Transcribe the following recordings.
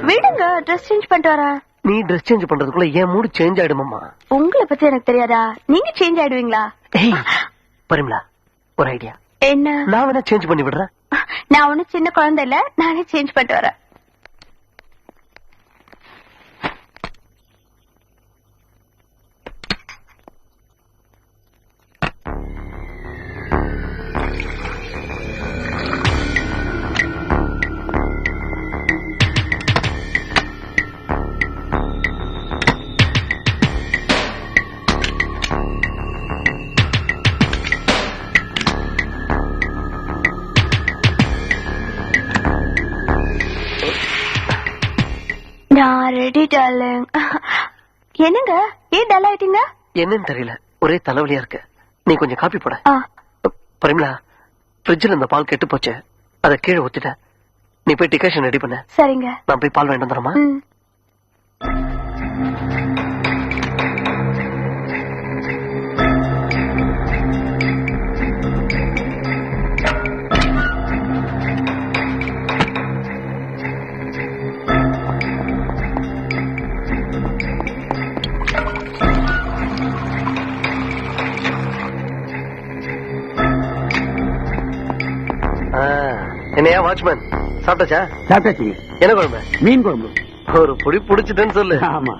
விடுங்க, dress change பண்ணிட்டு வரேன். நீ ட்ரெஸ் சேஞ்ச் பண்றதுக்குள்ள என் மூடு சேஞ்ச் ஆயிடுமாமா. உங்களை பத்தி எனக்கு தெரியாதா? நீங்க சேஞ்ச் ஆயிடுவீங்களா? பரிமளா, ஒரு ஐடியா. என்ன? நான் வேணா சேஞ்ச் பண்ணி விடுறேன். நான் ஒண்ணு சின்ன குழந்தை இல்ல, நானே சேஞ்ச் பண்ணிட்டு வரேன். நான் ரெடி டார்லிங். என்னங்க ஏன் டல் ஆயிட்டீங்க? என்னன்னு தெரியல, ஒரே தலைவலியா இருக்கு. நீ கொஞ்சம் காப்பி போட. பரிமளா, ஃப்ரிட்ஜ்ல இந்த பால் கெட்டு போச்சு, அதை கீழே ஊத்திட்ட. நீ போய் டிகாஷன் ரெடி பண்ண. சரிங்க. நான் போய் பால் வாங்கிட்டு வந்துடுறேம்மா. என்னையா வாட்ச்மேன், சாப்பிட்டாச்சா? சாப்பிட்டாச்சுங்க. என்ன குழம்பு? மீன் குழம்பு. ஒரு புடி புடிச்சிட்டேன்னு சொல்லு. ஆமா.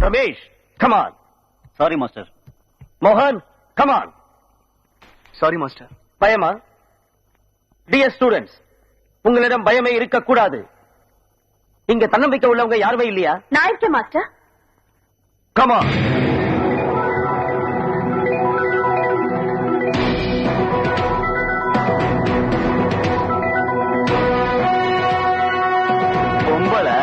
Ramesh, come on. Sorry, master. Mohan, come on. Sorry master. பயமா? டியர் ஸ்டூடெண்ட்ஸ், உங்களிடம் பயமே இருக்கக்கூடாது. இங்க தன்னம்பிக்கை உள்ளவங்க யாருமே இல்லையா? நான் இருக்கேன் மாஸ்டர். Come on. பொம்பளை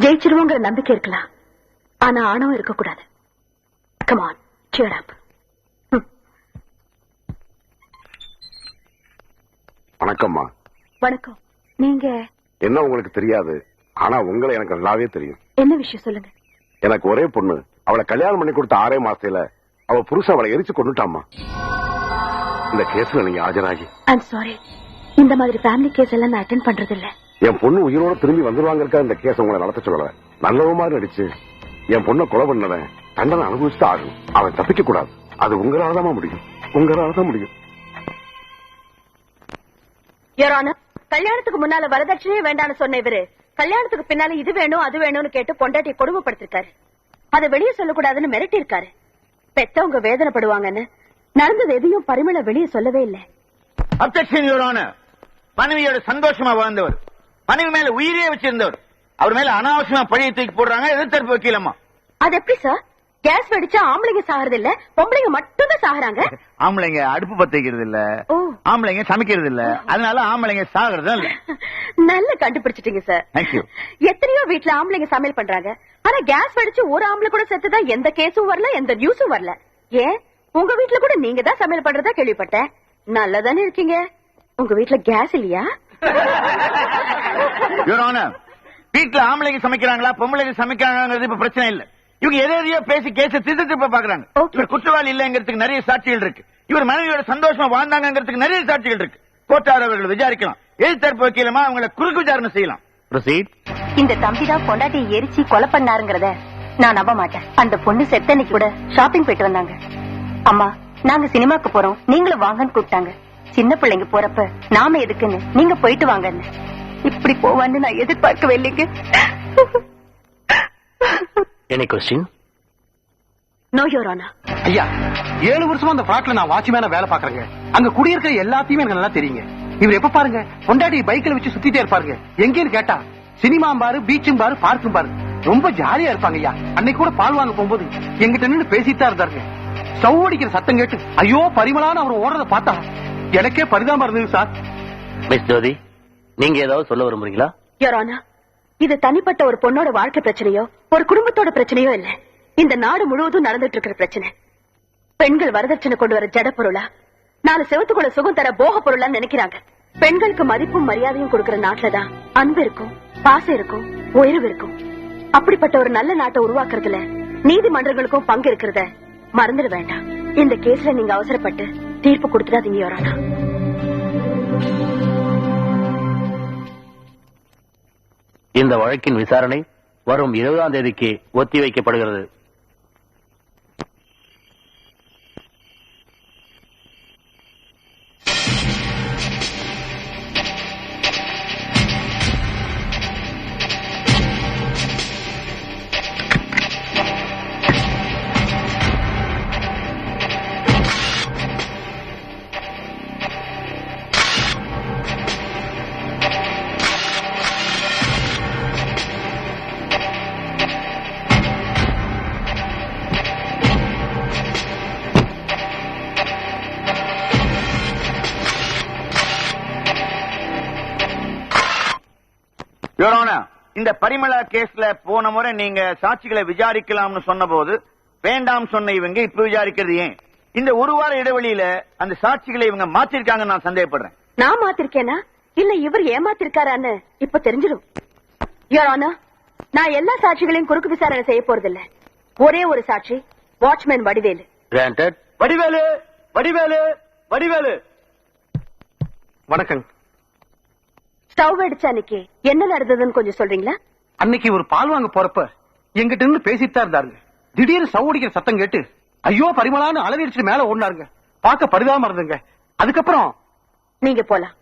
ஜெயிச்சிருவோங்கிற நம்பிக்கை இருக்கலாம், ஆனா ஆணவம் இருக்கக்கூடாது. Come on, cheer up. வணக்கம்மா. வணக்கம். நீங்க என்ன உங்களுக்கு தெரியாது, ஆனா உங்களை எனக்கு நல்லாவே தெரியும். என்ன விஷயம் சொல்லுங்க. எனக்கு ஒரே பொண்ணு, அவளை கல்யாணம் பண்ணி கொடுத்த 6 மாசத்துல அவ புருஷன் அவளை எரிச்சு கொண்டுட்டாமா. இந்த கேஸ்ல நீங்க ஆஜராகி. I'm sorry, இந்த மாதிரி ஃபேமிலி கேஸ் எல்லாம் நான் அட்டெண்ட் பண்றது இல்ல. என் பொண்ணு உயிரோட திரும்பி வந்துருவாங்க இந்த கேஸ் உங்களை நடத்த சொல்லல. நல்லவ மாதிரி நடிச்சு என் பொண்ணை கொலை பண்ணவன் தண்டனை அனுபவிச்சுட்டு ஆகும். அவன் தப்பிக்க கூடாது. அது உங்களாலதான் முடியும், உங்களாலதான் முடியும். கல்யாணத்துக்கு முன்னால வரதட்சணையே வேண்டாம்னு சொன்ன இவரு கல்யாணத்துக்கு பின்னால இது வேணும் அது வேணும்னு கேட்டு பொண்டாட்டியை கொடுமைப்படுத்திருக்காரு. அதை வெளியே சொல்லக்கூடாதுன்னு மிரட்டி இருக்காரு. பெத்தவங்க வேதனைப்படுவாங்கன்னு நடந்தது எதையும் பரிமள வெளியே சொல்லவே இல்லை. Objection your honour. மனைவியோட சந்தோஷமா வாழ்ந்தவர், மனைவி மேல உயிரே வச்சிருந்தவர், அவர் மேல அனாவசியமா பழியை தூக்கி போடுறாங்க எதிர்த்தரப்பு வக்கீலம்மா. அது எப்படி சார்? கேஸ் வெடிச்சா ஆம்பளைங்க சாகிறது இல்ல, பொம்பளைங்க மட்டும் தான் சாகுறாங்க. ஆம்பளைங்க அடுப்பு பத்த வைக்கிறது இல்ல, ஆம்பளைங்க சமைக்கிறது இல்ல, அதனால ஆம்பளைங்க சாகிறது இல்ல. நல்ல கண்டுபிடிச்சிட்டீங்க சார். தேங்க்யூ. எத்தனையோ வீட்டுல ஆம்பளைங்க சமையல் பண்றாங்க, ஆனா கேஸ் வெடிச்சு ஒரு ஆம்பளை கூட செத்துதான் எந்த கேஸும் வரல, எந்த நியூஸும் வரல. ஏன் உங்க வீட்டுல கூட நீங்க தான் சமையல் பண்றதா கேள்விப்பட்டேன். நல்லதானே இருக்கீங்க. உங்க வீட்டுல கேஸ் இல்லையா? யுவர் ஆனர், வீட்டுல ஆம்பளைங்க சமைக்கிறாங்களா பொம்பளைங்க சமைக்கிறாங்கிறது இப்ப பிரச்சனை இல்ல. இவங்க எதையோ பேசி கேஸ திருத்த பாக்குறாங்க. இவர் குற்றவாளி இல்லங்கிறதுக்கு நிறைய சாட்சிகள் இருக்கு. இவர் மனைவியோட சந்தோஷமா வாழ்ந்தாங்கிறதுக்கு நிறைய சாட்சிகள் இருக்கு. கோர்ட்டார் அவர்கள் விசாரிக்கலாம். எதிர்த்தரப்பு வக்கீலமா அவங்களை குறுக்கு விசாரணை செய்யலாம். இந்த தம்பிதான் பொண்டாட்டியை எரிச்சு கொலை பண்ணாருங்கிறத நான் நம்ப மாட்டேன். அந்த பொண்ணு செத்தனைக்கு கூட ஷாப்பிங் போயிட்டு வந்தாங்க. அம்மா, நாங்க சினிமாக்கு போறோம், நீங்களும் வாங்கன்னு கூப்பிட்டாங்க. சின்ன பிள்ளைங்க போறப்ப நாம எதுக்குன்னு நீங்க போயிட்டு வாங்கன்னு. இப்படி போவான்னு நான் எதிர்பார்க்கவே இல்லைங்க. Any question? No your honour. ஐயா, 7 வருஷமா அந்த பிளாட்ல நான் வாட்ச்மேனா வேலை பாக்குறேங்க. அங்க குடியிருக்கிற எல்லாத்தையுமே எனக்கு நல்லா தெரியுங்க. இவர் எப்ப பாருங்க பொண்டாட்டி பைக்ல வச்சு சுத்திட்டே இருப்பாருங்க. எங்கேன்னு கேட்டா சினிமா பாரு, பீச்சும் பாரு, பார்க்கும் பாரு, ரொம்ப ஜாலியா இருப்பாங்க ஐயா. அன்னைக்கு கூட பால் வாங்க போகும்போது எங்கிட்ட நின்று பேசிட்டு தான் இருந்தாருங்க. ஸ்டவ் அடிக்கிற சத்தம் கேட்டு ஐயோ பரிமளான்னு அவர் ஓடுறத பார்த்தா எனக்கே பரிதாபமா இருந்தது சார். மிஸ் ஜோதி, நீங்க ஏதாவது சொல்ல விரும்புறீங்களா? யுவர் ஆனர், இது தனிப்பட்ட ஒரு பொண்ணோட வாழ்க்கை பிரச்சனையோ ஒரு குடும்பத்தோட பிரச்சனையோ இல்ல. இந்த நாடு முழுவதும் நடந்துட்டு இருக்கிற பிரச்சனை. பெண்கள் வரதட்சணை கொண்டு வர ஜட பொருளா, 4 செவத்துக்குள்ள சுகம் தர போக பொருளா நினைக்கிறாங்க. பெண்களுக்கு மதிப்பும் மரியாதையும் கொடுக்கிற நாட்டுலதான் அன்பு இருக்கும், பாசம் இருக்கும், உயர்வு இருக்கும். அப்படிப்பட்ட ஒரு நல்ல நாட்டை உருவாக்குறதுல நீதிமன்றங்களுக்கும் பங்கு இருக்கிறத மறந்துட வேண்டாம். இந்த கேஸ்ல நீங்க அவசரப்பட்டு தீர்ப்பு கொடுத்துடாதீங்க யுவர் ஆனர். இந்த வழக்கின் விசாரணை வரும் 20ஆம் தேதிக்கு ஒத்திவைக்கப்படுகிறது. யுவர் ஆனர், இந்த பரிமளா கேஸ்ல போன முறை நீங்க சாட்சிகளை விசாரிக்கலாம்னு சொன்ன போது வேண்டாம் சொன்ன இவங்க இப்ப விசாரிக்கிறது ஏன்? இந்த ஒரு வார இடைவெளியில அந்த சாட்சிகளை இவங்க மாத்திருக்காங்கன்னு நான் சந்தேகப்படுறேன். நான் மாத்திருக்கேனா இல்ல இவர் ஏமாத்திருக்காரான்னு இப்ப தெரிஞ்சிடும். யுவர் ஆனர், நான் எல்லா சாட்சிகளையும் குறுக்கு விசாரணை செய்ய போறதில்ல. ஒரே ஒரு சாட்சி, வாட்ச்மேன் வடிவேலு. Granted. வடிவேலு, வடிவேலு, வடிவேலு. வணக்கம். ஸ்டவ் அடிச்ச அன்னைக்கு என்ன நடந்ததுன்னு கொஞ்சம் சொல்றீங்களா? அன்னைக்கு ஒரு பால் வாங்க போறப்ப எங்கிட்ட இருந்து பேசிட்டு தான் இருந்தாருங்க. திடீர்னு ஸ்டவ் அடிக்கிற சத்தம் கேட்டு ஐயோ பரிமளான்னு அலறிடிச்சு மேல ஓடினாருங்க. பார்க்க பரிதாபமா இருந்துங்க. அதுக்கப்புறம் நீங்க போலாம்.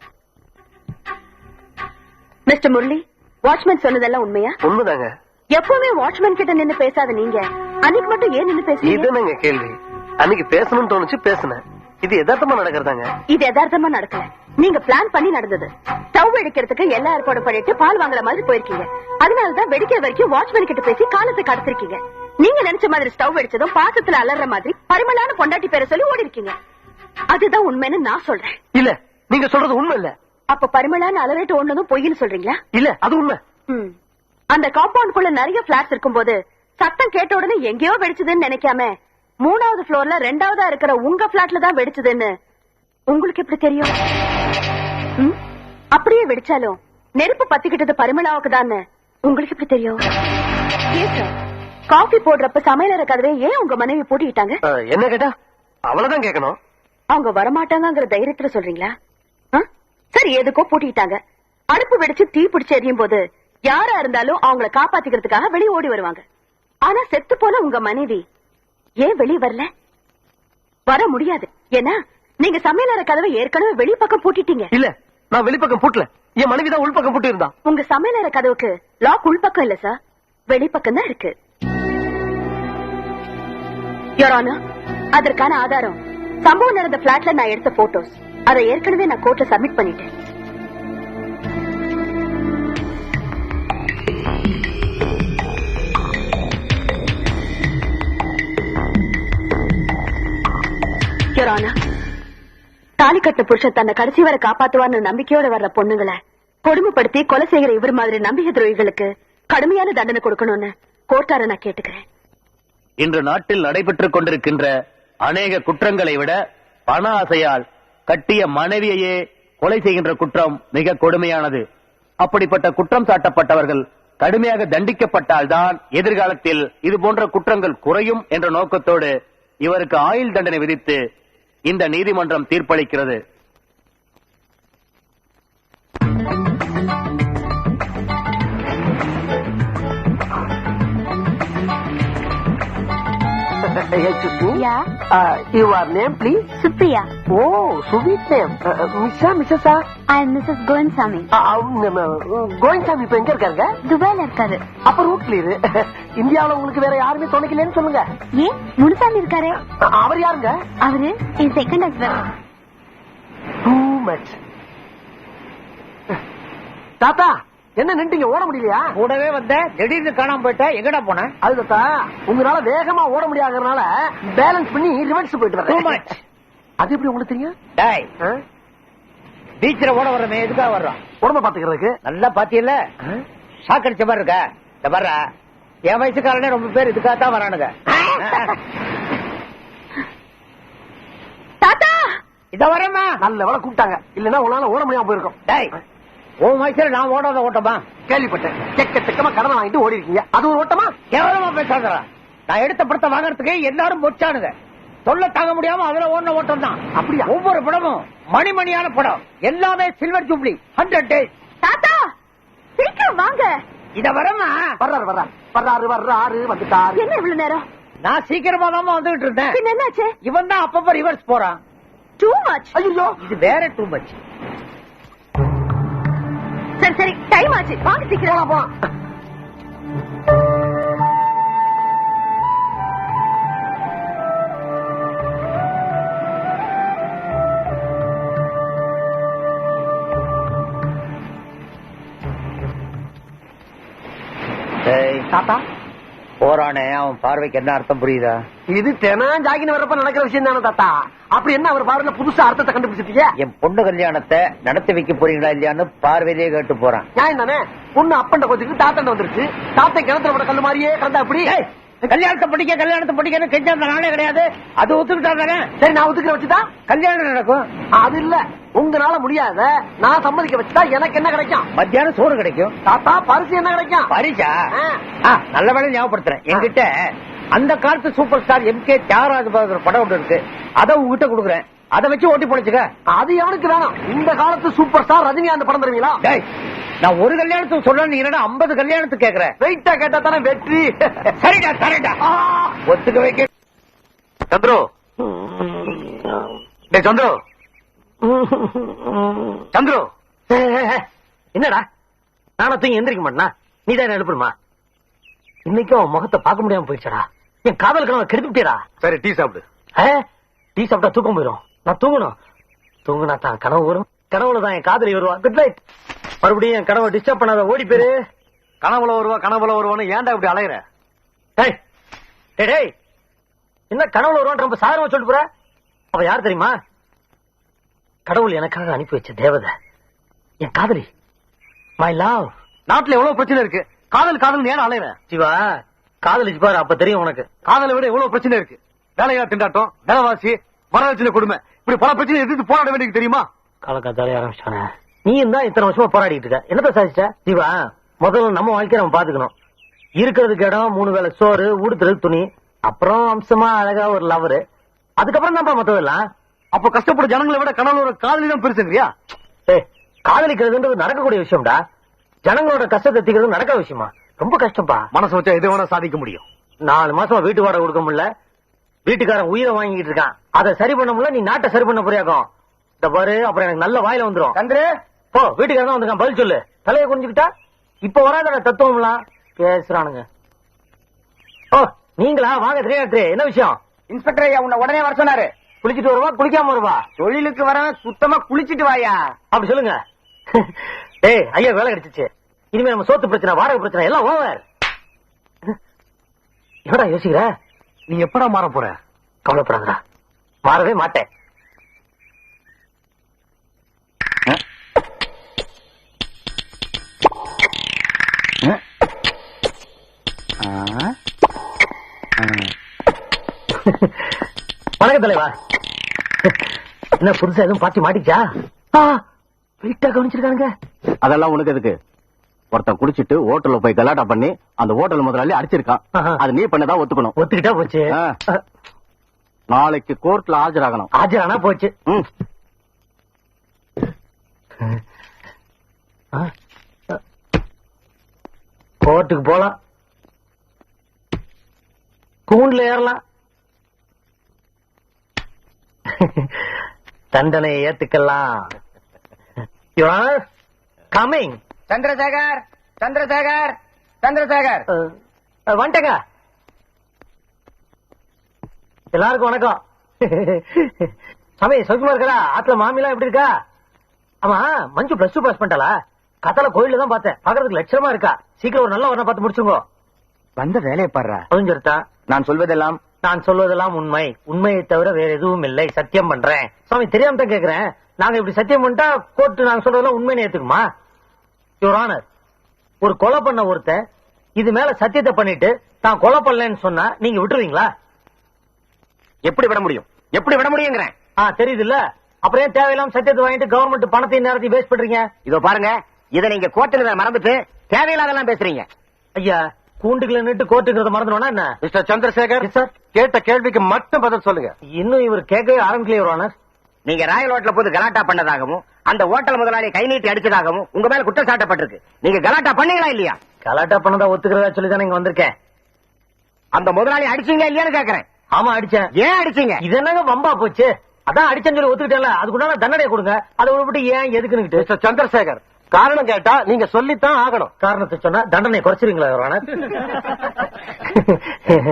மிஸ்டர் முரளி, வாட்ச்மேன் சொன்னதெல்லாம் உண்மையா? உண்மைதாங்க. எப்பவுமே வாட்ச்மேன் கிட்ட நின்னு பேசாத நீங்க அன்னைக்கு மட்டும் ஏன் நின்னு பேசுறீங்க? இதுதாங்க கேள்வி. அன்னைக்கு பேசணும்னு தோணுச்சு, பேசினேன். இது யதார்த்தமா நடக்கிறதாங்க. இது யதார்த்தமா நடக்கல, நீங்க பிளான் பண்ணி நடந்தது. ஸ்டவ் வெடிக்கிறதுக்கு எல்லா ஏற்பாடு பண்ணிட்டு பால் வாங்குற மாதிரி போயிருக்கீங்க. அதனாலதான் வெடிக்கிற வரைக்கும் வாட்ச்மேன் கிட்ட பேசி காலத்தை கடத்திருக்கீங்க. நீங்க நினைச்ச மாதிரி ஸ்டவ் வெடிச்சதும் பாசத்துல அலற மாதிரி பரிமளான பொண்டாட்டி பேரை சொல்லி ஓடி இருக்கீங்க. அதுதான் உண்மைன்னு நான் சொல்றேன். இல்ல, நீங்க சொல்றது உண்மை இல்ல. அப்ப பரிமளான்னு அலரேட் ஓடுனதும் பொய்ன்னு சொல்றீங்களா? இல்ல அது உண்மை. அந்த காம்பவுண்ட்குள்ள நிறைய பிளாட்ஸ் இருக்கும்போது சத்தம் கேட்ட உடனே எங்கேயோ வெடிச்சதுன்னு நினைக்காம 3வது ஃப்ளோர்ல 2வதா இருக்கிற உங்க பிளாட்ல தான் வெடிச்சதுன்னு உங்களுக்கு எப்படி தெரியும்? அப்படியே வெடிச்சாலும் நெருப்பு பத்திக்கிட்டது பரிமளாவுக்கு தான் உங்களுக்கு எப்படி தெரியும்? காஃபி போடுறப்ப சமையலற கதவை ஏன் உங்க மனைவி பூட்டிக்கிட்டாங்க? என்ன கேட்டா அவ்வளவுதான் கேட்கணும். அவங்க வரமாட்டாங்கிற தைரியத்துல சொல்றீங்களா? சரி, எதுக்கோ பூட்டிக்கிட்டாங்க. அடுப்பு வெடிச்சு தீ பிடிச்சு எரியும் போது யாரா இருந்தாலும் அவங்கள காப்பாத்திக்கிறதுக்காக வெளியே ஓடி வருவாங்க. ஆனா செத்து போன உங்க மனைவி ஏன் வெளியே வரல? வர முடியாது. ஏன்னா நீங்க சமையலற கதவை ஏற்கனவே வெளிப்பக்கம் பூட்டிட்டீங்க. இல்ல, நான் வெளிப்பக்கம் பூட்டல. என் மனைவிதான் உள்பக்கம் பூட்டி இருந்தா. உங்க சமையலற கதவுக்கு லாக் உள்பக்கம் இல்ல சார், வெளிப்பக்கம் தான் இருக்கு. யோரானா, அதற்கான ஆதாரம் சம்பவம் நடந்த பிளாட்ல நான் எடுத்த போட்டோஸ். அதை ஏற்கனவே நான் கோர்ட்ல சப்மிட் பண்ணிட்டேன். யோரானா, தாலி கட்ட புருஷன் தன்னை கடைசி வரை காப்பாத்துவார்னு நம்பிக்கையோட வர்ற பொண்ணுங்களை கொடுமைப்படுத்தி கொலை செய்கிற இவர் மாதிரி நம்பிக்கை துரோகிகளுக்கு கடுமையான தண்டனை கொடுக்கணும்னு கோர்ட்டார நான் கேட்டுக்கிறேன். இன்று நாட்டில் நடைபெற்றுக் கொண்டிருக்கின்ற அநேக குற்றங்களை விட பண ஆசையால் கட்டிய மனைவியையே கொலை செய்கின்ற குற்றம் மிக கொடுமையானது. அப்படிப்பட்ட குற்றம் சாட்டப்பட்டவர்கள் கடுமையாக தண்டிக்கப்பட்டால்தான் எதிர்காலத்தில் இது போன்ற குற்றங்கள் குறையும் என்ற நோக்கத்தோடு இவருக்கு ஆயுள் தண்டனை விதித்து இந்த நீதிமன்றம் தீர்ப்பளிக்கிறது. Your name, please? Supriya. Oh, sweet name. Mrs. I am Mrs. Govinsamy. Govindasamy இப்ப எங்க இருக்காருங்க? துபாயில இருக்காரு. அப்ப ரூட்ல இரு. இந்தியாவுல உங்களுக்கு வேற யாருமே துணைக்கலன்னு சொல்லுங்க. ஏன் முனுசாமி இருக்காரு? அவர் யாருங்க? அவரு என் செகண்ட் ஹஸ்பண்ட். Too much. தாத்தா, என்ன நின்றுங்க? ஓட முடியலையா? கூடவே வந்த திடீர்னு காணாம போயிட்டா, எங்கடா போன? அது தாத்தா, உங்களால வேகமா ஓட முடியாதனால பேலன்ஸ் பண்ணி ரிவர்ஸ் போயிட்டு வரேன். அது எப்படி உங்களுக்கு தெரியும்? பீச்ல ஓட வர்றமே எதுக்காக வர்றோம்? உடம்ப பாத்துக்கிறதுக்கு. நல்லா பாத்தியல்ல, ஷாக் அடிச்ச மாதிரி இருக்கா? இந்த வர்ற என் வயசுக்காரனே ரொம்ப பேர் இதுக்காகத்தான் வரானுங்க. தாத்தா, இத வரமா நல்ல வேலை கூப்பிட்டாங்க, இல்லன்னா உங்களால ஓட முடியாம போயிருக்கும். டேய், உன் வயசுல நான் ஓடாத ஓட்டமா? கேள்விப்பட்டேன். செக்கமா கடனை வாங்கிட்டு ஓடி இருக்கீங்க, அது ஒரு ஓட்டமா? கேவலமா பேசாதடா. நான் எடுத்த படத்தை வாங்கறதுக்கு எல்லாரும் பொச்சானுங்க. சொல்ல தாங்க முடியாம அதுல ஓடின ஓட்டம் தான். அப்படியா? ஒவ்வொரு படமும் மணிமணியான படம், எல்லாமே சில்வர் ஜூப்ளி, 100 days. தாத்தா சீக்கிரம் வாங்க. இத வரமா வர்றாரு வந்துட்டாரு. என்ன இவ்வளவு நேரம்? நான் சீக்கிரமா தான் வந்துகிட்டு இருந்தேன். பின்ன என்னாச்சு? இவன் தான் அப்பப்ப ரிவர்ஸ் போறான். Too much. ஐயோ, இது வேற டூ மச். சரி சரி, டைம் ஆச்சு, வாங்க சீக்கிரம். போலாம். தாத்தா போறானே, அவன் பார்வைக்கு என்ன அர்த்தம் புரியுதா? இது தினம் ஜாகின் வர்றப்ப நடக்கிற விஷயம் தானே தாத்தா. அப்படி என்ன அவர் பார்வையில புதுசா அர்த்தத்தை கண்டுபிடிச்சிட்டீங்க? என் பொண்ணு கல்யாணத்தை நடத்தி வைக்க போறீங்களா இல்லையான்னு பார்வையிலேயே கேட்டு போறான். நியாயம் தானே? பொண்ணு அப்பண்ட கொஞ்சத்துக்கு தாத்தண்ட வந்துருச்சு. தாத்தா கிணத்துல போட கல்லு மாதிரியே கிடந்தா அப்படி. கல்யாணத்தை படிக்கன்னு கெஞ்சாத நாளே கிடையாது. அது ஒத்துக்கிட்டாங்க. சரி, நான் ஒத்துக்கிற வச்சுதா கல்யாணம் நடக்கும். அது இல்ல, உங்களால முடியாத நான் சம்மதிக்க வச்சுட்டா எனக்கு என்ன கிடைக்கும்? மத்தியானம் சோறு கிடைக்கும். தாத்தா, பரிசு என்ன கிடைக்கும்? பரிசா? நல்ல வேலை ஞாபகப்படுத்துறேன். என்கிட்ட அந்த காலத்து சூப்பர் ஸ்டார் MK தியாகராஜ படம் ஒன்று இருக்கு. அதை உங்ககிட்ட கொடுக்குறேன். அதை வச்சு ஓட்டி போடுச்சுக்க. அது எவனுக்கு வேணும்? இந்த காலத்து சூப்பர் ஸ்டார் ரஜினிகாந்த் படம் தருவீங்களா? நான் ஒரு கல்யாணத்துக்கு சொல்ல, நீ 50 கல்யாணத்துக்கு கேக்குறேன். வெயிட்டா கேட்டா தானே வெற்றி. சரிடா சரிடா, ஒத்துக்க வைக்க. சந்திரு, சந்திரு, சந்திரு, என்னடா நானும் தூங்கி எந்திரிக்க மாட்டேனா? நீ தான் எழுப்புமா? இன்னைக்கும் முகத்தை பார்க்க முடியாம போயிடுச்சடா. என் காதல் கனவை கெடுத்துட்டா. சரி, டீ சாப்பிடு. டீ சாப்பிட்டா தூக்கம் போயிடும். நான் தூங்குனா தான் கனவு வரும். கனவுல தான் என் காதலி வருவா. Good night. மறுபடியும் என் கனவை டிஸ்டர்ப் பண்ணாத, ஓடி பேரு. கனவுல வருவான்னு ஏன்டா இப்படி அலையிற? என்ன கனவுல வருவான் ரொம்ப சாதாரணமா சொல்லிட்டு போற? அவ யார் தெரியுமா? கடவுள் எனக்காக அனுப்பி வச்ச தேவதை. என் காதலி, மை லவ். நாட்டுல எவ்வளவு பிரச்சனை இருக்கு, காதல் காதல் ஏன் அலையிற? சிவா, காதலிச்சு பாரு, அப்ப தெரியும் உனக்கு. காதலை விட எவ்வளவு பிரச்சனை இருக்கு. வேலையா திண்டாட்டம், விலைவாசி, வரதட்சணை கொடுமை, இப்படி பல பிரச்சனை எதிர்த்து போராட வேண்டியது தெரியுமா? காலக்காத்தாலே ஆரம்பிச்சானே. நீயும் தான் இத்தனை வருஷமா போராடிட்டு இருக்க, என்னத்த சாதிச்ச? சிவா, முதல்ல நம்ம வாழ்க்கையை நம்ம பாத்துக்கணும். இருக்கிறதுக்கு இடம், 3 வேளை சோறு, உடுத்துறது துணி, அப்புறம் அம்சமா அழகா ஒரு லவரு, அதுக்கப்புறம் தான் மத்ததெல்லாம். அப்ப கஷ்டப்பட ஜனங்களை விட கணவனோட காதலி தான் பெருசுங்கறியா? காதலிக்கிறதுன்றது நடக்கக்கூடிய விஷயம்டா. ஜனங்களோட கஷ்டத்தை தீர்க்கிறது நடக்கிற விஷயமா? ரொம்ப கஷ்டம்பா. மனசு வச்சா எது வேணா சாதிக்க முடியும். 4 மாசமா வீட்டு வாடகை கொடுக்க முடியல, வீட்டுக்காரன் உயிரை வாங்கிட்டு இருக்கான். அதை சரி பண்ண முடியல, நீ நாட்டை சரி பண்ண போறியாக்கும். இந்த பாரு, அப்புறம் எனக்கு நல்ல வாயில வந்துரும். சந்திர, போ, வீட்டுக்காரன் தான் வந்திருக்கான், பதில் சொல்லு. தலையை குனிஞ்சுக்கிட்டா இப்ப வராத தத்துவம்லாம் பேசுறானுங்க. ஓ, நீங்களா? வாங்க தெரியாது. என்ன விஷயம்? இன்ஸ்பெக்டர் ஐயா உன்னை உடனே வர சொன்னாரு. குளிச்சிட்டு வருவா, குளிக்காம வருவா? தொழிலுக்கு வர சுத்தமா குளிச்சிட்டு வாயா. அப்படி சொல்லுங்க. ஏய் ஐயா, வேலை கிடைச்சிச்சு. இனிமே நம்ம சோத்து பிரச்சனை, வாடகை பிரச்சனை எல்லாம் ஓவர். என்னடா யோசிக்கிற? நீ எப்படா மாற போற? கவலைப்படாதடா, மாறவே மாட்டேன். வணக்கம் தலைவா. என்ன புதுசா எதுவும் பாட்டி மாட்டிச்சா? வீட்டா கவனிச்சிருக்கானுங்க. அதெல்லாம் உனக்கு எதுக்கு? ஒருத்தன் குடிச்சிட்டு ஹோட்டல்ல போய் கலாட்டா பண்ணி அந்த ஹோட்டல் முதலாளி அடிச்சிருக்கான். அது நீ பண்ணதான் ஒத்துக்கணும். ஒத்துக்கிட்டா போச்சு. நாளைக்கு கோர்ட்ல ஆஜராகணும். ஆஜரானா போச்சு. கோர்ட்டுக்கு போலாம், கூண்டுல ஏறலாம், தண்டனையை ஏத்துக்கலாம். கமிங். சந்திரசேகர், சந்திரசேகர், சந்திரசேகர். வந்துட்டேங்க. எல்லாருக்கும் வணக்கம். சாமி சௌக்கியமா இருக்கா? ஆத்துல மாமிலாம் எப்படி இருக்கா? ஆமா, மஞ்சு +2 பாஸ் பண்ணிட்டாளா? கத்தால கோயில தான் பார்த்தேன், பாக்குறதுக்கு லட்சணமா இருக்கா. சீக்கிரம் ஒரு நல்ல வரணும் பார்த்து முடிச்சுங்க. வந்த வேலையை பாடுறா. புரிஞ்சிருத்தா? நான் சொல்வதெல்லாம் உண்மை, உண்மையை தவிர வேற எதுவும் இல்லை. சத்தியம் பண்றேன். சாமி தெரியாம தான் கேக்குறேன். நாங்க இப்படி சத்தியம் பண்ணிட்டா கோர்ட்டு நாங்க சொல்றதெல்லாம் உண்மையை ஏத்துக்குமா? யுவர் ஆனர், ஒரு கொலை பண்ண ஒருத்தன் இது மேல சத்தியத்தை பண்ணிட்டு தான் கொலை பண்ணலன்னு சொன்னா நீங்க விட்டுருவீங்களா? எப்படி விட முடியும்? எப்படி விட முடியுங்கிறேன். தெரியுது இல்ல? அப்புறம் ஏன் தேவையில்லாம சத்தியத்தை வாங்கிட்டு கவர்மெண்ட் பணத்தையும் நேரத்தையும் வேஸ்ட் பண்றீங்க? இதோ பாருங்க, இதை நீங்க கோர்ட்டுல மறந்துட்டு தேவையில்லாதெல்லாம் பேசுறீங்க. ஐயா, கூண்டுகளை நிட்டு கோர்ட்டுங்கிறத மறந்துடும்னா என்ன? மிஸ்டர் சந்திரசேகர் சார், கேட்ட கேள்விக்கு மட்டும் பதில் சொல்லுங்க. இன்னும் இவர் கேட்கவே ஆரம்பிக்கலையே யுவர் ஆனர். நீங்க ராயல் ஹோட்டல போது கலாட்டா பண்ணதாகவும் அந்த ஹோட்டல் முதலாளி கை நீட்டி அடிச்சதாகவும் உங்க மேல குற்றம் சாட்டப்பட்டிருக்கு. நீங்க கலாட்டா பண்ணீங்களா இல்லையா? கலாட்டா பண்ணதா ஒத்துக்கிறதா சொல்லி தானே இங்க வந்திருக்கேன். அந்த முதலாளி அடிச்சீங்களா இல்லையான்னு கேக்குறேன். ஆமா அடிச்சேன். ஏன் அடிச்சீங்க? இது என்னங்க வம்பா போச்சு? அதான் அடிச்சேன்னு சொல்லி ஒத்துக்கிட்டேன்ல, அதுக்குண்டான தண்டனை கொடுங்க. அதை விட்டு ஏன் எதுக்குன்னு மிஸ்டர் சந்திரசேகர், காரணம் கேட்டா நீங்க சொல்லித்தான் ஆகணும். காரணத்தை சொன்னா தண்டனை குறைச்சிருவீங்களா யுவர் ஆனர்?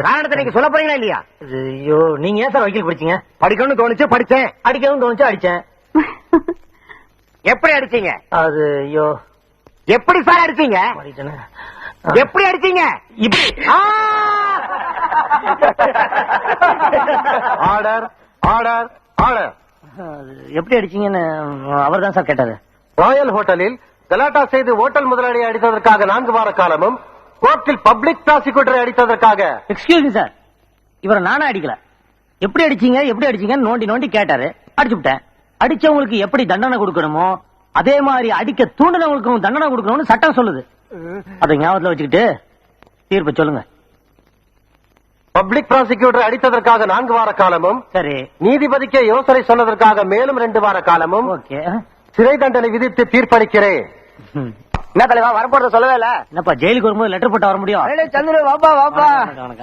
காரணத்தை நீங்க சொல்ல போறீங்களா இல்லையா? ஐயோ, நீங்க ஏன் சார் வக்கீல் படிச்சீங்க? படிக்கணும்னு தோணுச்சு, படிச்சேன். அடிக்கணும்னு தோணுச்சு, அடிச்சேன். எப்படி அடிச்சீங்க? அது ஐயோ, எப்படி சார் அடிச்சீங்க? மாறிட்டேனே. எப்படி அடிச்சீங்க? இப்படி. Order, order, order. எப்படி அடிச்சீங்கன்னு அவர் தான் சார் கேட்டாரு. ராயல் ஹோட்டலில் கலாட்டா செய்து ஹோட்டல் முதலாளியை அடித்ததற்காக 4 வார காலமும், கோர்ட்டில் பப்ளிக் ப்ராசிக்யூட்டரை அடித்ததற்காக. எக்ஸ்கியூஸ் மீ சார், இவரை நானே அடிக்கல. எப்படி அடிச்சீங்கன்னு நோண்டி நோண்டி கேட்டாரு, அடிச்சு விட்டேன். அடிச்சவங்களுக்கு எப்படி தண்டனை கொடுக்கணுமோ அதே மாதிரி அடிக்க தூண்டினவங்களுக்கும் தண்டனை கொடுக்கணும்னு சட்டம் சொல்லுது. அதை ஞாபகத்துல வச்சுக்கிட்டு தீர்ப்பு சொல்லுங்க. பப்ளிக் ப்ராசிக்யூட்டர் அடித்ததற்காக 4 வார காலமும், சரி, நீதிபதிக்கு யோசனை சொன்னதற்காக மேலும் 2 வார காலமும் ஓகே. சிறை தண்டனை விதித்து தீர்ப்பளிக்கிறேன். என்ன தலைவா வரப்போறத சொல்லவே இல்ல? என்னப்பா ஜெயிலுக்கு வரும்போது லெட்டர் போட்டு வர முடியும்? சந்திர வாப்பா வாப்பா,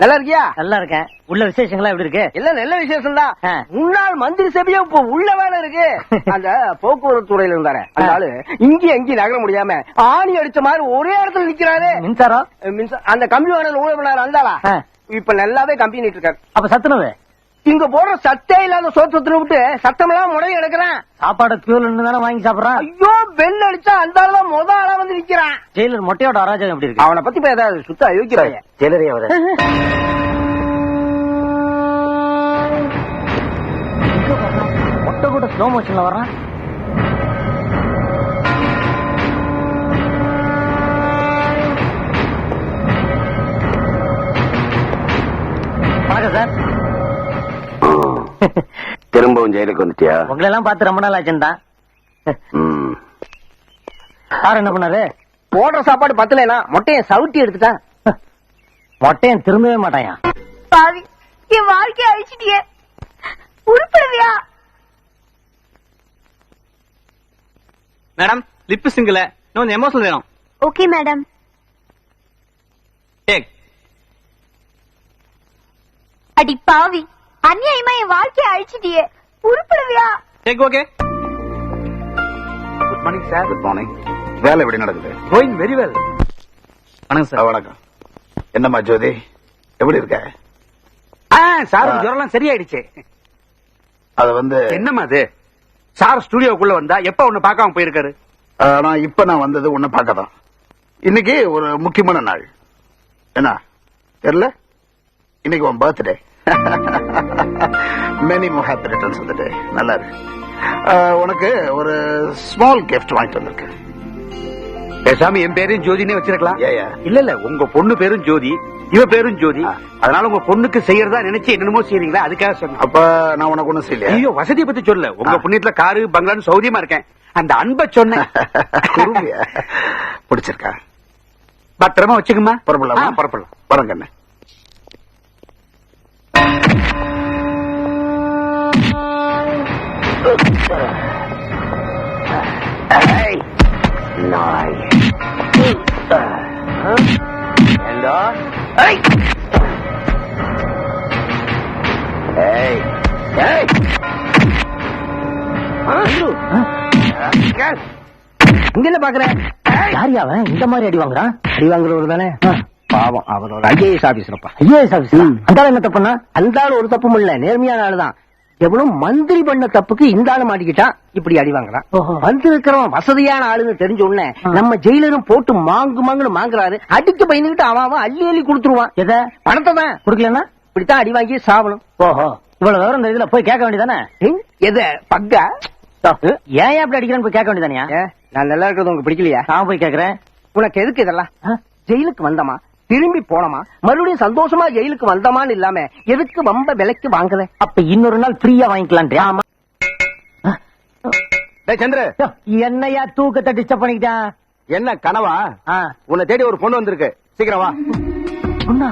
நல்லா இருக்கியா? நல்லா இருக்கேன். உள்ள விசேஷங்களா எப்படி இருக்கு? இல்ல நல்ல விசேஷம் தான். முன்னாள் மந்திரி சபையும் இப்ப உள்ள வேலை இருக்கு. அந்த போக்குவரத்து துறையில இருந்தாரு அந்த ஆளு இங்கேயும் எங்கேயும் நகர முடியாம ஆணி அடிச்ச மாதிரி ஒரே இடத்துல நிக்கிறாரு. மின்சாரம் அந்த கம்பி வாடகை ஊழல் பண்ணாரு அந்தாளா இப்ப நல்லாவே கம்பி நிட்டு இருக்காரு. அப்ப சத்துணவு இங்க போடுற சத்தே இல்லாத சோத்து விட்டு சத்தமெல்லாம் முறைய எடுக்கிறேன். சாப்பாடு கியூல தானே வாங்கி சாப்பிடறான். ஐயோ, பெல் அடிச்சா அந்த ஆளுதான் முத ஆளா வந்து நிக்கிறான். ஜெயிலர் மொட்டையோட அராஜகம் எப்படி இருக்கு? அவனை பத்தி போய் ஏதாவது சுத்தா யோசிக்கிறாங்க. ஜெயிலரே அவரு மொட்டை கூட ஸ்லோ மோஷன்ல வர்றான். தான் ஜெயிலுக்கு வந்துட்டியா? உங்களை எல்லாம் பார்த்து ரொம்ப நாள் ஆச்சுன்னு தான். சார் என்ன பண்ணாரு? போடுற சாப்பாடு பத்தலைனா மொட்டையை சவுட்டி எடுத்துட்டான். மொட்டையன் திரும்பவே மாட்டாயா? பாவி, என் வாழ்க்கைய அழிச்சிட்டியே, உருப்படுவியா? மேடம் லிப் சிங்கிள் இன்னும் எமோஷனல் வேணும். Okay madam. டேக். அடி பாவி, அநியாயமா என் வாழ்க்கைய அழிச்சிட்டியே, உருப்படுவியா? Take okay. Good morning sir. Good morning. வேலை எப்படி நடக்குது? Going very well. வணக்கம் சார். வணக்கம். என்னம்மா ஜோதி, எப்படி இருக்க? சார் ஜுரம் சரியாயிடுச்சு. அது வந்து என்னம்மா அது? சார் ஸ்டுடியோக்குள்ள வந்தா எப்ப ஒண்ணு பார்க்காம போயிருக்காரு? நான் வந்தது உன்னை பார்க்கதான். இன்னைக்கு ஒரு முக்கியமான நாள். என்ன தெரியல? இன்னைக்கு உன் birthday. Many more happy returns of the day. நல்லா இருக்கு. உனக்கு ஒரு ஸ்மால் கிஃப்ட் வாங்கிட்டு வந்திருக்கேன். பேசாம என் பேரையும் ஜோதினே வச்சிருக்கலாம். ஏயா? இல்ல உங்க பொண்ணு பேரும் ஜோதி, இவ பேரும் ஜோதி. அதனால உங்க பொண்ணுக்கு செய்யறதா நினைச்சு என்னென்னமோ செய்றீங்களா, அதுக்காக சொன்னேன். அப்ப நான் உனக்கு ஒண்ணும் செய்யலையா? ஐயோ, வசதியை பத்தி சொல்ல. உங்க புண்ணியத்துல காரு பங்களான்னு சௌரியமா இருக்கேன். அந்த அன்பை சொன்னேன். குருவியா? பிடிச்சிருக்கா? பத்திரமா வச்சுக்கமா. புறப்படலாமா? புறப்படலாம். வரங்க என்ன? நாய். ஏண்டா? ஏய். ஏய். ஏய். இங்க என்ன பாக்குற? யார் அவன் இந்த மாதிரி அடி வாங்குறான்? அடி வாங்குறவர் தானே. பாவம், அவர் ஒரு IAS ஆபீசரப்பா. IAS officer. அந்த ஆளு என்ன தப்புனா? அந்த ஆளு ஒரு தப்பும் இல்ல, நேர்மையான ஆளுதான். எவ்வளவு மந்திரி பண்ண தப்புக்கு இந்த ஆளு மாட்டிக்கிட்டான், இப்படி அடி வாங்குறான். ஓஹோ. வந்து இருக்கிறவன் வசதியான ஆளுன்னு தெரிஞ்ச உடனே நம்ம ஜெயிலரும் போட்டு மாங்குமாங்கன்னு மாங்குறாரு. அடிக்க பயந்துகிட்டு அவன் அள்ளி அள்ளி கொடுத்துருவான். எதை? பணத்தை தான். குடுக்கலன்னா இப்படித்தான் அடி வாங்கி சாவணும். ஓஹோ, இவ்வளவு விவரம் இந்த இதுல போய் கேட்க வேண்டியதானே? எத பக்கா? ஏன் அப்படி அடிக்கிறான்னு போய் கேட்க வேண்டியதானியா? நான் நல்லா இருக்கிறது உங்களுக்கு பிடிக்கலையா? நான் போய் கேக்குறேன். உனக்கு எதுக்கு இதெல்லாம்? ஜெயிலுக்கு வந்தமா, திரும்பி போனமா, மறுபடியும் சந்தோஷமா ஜெயிலுக்கு வந்தமான்னு இல்லாம எதுக்கு வம்ப விலைக்கு வாங்குற? அப்ப இன்னொரு நாள் ஃப்ரீயா வாங்கிக்கலான்றியா? ஆமா. சந்திர, என்னையா தூக்கத்தை டிஸ்டர்ப் பண்ணிக்கிட்டான்? என்ன கனவா? உன்னை தேடி ஒரு பொண்ணு வந்திருக்கு, சீக்கிரம் வா. பொண்ணா?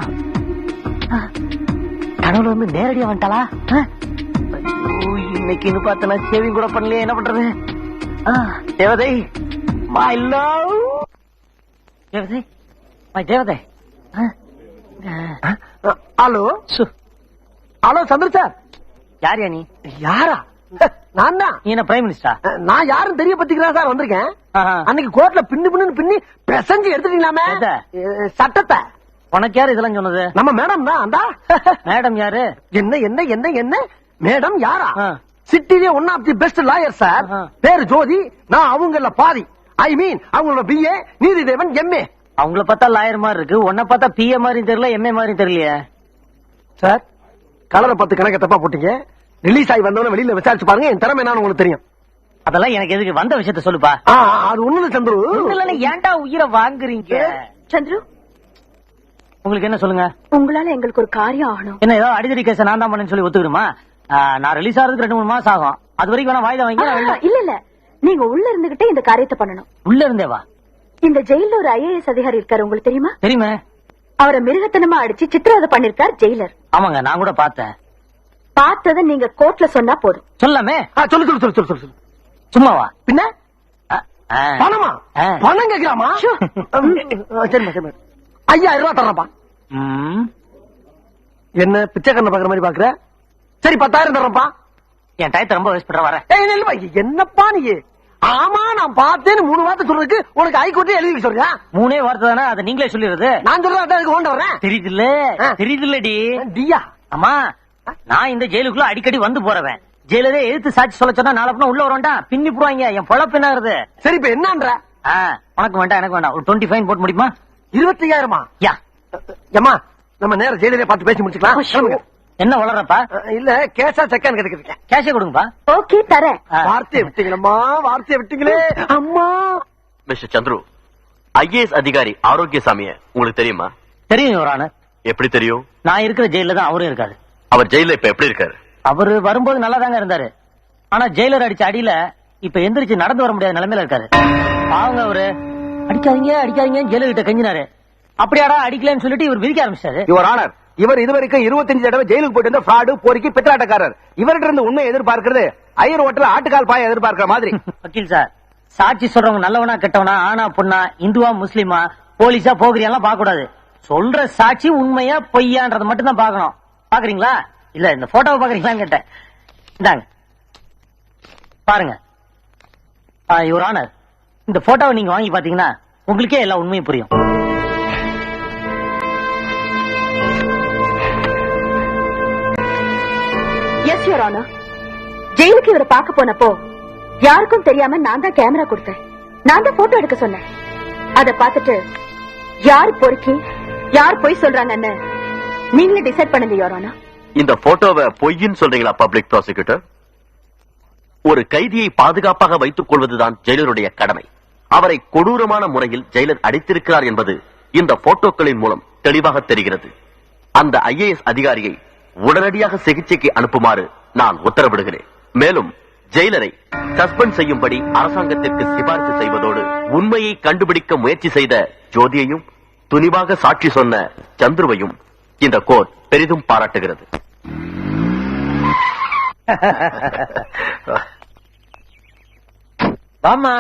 கனவுல வந்து நேரடியா வந்துட்டாளா? இன்னைக்கு பார்த்தனா சேவிங் கூட பண்ணலையே, என்ன பண்றது? தேவதை, மை லவ். தேவதை, மை தேவதை. ஹலோ ஹலோ சந்திர சார். யாரியா நீ? யாரா? நான் தான். நீ என்ன பிரைம் மினிஸ்டரா? நான் யாரும் தெரியப்பத்திக்கிறேன் சார் வந்திருக்கேன். அன்னைக்கு கோர்ட்ல பின்னு பிரசஞ்சு எடுத்துட்டீங்களாமே எத? சட்டத்தை. உனக்கு யாரு இதெல்லாம் சொன்னது? நம்ம மேடம் தான். அந்த மேடம் யாரு? என்ன என்ன என்ன என்ன மேடம் யாரா? ஆ. சிட்டிலே one of the best lawyer sir. ஆஹா. பேரு ஜோதி. நான் அவங்கள பாதி. ஐ மீன் அவங்களோட BA, நீதிதேவன் MA. அவங்கள பார்த்தா லாயர் மாதிரி இருக்கு, உன்னை பார்த்தா PA மாதிரி தெரியல, MA மாதிரி தெரியலையே. சார், கலரை 10 கணக்க தப்பா போட்டீங்க. ரிலீஸ் ஆகி வந்தவன வெளியில விசாரிச்சு பாருங்க, என் திறமை என்னன்னு உங்களுக்கு தெரியும். அதெல்லாம் எனக்கு எதுக்கு? வந்த விஷயத்த சொல்லுப்பா. அது ஒண்ணு சந்துரு. இல்ல, ஏன்டா உயிரை வாங்குறீங்க? சந்துரு, உங்களுக்கு என்ன சொல்லுங்க? உங்களால எங்களுக்கு ஒரு காரியம் ஆகணும். என்ன ஏதோ அடிதடி கேஸ் நான் தான் பண்ணேன்னு சொல்லி ஒத்துக்கிடுமா? நான் ரிலீஸ் ஆகிறதுக்கு 2-3 மாசம் ஆகும். அது வரைக்கும் வேணா வாய்தா வாங்கி நான் வெளில. இல்ல நீங்க உள்ள இருந்துகிட்டே இந்த காரியத்தை பண்ணணும். உள்ள இருந்தே வா. இந்த ஜெயில ஒரு IAS அதிகாரி இருக்காரு, உங்களுக்கு தெரியுமா? தெரியுமே. அவரை மிருகத்தனமா அடிச்சு சித்திரவதை பண்ணிருக்கார் ஜெயிலர். ஆமாங்க, நான் கூட பார்த்தேன். பார்த்ததை நீங்க கோர்ட்ல சொன்னா போதும். சொல்லாமே. சொல்லு சொல்லு சொல்லு சொல்லு சொல்லு. சும்மாவா? பின்ன ஆ. பணமா? பணம் கேட்கலாமா? சரிமா சரிமா. 5000 ரூபாய் தர்றப்பா. ம். என்ன பிச்சைக்காரனை பாக்குற மாதிரி பாக்குற? சரி 10,000 தர்றப்பா. என் டயத்தை ரொம்ப வேஸ்ட் பண்ற. வரேன். இல்லப்பா, என்னப்பா நீ? ஆமா, நான் பார்த்தேன்னு 3 வார்த்தை சொல்றதுக்கு உனக்கு ஹைகோர்ட்டே எழுதி சொல்றியா? 3 வார்த்தை தானே, அதை நீங்களே சொல்லிடுறது. நான் சொல்றேன் அதுக்கு கொண்டு வரேன். தெரியுதுல்ல? தெரியுதுல்லடி? டியா? ஆமா, நான் இந்த ஜெயிலுக்குள்ள அடிக்கடி வந்து போறவன். ஜெயிலரே எழுத்து சாட்சி சொல்ல சொன்னா நாளை பின்ன உள்ள வரண்டா, பின்னி போடுவாங்க. என் பொழப்பு என்ன ஆகுது? சரி இப்ப என்னன்ற? உனக்கு வேண்டாம், எனக்கு வேண்டாம். ஒரு 20 ஃபைன் போட்டு முடியுமா? 25,000? யா. ஏமா, நம்ம நேரம் ஜெயிலே பார்த்து பேசி முடிச்சுக்கலாம். சொல்லுங்க. என்ன வளர்றப்பா? இல்ல கேஷா செக்கான்னு கேட்டுக்கிட்டு. கேஷே கொடுங்கப்பா. ஓகே தரேன். வார்த்தையை விட்டீங்களம்மா, வார்த்தையை விட்டீங்களே அம்மா. மிஸ்டர் சந்துரு, IAS அதிகாரி ஆரோக்கியசாமிய உங்களுக்கு தெரியுமா? தெரியும் யுவரான. எப்படி தெரியும்? நான் இருக்கிற ஜெயில தான் அவரும் இருக்காரு. அவர் ஜெயில இப்ப எப்படி இருக்காரு? அவரு வரும்போது நல்லா தாங்க இருந்தாரு. ஆனா ஜெயிலர் அடிச்ச அடியில இப்ப எந்திரிச்சு நடந்து வர முடியாத நிலைமையில இருக்காரு. பாவங்க அவரு. அடிக்காதீங்க ஜெயிலர் கிட்ட கெஞ்சினாரு. அப்படியாடா அடிக்கலன்னு சொல்லிட்டு இவர் விதிக்க ஆரம்பிச்சாரு. யுவர் ஆனர், இவர் இதுவரைக்கும் 25 தடவை ஜெயிலுக்கு போயிட்டு இருந்த ஃப்ராடு, போரிக்கு, பித்தலாட்டக்காரர். இவர்கிட்ட இருந்து உண்மை எதிர்பார்க்கிறது ஐயர் ஹோட்டல் ஆட்டுக்கால் பாய எதிர்பார்க்கிற மாதிரி. வக்கீல் சார், சாட்சி சொல்றவங்க நல்லவனா கெட்டவனா, ஆனா பொண்ணா, இந்துவா முஸ்லிமா, போலீஸா போகிறியெல்லாம் பார்க்க கூடாது. சொல்ற சாட்சி உண்மையா பொய்யான்றத மட்டும் தான் பார்க்கணும். பாக்குறீங்களா? இல்ல இந்த போட்டோவை பாக்குறீங்களான்னு கேட்டேன். இந்தாங்க பாருங்க. யுவர் ஆனர், இந்த போட்டோவை நீங்க வாங்கி பாத்தீங்கன்னா உங்களுக்கே எல்லா உண்மையும் புரியும். Yes your honour. ஜெயிலுக்கு இவரை பார்க்க போனப்போ யாருக்கும் தெரியாம நான் தான் கேமரா கொடுத்தேன். நான் தான் போட்டோ எடுக்க சொன்னேன். அத பார்த்துட்டு யார் பொறுக்கி யார் பொய் சொல்றாங்கன்னு நீங்களே டிசைட் பண்ணுங்க யுவர் ஆனர். இந்த போட்டோவை பொய்ன்னு சொல்றீங்களா பப்ளிக் ப்ராசிக்யூட்டர்? ஒரு கைதியை பாதுகாப்பாக வைத்துக் கொள்வதுதான் ஜெயிலருடைய கடமை. அவரை கொடூரமான முறையில் ஜெயிலர் அடித்திருக்கிறார் என்பது இந்த போட்டோக்களின் மூலம் தெளிவாக தெரிகிறது. அந்த ஐஏஎஸ் அதிகாரியை உடனடியாக சிகிச்சைக்கு அனுப்புமாறு நான் உத்தரவிடுகிறேன். மேலும் ஜெயிலரை சஸ்பெண்ட் செய்யும்படி அரசாங்கத்திற்கு சிபாரிசு செய்வதோடு உண்மையை கண்டுபிடிக்க முயற்சி செய்த ஜோதியையும் துணிவாக சாட்சி சொன்ன சந்துருவையும் இந்த கோர்ட் பெரிதும் பாராட்டுகிறது. வாமா,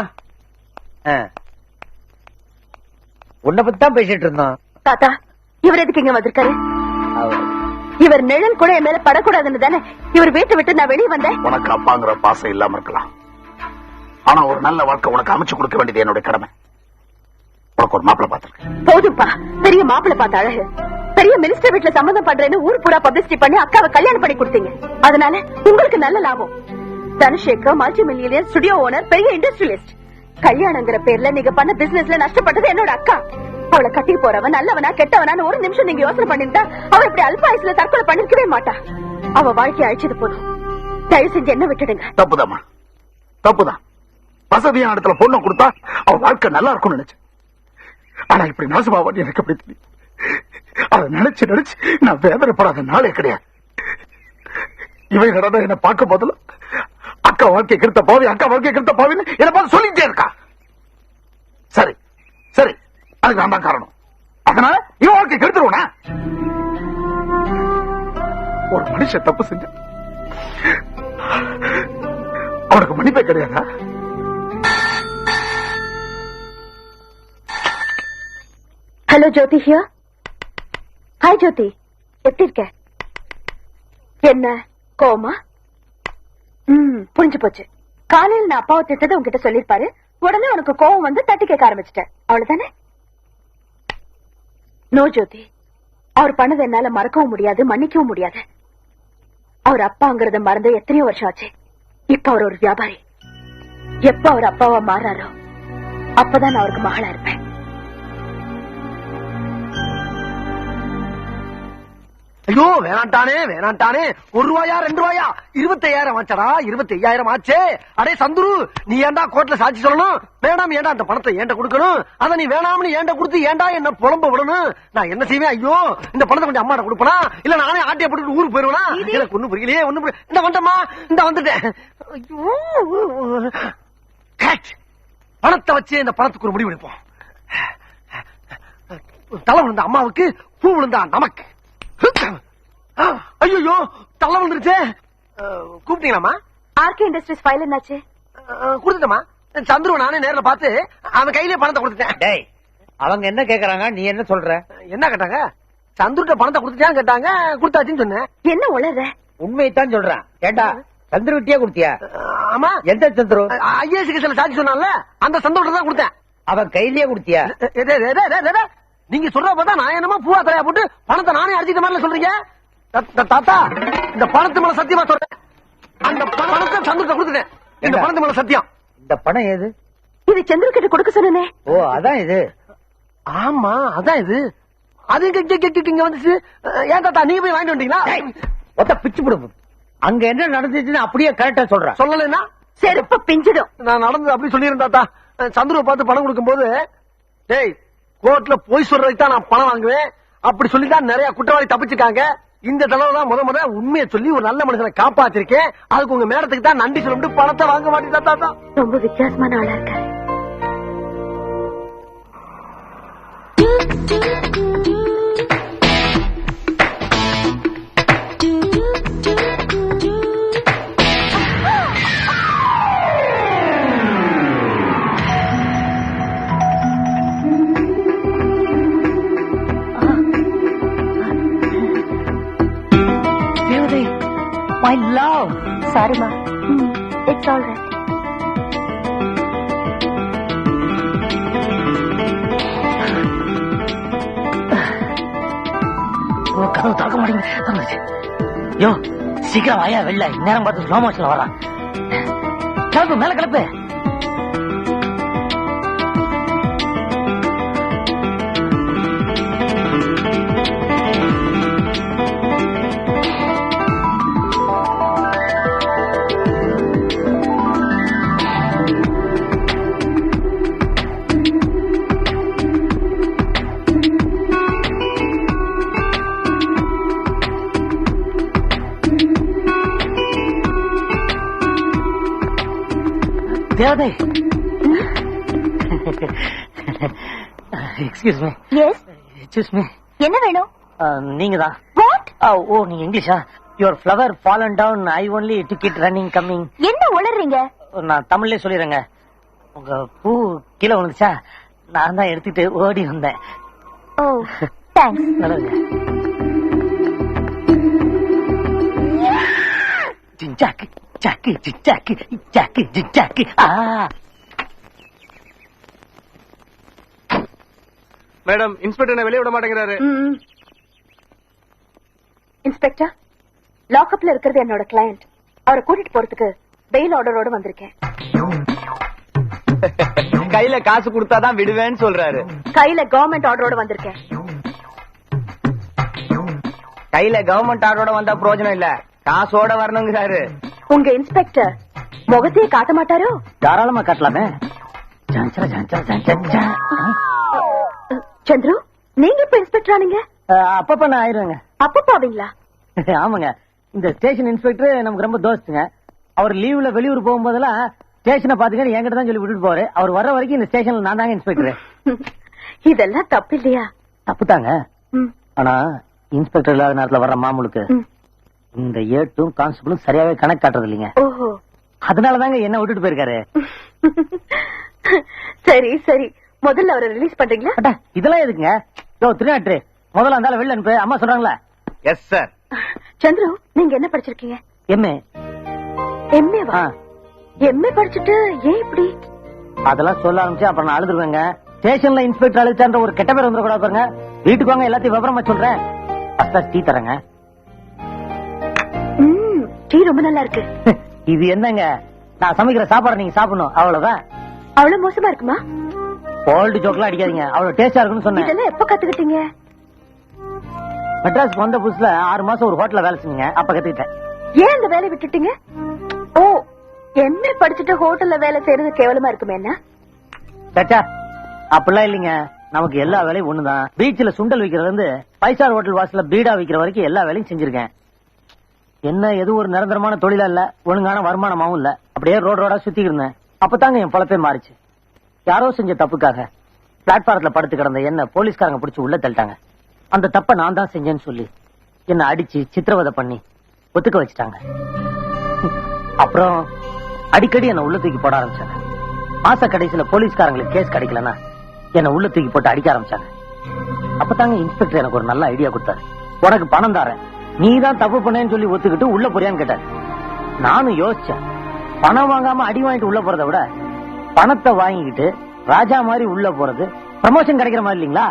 உன்னை பத்தி தான் பேசிட்டு இருந்தோம். தாத்தா, இவர் எதுக்கு இங்க வந்திருக்காரு? இவர் நிழல் கூட என் மேல படக்கூடாதுன்னு தானே இவர் வீட்டை விட்டு நான் வெளியே வந்தேன். உனக்கு அப்பாங்கிற பாசம் இல்லாம இருக்கலாம், ஆனா ஒரு நல்ல வாழ்க்கை உனக்கு அமைச்சு கொடுக்க வேண்டியது என்னுடைய கடமை. உனக்கு ஒரு மாப்பிள்ளை பார்த்திருக்கேன். போதும்பா, பெரிய மாப்பிள்ளை பார்த்த அழகு. பெரிய மினிஸ்டர் வீட்டுல சம்மந்தம் பண்றேன்னு ஊர் பூரா பப்ளிசிட்டி பண்ணி அக்காவை கல்யாணம் பண்ணி கொடுத்தீங்க. அதனால உங்களுக்கு நல்ல லாபம். Dhanushekar multi million studio owner, பெரிய இண்டஸ்ட்ரியலிஸ்ட். கல்யாணங்கிற பேர்ல நீங்க பண்ண பிசினஸ்ல நஷ்டப்பட்டது என்னோட அக்கா. அவளை கட்டி போறவன் நல்லவனா கெட்டவனான்னு ஒரு நிமிஷம் நீங்க யோசனை பண்ணிருந்தா அவ இப்படி அல்பாயுசுல தற்கொலை பண்ணிருக்கவே மாட்டா. அவ வாழ்க்கையை அழிச்சது போதும். தயவு செஞ்சு என்ன விட்டுடுங்க. தப்புதாமா, தப்புதான். வசதியான இடத்துல பொண்ணை கொடுத்தா அவ வாழ்க்கை நல்லா இருக்கும்னு நினைச்சு, ஆனா இப்படி நாசமாவான்னு எனக்கு எப்படி தெரியும்? அதை நினைச்சு நினைச்சு நான் வேதனைப்படாத நாளே கிடையாது. இவன் நடந்த என்ன பார்க்க போதில்ல, அக்கா வாழ்க்கை கிருத்த பாவி, அக்கா வாழ்க்கை கிருத்த பாவின்னு என்ன பார்த்து சொல்லிட்டே இருக்கா. சரி சரி, அதுக்கு நான் தான் காரணம். அதனால இவன் வாழ்க்கை கெடுத்துருவனா? ஒரு மனுஷன் தப்பு செஞ்ச அவனுக்கு மன்னிப்பே கிடையாதா? Hello Jyothi here. Hi Jyothi, எப்படி இருக்க? என்ன கோமா? புரிஞ்சு போச்சு. காலையில் நான் அப்பாவை திட்டத்தை உங்ககிட்ட சொல்லிருப்பாரு. உடனே உனக்கு கோவம் வந்து தட்டி கேட்க ஆரம்பிச்சிட்டேன், அவ்வளவுதானே? நோ ஜோதி, அவர் பண்ணதை என்னால மறக்கவும் முடியாது, மன்னிக்கவும் முடியாது. அவர் அப்பாங்கிறத மறந்து எத்தனையோ வருஷம் ஆச்சு. இப்ப அவர் ஒரு வியாபாரி. எப்ப அவர் அப்பாவா மாறாரோ அப்பதான் நான் அவருக்கு மகளா இருப்பேன். ஐயோ வேணாண்டானே வேணாண்டானே. 1 ரூபாயா 2 ரூபாயா 25,000 ஆச்சடா. 25,000 ஆச்சே. அடே சந்துரு, நீ ஏன்டா கோர்ட்ல சாட்சி சொல்லணும்? வேணாம், ஏன்டா அந்த பணத்தை ஏன்ட கொடுக்கணும்? அத நீ வேணாம்னு ஏன்ட கொடுத்து ஏன்டா என்ன புலம்ப விடணும்? நான் என்ன செய்வேன்? ஐயோ, இந்த பணத்தை கொஞ்சம் அம்மாட்ட கொடுப்பனா, இல்ல நானே ஆட்டிய போட்டு ஊருக்கு போயிருவனா? எனக்கு ஒண்ணும் புரியலையே, ஒண்ணும் இந்த வந்துட்டமா, இந்த வந்துட்டேன். ஐயோ, பணத்தை வச்சு இந்த பணத்துக்கு ஒரு முடிவு எடுப்போம். தலை விழுந்த அம்மாவுக்கு, பூ விழுந்தா நமக்கு. ஐயோ, தலை விழுந்துருச்சே. கூப்பிட்டீங்களாமா? ஆர்கே இண்டஸ்ட்ரீஸ் ஃபைல் என்னாச்சு? கொடுத்துட்டமா. சந்துருவ நானே நேரில் பார்த்து அவன் கையிலே பணத்தை கொடுத்துட்டேன். டேய், அவங்க என்ன கேக்குறாங்க, நீ என்ன சொல்ற? என்ன கேட்டாங்க? சந்துருட்ட பணத்தை கொடுத்துட்டான்னு கேட்டாங்க. கொடுத்தாச்சுன்னு சொன்னேன். என்ன உளற? உண்மையைத்தான் சொல்றான். ஏண்டா சந்துரு விட்டியா கொடுத்தியா? ஆமா. எந்த சந்துரு? ஐஏஎஸ்க்கு சில சாட்சி சொன்னால அந்த சந்தோஷம் தான் கொடுத்தேன். அவன் கையிலேயே கொடுத்தியா? நீங்க சொல்ற பார்த்தா நான் என்னமா பூவா தலையா போட்டு பணத்தை நானே அடிச்சிட்ட மாதிரி சொல்றீங்க. தாத்தா, இந்த பணத்து மேல சத்தியமா சொல்றேன், அந்த பணத்தை சந்துருட்ட கொடுத்துட்டேன். இந்த பணத்து மேல சத்தியம். இந்த பணம் ஏது? இது சந்திர கிட்ட கொடுக்க சொன்னே. ஓ, அதான் இது. ஆமா, அதான் இது. அது இங்க வந்துச்சு. ஏன் தாத்தா நீங்க போய் வாங்கிட்டு வந்தீங்களா? ஒத்த பிச்சு போடும். அங்க என்ன நடந்துச்சுன்னு அப்படியே கரெக்டா சொல்றேன். சொல்லலைன்னா செருப்பு பிஞ்சிடும். நான் நடந்தது அப்படி சொல்லிருந்தேன் தாத்தா. சந்துருவை பார்த்து பணம் கொடுக்கும் போது, டேய் கோர்ட்ல போய் சொல்றதுக்கு தான் நான் பணம் வாங்குவேன் அப்படி சொல்லிதான் நிறைய குற்றவாளி தப்பிச்சுக்காங்க. இந்த தடவை தான் முத உண்மையை சொல்லி ஒரு நல்ல மனுஷனை காப்பாத்திருக்கேன். அதுக்கு உங்க மேடத்துக்கு தான் நன்றி சொல்லிட்டு பணத்தை வாங்க மாட்டேன் தாத்தா. ரொம்ப வித்தியாசமான ஆளா இருக்காரு. My love. Sorry, ma. It's all right. கதவு திறக்க மாட்டேங்குது. யோ சீக்கிரம் வாயா வெளில, நேரம் பார்த்து ஸ்லோ மோஷன்ல வரான். கிளப்பு மேல கிளப்பு. தேவதை, excuse me. Yes, excuse me. என்ன வேணும்? நீங்க தான். வாட்? ஓ நீங்க இங்கிலீஷா? Your flower fallen down, I only took it running coming. என்ன உளறீங்க? நான் தமிழ்லயே சொல்லிடுறேங்க. உங்க பூ கீழே விழுந்துச்சா, நான் தான் எடுத்துட்டு ஓடி வந்தேன். ஓ தேங்க்ஸ். நல்லதுங்க. ஜிஞ்சாக்கு ஜாக்கு ஜிஞ்சாக்கு ஜாக்கு ஜிஞ்சாக்கு. மேடம், இன்ஸ்பெக்டர் வெளியே விட மாட்டேங்கிறாரு. இன்ஸ்பெக்டர், லாக்அப்ல இருக்கிறது என்னோட கிளையண்ட். அவரை கூட்டிட்டு போறதுக்கு பெயில் ஆர்டரோட வந்திருக்கேன். கையில காசு கொடுத்தாதான் விடுவேன்னு சொல்றாரு. கையில கவர்மெண்ட் ஆர்டரோட வந்திருக்கேன். கையில கவர்மெண்ட் ஆர்டரோட வந்தா பிரயோஜனம் இல்ல, காசோட வரணுங்கிறாரு. உங்க இன்ஸ்பெக்டர் முகத்தையே காட்ட மாட்டாரோ? தாராளமா காட்டலாமே. சந்துரு, நீங்க இப்ப இன்ஸ்பெக்டர் ஆனீங்க? அப்பப்ப நான் ஆயிருவேங்க. அப்பப்ப ஆவீங்களா? ஆமாங்க, இந்த ஸ்டேஷன் இன்ஸ்பெக்டர் நமக்கு ரொம்ப தோஸ்துங்க. அவர் லீவ்ல வெளியூர் போகும்போதெல்லாம் ஸ்டேஷனை பாத்துக்க என்கிட்ட தான் சொல்லி விட்டுட்டு போவாரு. அவர் வர்ற வரைக்கும் இந்த ஸ்டேஷன்ல நான் தாங்க இன்ஸ்பெக்டர். இதெல்லாம் தப்பு இல்லையா? தப்புதாங்க. ஆனா இன்ஸ்பெக்டர் இல்லாத நேரத்துல வர்ற மாமூலுக்கு இந்த ஏட்டும் கான்ஸ்டபிளும் சரியாவே கணக்கு காட்டுறது இல்லைங்க. ஓஹோ, அதனாலதாங்க என்ன விட்டுட்டு போயிருக்காரு. சரி சரி, முதல்ல அவரை ரிலீஸ் பண்றீங்களா? இதெல்லாம் எதுக்குங்க? திருநாட்டு முதல்ல இருந்தாலும் வெளில அனுப்பு, அம்மா சொல்றாங்களா? Yes sir. சந்துரு, நீங்க என்ன படிச்சிருக்கீங்க? எம்ஏ. எம்ஏவா? எம்ஏ படிச்சுட்டு ஏன் இப்படி? அதெல்லாம் சொல்ல ஆரம்பிச்சு அப்புறம் நான் அழுதுருவேங்க. ஸ்டேஷன்ல இன்ஸ்பெக்டர் அழுத்தான்ற ஒரு கெட்ட பேர் வந்துடக்கூடாது பாருங்க. வீட்டுக்கு வாங்க, எல்லாத்தையும் விவரமா சொல்றேன். டீ தரேங்க. டீ ரொம்ப நல்லா இருக்கு. இது என்னங்க, நான் சமைக்கிற சாப்பாடு நீங்க சாப்பிடணும், அவ்வளவுதான். அவ்வளவு மோசமா இருக்குமா? கோல்டு ஜோக்லாம் அடிக்காதீங்க, அவ்வளவு டேஸ்டா இருக்குன்னு சொன்னேன். இதெல்லாம் எப்ப கத்துக்கிட்டீங்க? மெட்ராஸ்க்கு வந்த புதுசுல 6 மாசம் ஒரு ஹோட்டல்ல வேலை செஞ்சீங்க, அப்ப கத்துக்கிட்டேன். ஏன் அந்த வேலையை விட்டுட்டீங்க? ஓ, எம்ஏ படிச்சுட்டு ஹோட்டல்ல வேலை செய்யறது கேவலமா இருக்குமே என்ன? சச்சா, அப்படிலாம் இல்லைங்க. நமக்கு எல்லா வேலையும் ஒண்ணுதான். பீச்ல சுண்டல் விக்கிறதுல இருந்து 5 ஸ்டார் ஹோட்டல் வாசல்ல பீடா விக்கிற வரைக்கும் எல்லா வேலையும் செஞ்சிருக்கேன். என்ன எது ஒரு நிரந்தரமான தொழிலா இல்ல, ஒழுங்கான வருமானமாவும் இல்ல. அப்படியே ரோடா சுத்தி இருந்தேன். அப்பதாங்க என் பொழப்பே மாறிச்சு. யாரோ செஞ்ச தப்புக்காக பிளாட்பாரத்துல படுத்து கிடந்த என்ன போலீஸ்காரங்க பிடிச்சு உள்ள தள்ளிட்டாங்க. அந்த தப்ப நான் தான் செஞ்சேன்னு சொல்லி என்ன அடிச்சு சித்திரவதை பண்ணி ஒத்துக்க வச்சுட்டாங்க. அப்புறம் அடிக்கடி என்ன உள்ள தூக்கி போட ஆரம்பிச்சாங்க. மாச கடைசியில போலீஸ்காரங்களுக்கு கேஸ் கிடைக்கலன்னா என்ன உள்ள தூக்கி போட்டு அடிக்க ஆரம்பிச்சாங்க. அப்பதாங்க இன்ஸ்பெக்டர் எனக்கு ஒரு நல்ல ஐடியா கொடுத்தாரு. உனக்கு பணம் தரேன், நீ தான் தப்பு பண்ணேன்னு சொல்லி ஒத்துக்கிட்டு உள்ள போறியான்னு கேட்டாரு. நானும் யோசிச்சேன், பணம் வாங்காம அடி வாங்கிட்டு உள்ள போறதை விட பணத்தை வாங்கிக்கிட்டு ராஜா மாதிரி உள்ள போறது ப்ரமோஷன் கிடைக்கிற மாதிரி இல்லீங்களா?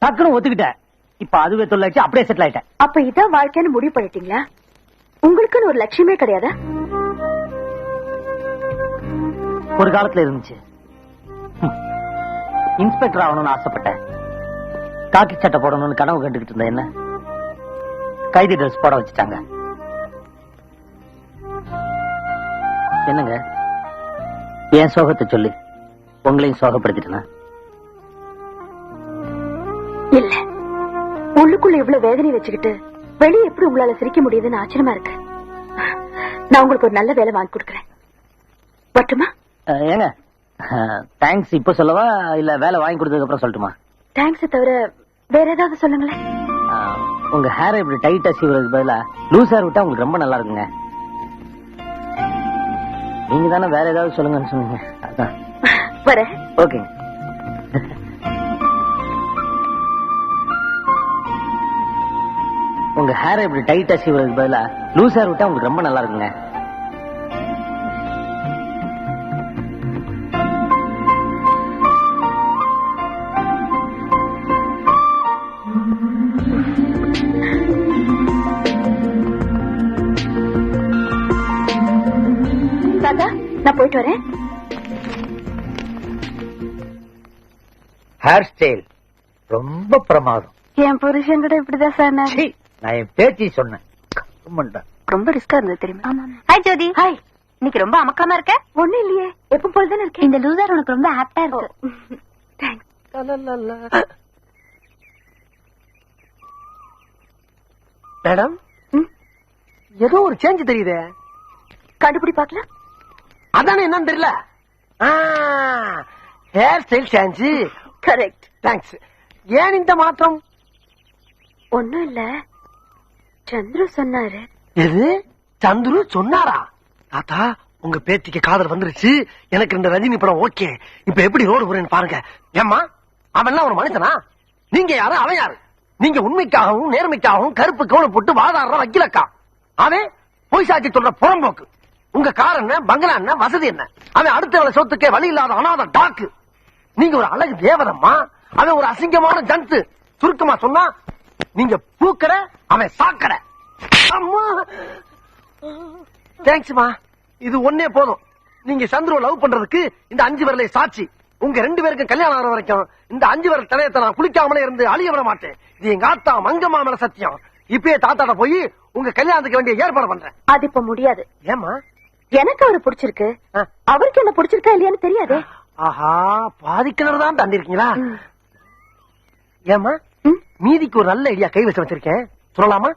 டக்குன்னு ஒத்துக்கிட்டேன். இப்ப அதுவே தொல்லாச்சு, அப்படியே செட்டில் ஆயிட்டேன். அப்ப இதான் வாழ்க்கைன்னு முடிவு பண்ணிட்டீங்களா? உங்களுக்குன்னு ஒரு லட்சியமே கிடையாதா? ஒரு காலத்துல இருந்துச்சு. இன்ஸ்பெக்டர் ஆகணும்னு ஆசைப்பட்டேன். காக்கி சட்டை போடணும்னு கனவு கண்டுகிட்டு இருந்த என்ன கைதி ட்ரெஸ் போட வச்சுட்டாங்க. என்னங்க, என் சோகத்தை சொல்லி உங்களையும் சோகப்படுத்திட்டேனா? இல்ல, உள்ளுக்குள்ள இவ்வளவு வேதனை வச்சுக்கிட்டு வெளியே எப்படி உங்களால சிரிக்க முடியுதுன்னு ஆச்சரியமா இருக்கு. நான் உங்களுக்கு ஒரு நல்ல வேலை வாங்கி கொடுக்கறேன். பட்டுமா? ஏங்க தேங்க்ஸ் இப்ப சொல்லவா இல்ல வேலை வாங்கி கொடுத்ததுக்கு அப்புறம் சொல்லட்டுமா? தேங்க்ஸ் தவிர வேற ஏதாவது சொல்லுங்களேன். உங்க ஹேர் இப்படி டைட்டா சீவுறதுக்கு பதிலா லூஸ் ஹேர் விட்டா உங்களுக்கு ரொம்ப நல்லா இருக்குங்க. நீங்க தானே வேற ஏதாவது சொல்லுங்கன்னு சொன்னீங்க. அதான் வரேன். ஓகேங்க. உங்க ஹேர் இப்படி டைட்டா சீவுறதுக்கு பதிலா லூஸ் ஹேர் விட்டா உங்களுக்கு ரொம்ப நல்லா இருக்குங்க. தாத்தா நான் போயிட்டு வரேன். ஹேர் ஸ்டைல் ரொம்ப பிரமாதம். என் புருஷன் கூட இப்படிதான் சார். நான் என் பேத்தி சொன்னேன். ரொம்ப ரிஸ்கா இருந்தது தெரியுமா? ஹாய் ஜோதி. ஹாய். இன்னைக்கு ரொம்ப அமக்காம இருக்க. ஒண்ணு இல்லையே, எப்ப போலதானே இருக்கேன். இந்த லூசர் உனக்கு ரொம்ப ஆப்டா இருக்கு. மேடம் ஏதோ ஒரு சேஞ்ச் தெரியுதே. கண்டுபிடி பாக்கலாம். அதானே என்னன்னு தெரியல. Hair style change. Correct. Thanks. ஏன் இந்த மாற்றம்? ஒண்ணும் இல்ல, சந்துரு சொன்னாரு. எது? சந்துரு சொன்னாரா? தாத்தா உங்க பேத்திக்கு காதல் வந்துருச்சு. எனக்கு இந்த ரஜினி படம் ஓகே. இப்ப எப்படி ரோடு போறேன்னு பாருங்க. ஏம்மா அவன் ஒரு மனுஷனா? நீங்க யாரு அவன் யாரு? நீங்க உண்மைக்காகவும் நேர்மைக்காகவும் கருப்பு கவுனம் போட்டு வாதாடுற வக்கீலக்கா. அவன் பொய் சாட்சி சொல்ற புறம்போக்கு. உங்க கார் என்ன, பங்களா என்ன, வசதி என்ன? அவன் அடுத்த வேலை சொத்துக்கே வழி இல்லாத அனாத டாக்கு. நீங்க ஒரு அழகு தேவதம்மா, அவன் ஒரு அசிங்கமான ஜந்து. சுருக்கமா சொன்னா நீங்க பூக்கற, அவன் சாக்கற. அம்மா தேங்க்ஸ்மா, இது ஒன்னே போதும். நீங்க சந்துருவை லவ் பண்றதுக்கு இந்த 5 விரலை சாட்சி. உங்க 2 பேருக்கும் கல்யாணம் ஆகிற வரைக்கும் இந்த 5 விரல் தலையத்தை நான் குளிக்காமலே இருந்து அழிய விட மாட்டேன். இது எங்க ஆத்தா மங்கம்மா மேல சத்தியம். இப்பயே தாத்தாட்ட போய் உங்க கல்யாணத்துக்கு வேண்டிய ஏற்பாடு பண்றேன். அது இப்ப முடியாது. ஏமா? எனக்கு அவரு பிடிச்சிருக்கு, அவருக்கு என்ன பிடிச்சிருக்கா இல்லையான்னு தெரியாது. ஆஹா, பாதிக்கிணறு தான் தாண்டி இருக்கீங்களா? ஏமா மீதிக்கு ஒரு நல்ல ஐடியா கை வச்சு வச்சிருக்கேன், சொல்லலாமா?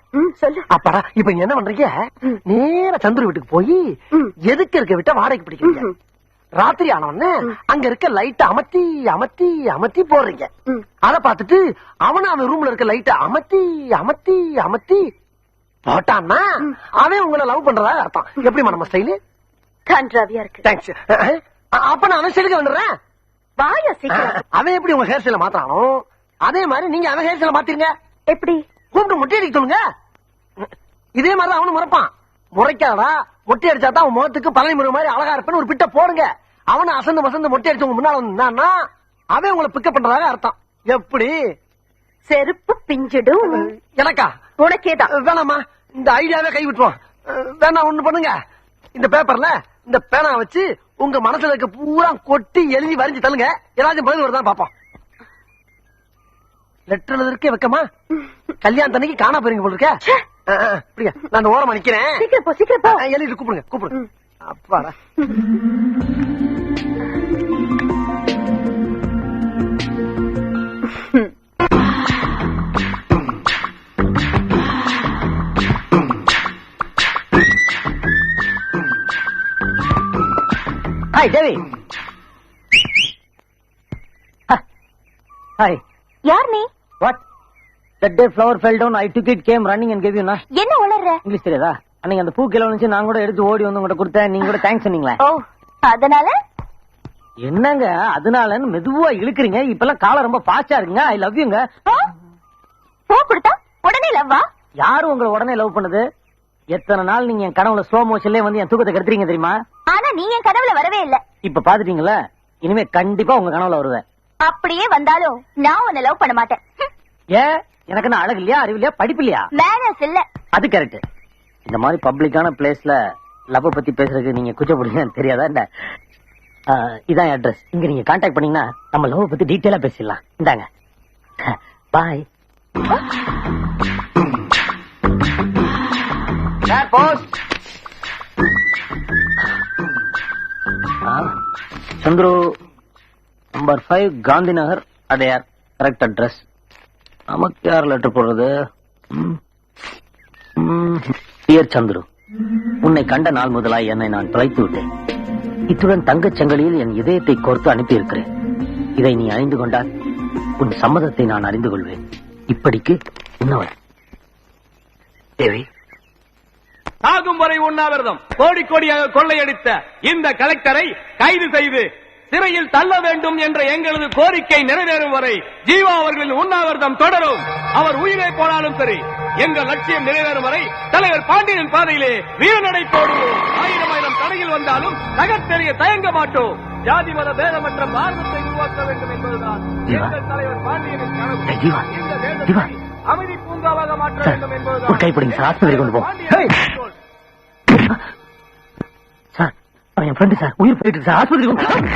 சொல்லு. அப்பாடா, இப்ப நீங்க என்ன பண்றீங்க? நேர சந்துரு வீட்டுக்கு போய் எதுக்கு இருக்க விட்ட வாடகைக்கு பிடிக்கிறீங்க. ராத்திரி ஆனவொன்னு அங்க இருக்க லைட்ட அமர்த்தி அமர்த்தி அமர்த்தி போடுறீங்க. அத பாத்துட்டு அவன் ரூம்ல இருக்க லைட்ட அமர்த்தி அமர்த்தி அமர்த்தி போட்டான்னா அவன் உங்களை லவ் பண்றதா அர்த்தம். எப்படி நம்ம ஸ்டைலு? கன்றாவியா இருக்கு. தேங்க்ஸ். அப்ப நான் அவன் ஸ்டைலுக்கு வந்துடுறேன். வாயா சீக்கிரம். அவன் எப்படி உங்க ஹேர் ஸ்டைல மாத்தானோ அதே மாதிரி நீங்க அவன் ஹேர் ஸ்டைல மாத்திருங்க. எப்படி? கூப்பிட்டு மொட்டை அடிக்க சொல்லுங்க. இதே மாதிரிதான் அவனும் முறைப்பான். முறைக்காதா, மொட்டை அடிச்சாதான் அவன் முகத்துக்கு பழனி முருகன் மாதிரி அழகா இருப்பேன்னு ஒரு பிட்ட போடுங்க. அவனை அசந்து மசந்து மொட்டை அடிச்சவங்க முன்னால வந்தான்னா அவன் உங்களை பிக்கப் பண்றதாக அர்த்தம். எப்படி? செருப்பு பிஞ்சிடும். எனக்கா? உனக்கேதான். வேணாமா, இந்த ஐடியாவே கை விட்டுருவான். வேணா ஒண்ணு பண்ணுங்க, இந்த பேப்பர்ல இந்த பேனா வச்சு உங்க மனசுல இருக்க பூரா கொட்டி எழுதி வரைஞ்சு தள்ளுங்க. ஏதாச்சும் பதில் வருதான் பாப்போம். லெட்டர் எழுதுறதுக்கே வைக்கமா? கல்யாணத்தன்னைக்கு காணா போறீங்க போல இருக்க. நான் அந்த ஓரமா நிக்கிறேன். சீக்கிரம் போ, சீக்கிரம் போ. எழுதி கூப்பிடுங்க, கூப்பிடுங்க. அப்பாடா. ஹாய் தேவி. ஹாய். யார் நீ? What? That day flower fell down, I took it, came running and gave you, na? என்ன உளறற? இங்கிலீஷ் தெரியாதா? அன்னைக்கு அந்த பூ கீழ வந்துச்சு, நான் கூட எடுத்து ஓடி வந்து உங்ககிட்ட கொடுத்தேன். நீங்க கூட தேங்க்ஸ் சொன்னீங்களே. ஓ, அதனால? என்னங்க அதனாலன்னு மெதுவா இழுக்குறீங்க. இப்பெல்லாம் காலம் ரொம்ப ஃபாஸ்டா இருக்குங்க. ஐ லவ் யூங்க. பூ கொடுத்தா உடனே லவ்வா? யாரும் உங்களை உடனே லவ் பண்ணுது? எத்தனை நாள் நீங்க என் கனவுல ஸ்லோ மோஷன்லயே வந்து என் தூக்கத்தை கெடுத்துறீங்க தெரியுமா? ஆனா நீ என் கனவுல வரவே இல்ல. இப்ப பாத்துட்டீங்களா? இனிமே கண்டிப்பா உங்க கனவுல வருவேன். அப்படியே வந்தாலும் நான் உன்னை லவ் பண்ண மாட்டேன். ஏன்? எனக்கு என்ன அழகு இல்லையா, அறிவு இல்லையா, படிப்பு இல்லையா? மேனர்ஸ் இல்ல. அது கரெக்ட். இந்த மாதிரி பப்ளிக்கான பிளேஸ்ல லவ் பத்தி பேசுறதுக்கு நீங்க கூச்சப்படுவீங்கன்னு தெரியாதா? இல்ல இதான் அட்ரஸ். இங்க நீங்க கான்டாக்ட் பண்ணீங்கன்னா நம்ம லவ் பத்தி டீட்டெயிலா பேசிடலாம். இந்தாங்க. Bye. Chandru, number 5 Gandhi Nagar, Adyar. Correct address. நமக்கு யார் லெட்டர் போடுறது? டியர் சந்துரு, உன்னை கண்ட நாள் முதலாய் என்னை நான் தொலைத்து விட்டேன். இத்துடன் தங்கச் சங்கிலியில் என் இதயத்தை கோர்த்து அனுப்பியிருக்கிறேன். இதை நீ அறிந்து கொண்டால் உன் சம்மதத்தை நான் அறிந்து கொள்வேன். இப்படிக்கு உன்னவன். தேவி, சாகும் வரை உண்ணாவிரதம் கோடி கோடியாக கொள்ளையடித்த இந்த கலெக்டரை கைது செய்து சிறையில் தள்ள வேண்டும் என்ற எங்களது கோரிக்கை நிறைவேறும் வரை ஜீவா அவர்களின் உண்ணாவிரதம் தொடரும். அவர் உயிரை போனாலும் சரி, எங்கள் லட்சியம் நிறைவேறும் வரை தலைவர் பாண்டியனின் பாதையிலே வீரநடை போடுவோம். ஆயிரம் ஆயிரம் தடையில் வந்தாலும் நகர்த்தெறிய தயங்க மாட்டோம். ஜாதி மத பேதமற்ற பாரதத்தை உருவாக்க வேண்டும் என்பதுதான் எங்கள் தலைவர் பாண்டியனின் கனவு. இந்த தேசத்தை அமைதி பூங்காவாக மாற்ற வேண்டும் என்பதுதான் கைப்பிடிங்க சார், ஆஸ்பத்திரி கொண்டு போ. சார், என் ஃப்ரெண்டு சார் உயிர் போயிட்டு சார், ஆஸ்பத்திரி கொண்டு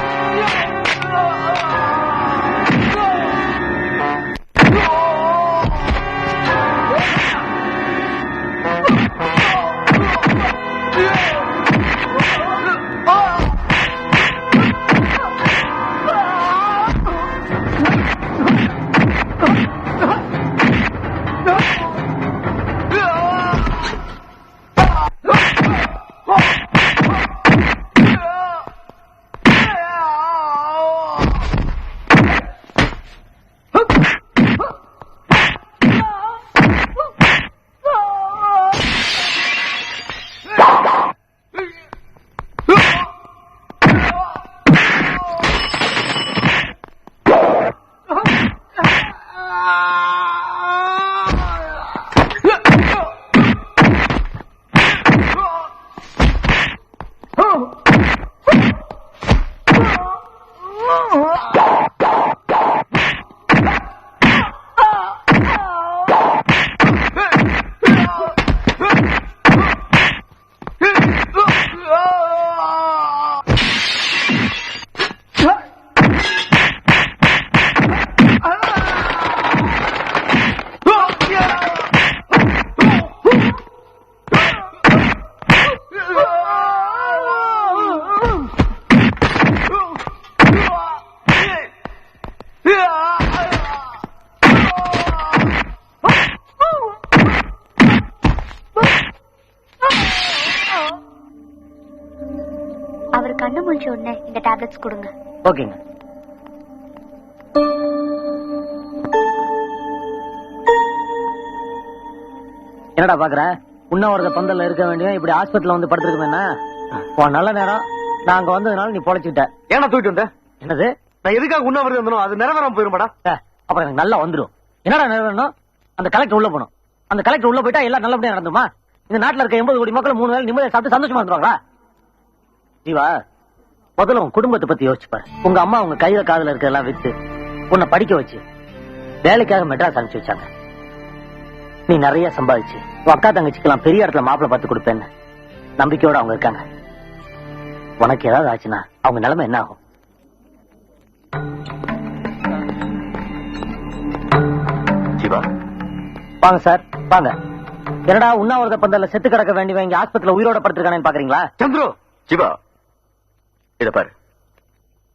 அவர் கண்ணு முழிச்ச உடனே இந்த டேப்லெட்ஸ் கொடுங்க. ஓகேங்க. என்னடா பாக்குற? உண்ணாவிரத பந்தல்ல இருக்க வேண்டிய இப்படி ஆஸ்பத்திரியில வந்து படுத்திருக்கேன்னா உன் நல்ல நேரம். நான் அங்க வந்ததுனால நீ பொழைச்சுட்ட. ஏன்னா தூக்கிட்டு வந்த? என்னது? நான் எதுக்காக உண்ணாவிரதம் இருந்தனோ அது நிறைவேறாம போயிருமாடா. அப்புறம் எனக்கு நல்லா வந்துடும். என்னடா நிறைவேறணும்? அந்த கலெக்டர் உள்ள போகணும். அந்த கலெக்டர் உள்ள போயிட்டா எல்லாம் நல்லபடியா நடந்துமா? இந்த நாட்டுல இருக்க 80 கோடி மக்கள் 3 வேளை நிம்மதியா சாப்பிட்டு சந்தோஷமா இருந்துருவாங்களா? ஜீவா, முதல்ல உன் குடும்பத்தை பத்தி யோசிச்சுப்பாரு. உங்க அம்மா உங்க கையில காதுல இருக்கிறதெல்லாம் வித்து உன்னை படிக்க வச்சு வேலைக்காக மெட்ராஸ் அனுப்பிச்சு வச்சாங்க. நீ நிறைய சம்பாதிச்சு உன் அக்கா தங்கச்சிக்கெல்லாம் பெரிய இடத்துல மாப்பிள்ளை பார்த்து கொடுப்பேன்னு நம்பிக்கையோட அவங்க இருக்காங்க. உனக்கு ஏதாவது ஆச்சுன்னா அவங்க நிலைமை என்ன ஆகும்? ஜீவா, வாங்க சார், வாங்க. என்னடா உண்ணாவிரத பந்தல்ல செத்து கிடக்க வேண்டியவங்க இங்க ஆஸ்பத்திரியில உயிரோட படுத்திருக்கானு பாக்குறீங்களா? சந்துரு, ஜீவா இத பாரு.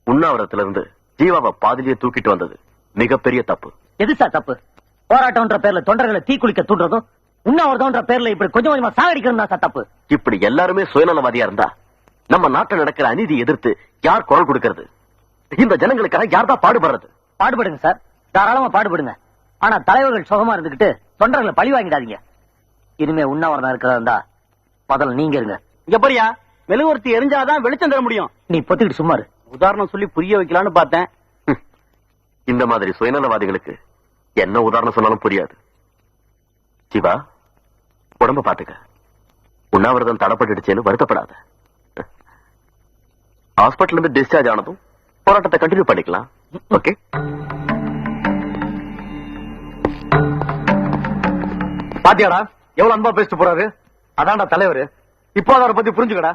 உண்ணாவிரத்துல இருந்து ஜீவாவை பாதிலேயே தூக்கிட்டு வந்தது மிகப்பெரிய தப்பு. எது சார் தப்பு? போராட்டம்ன்ற பேர்ல தொண்டர்களை தீக்குளிக்க தூண்டுறதும் உண்ணாவிரதம்ன்ற பேர்ல இப்படி கொஞ்சம் கொஞ்சமா சாகடிக்கிறது தான் சார் தப்பு. இப்படி எல்லாருமே சுயநலவாதியா இருந்தா நம்ம நாட்டில் நடக்கிற அநீதி எதிர்த்து யார் குரல் கொடுக்கிறது? இந்த ஜனங்களுக்காக யார் தான் பாடுபடுறது? பாடுபடுங்க சார், தாராளமா பாடுபடுங்க. ஆனா தலைவர்கள் சுகமா இருந்துகிட்டு தொண்டர்களை பழி வாங்கிடாதீங்க. இனிமே உண்ணாவிரதம் இருக்கிறதா இருந்தா முதல்ல நீங்க இருங்க. இங்க பாரியா, மெழுகுவர்த்தி எரிஞ்சாதான் வெளிச்சம் தர முடியும். நீ பொத்திக்கிட்டு சும்மா இரு. உதாரணம் சொல்லி புரிய வைக்கலான்னு பார்த்தேன். இந்த மாதிரி சுயநலவாதிகளுக்கு என்ன உதாரணம் சொன்னாலும் புரியாது. சிவா, உடம்ப பாத்துக்க. உண்ணாவிரதம் தடப்பட்டுடுச்சேன்னு வருத்தப்படாத. ஹாஸ்பிட்டல் இருந்து டிஸ்சார்ஜ் ஆனதும் போராட்டத்தை கண்டினியூ பண்ணிக்கலாம். ஓகே? பாத்தியாடா எவ்வளவு அன்பா பேசிட்டு போறாரு. அதான்டா தலைவர். இப்போ அவரை பத்தி புரிஞ்சுக்கடா.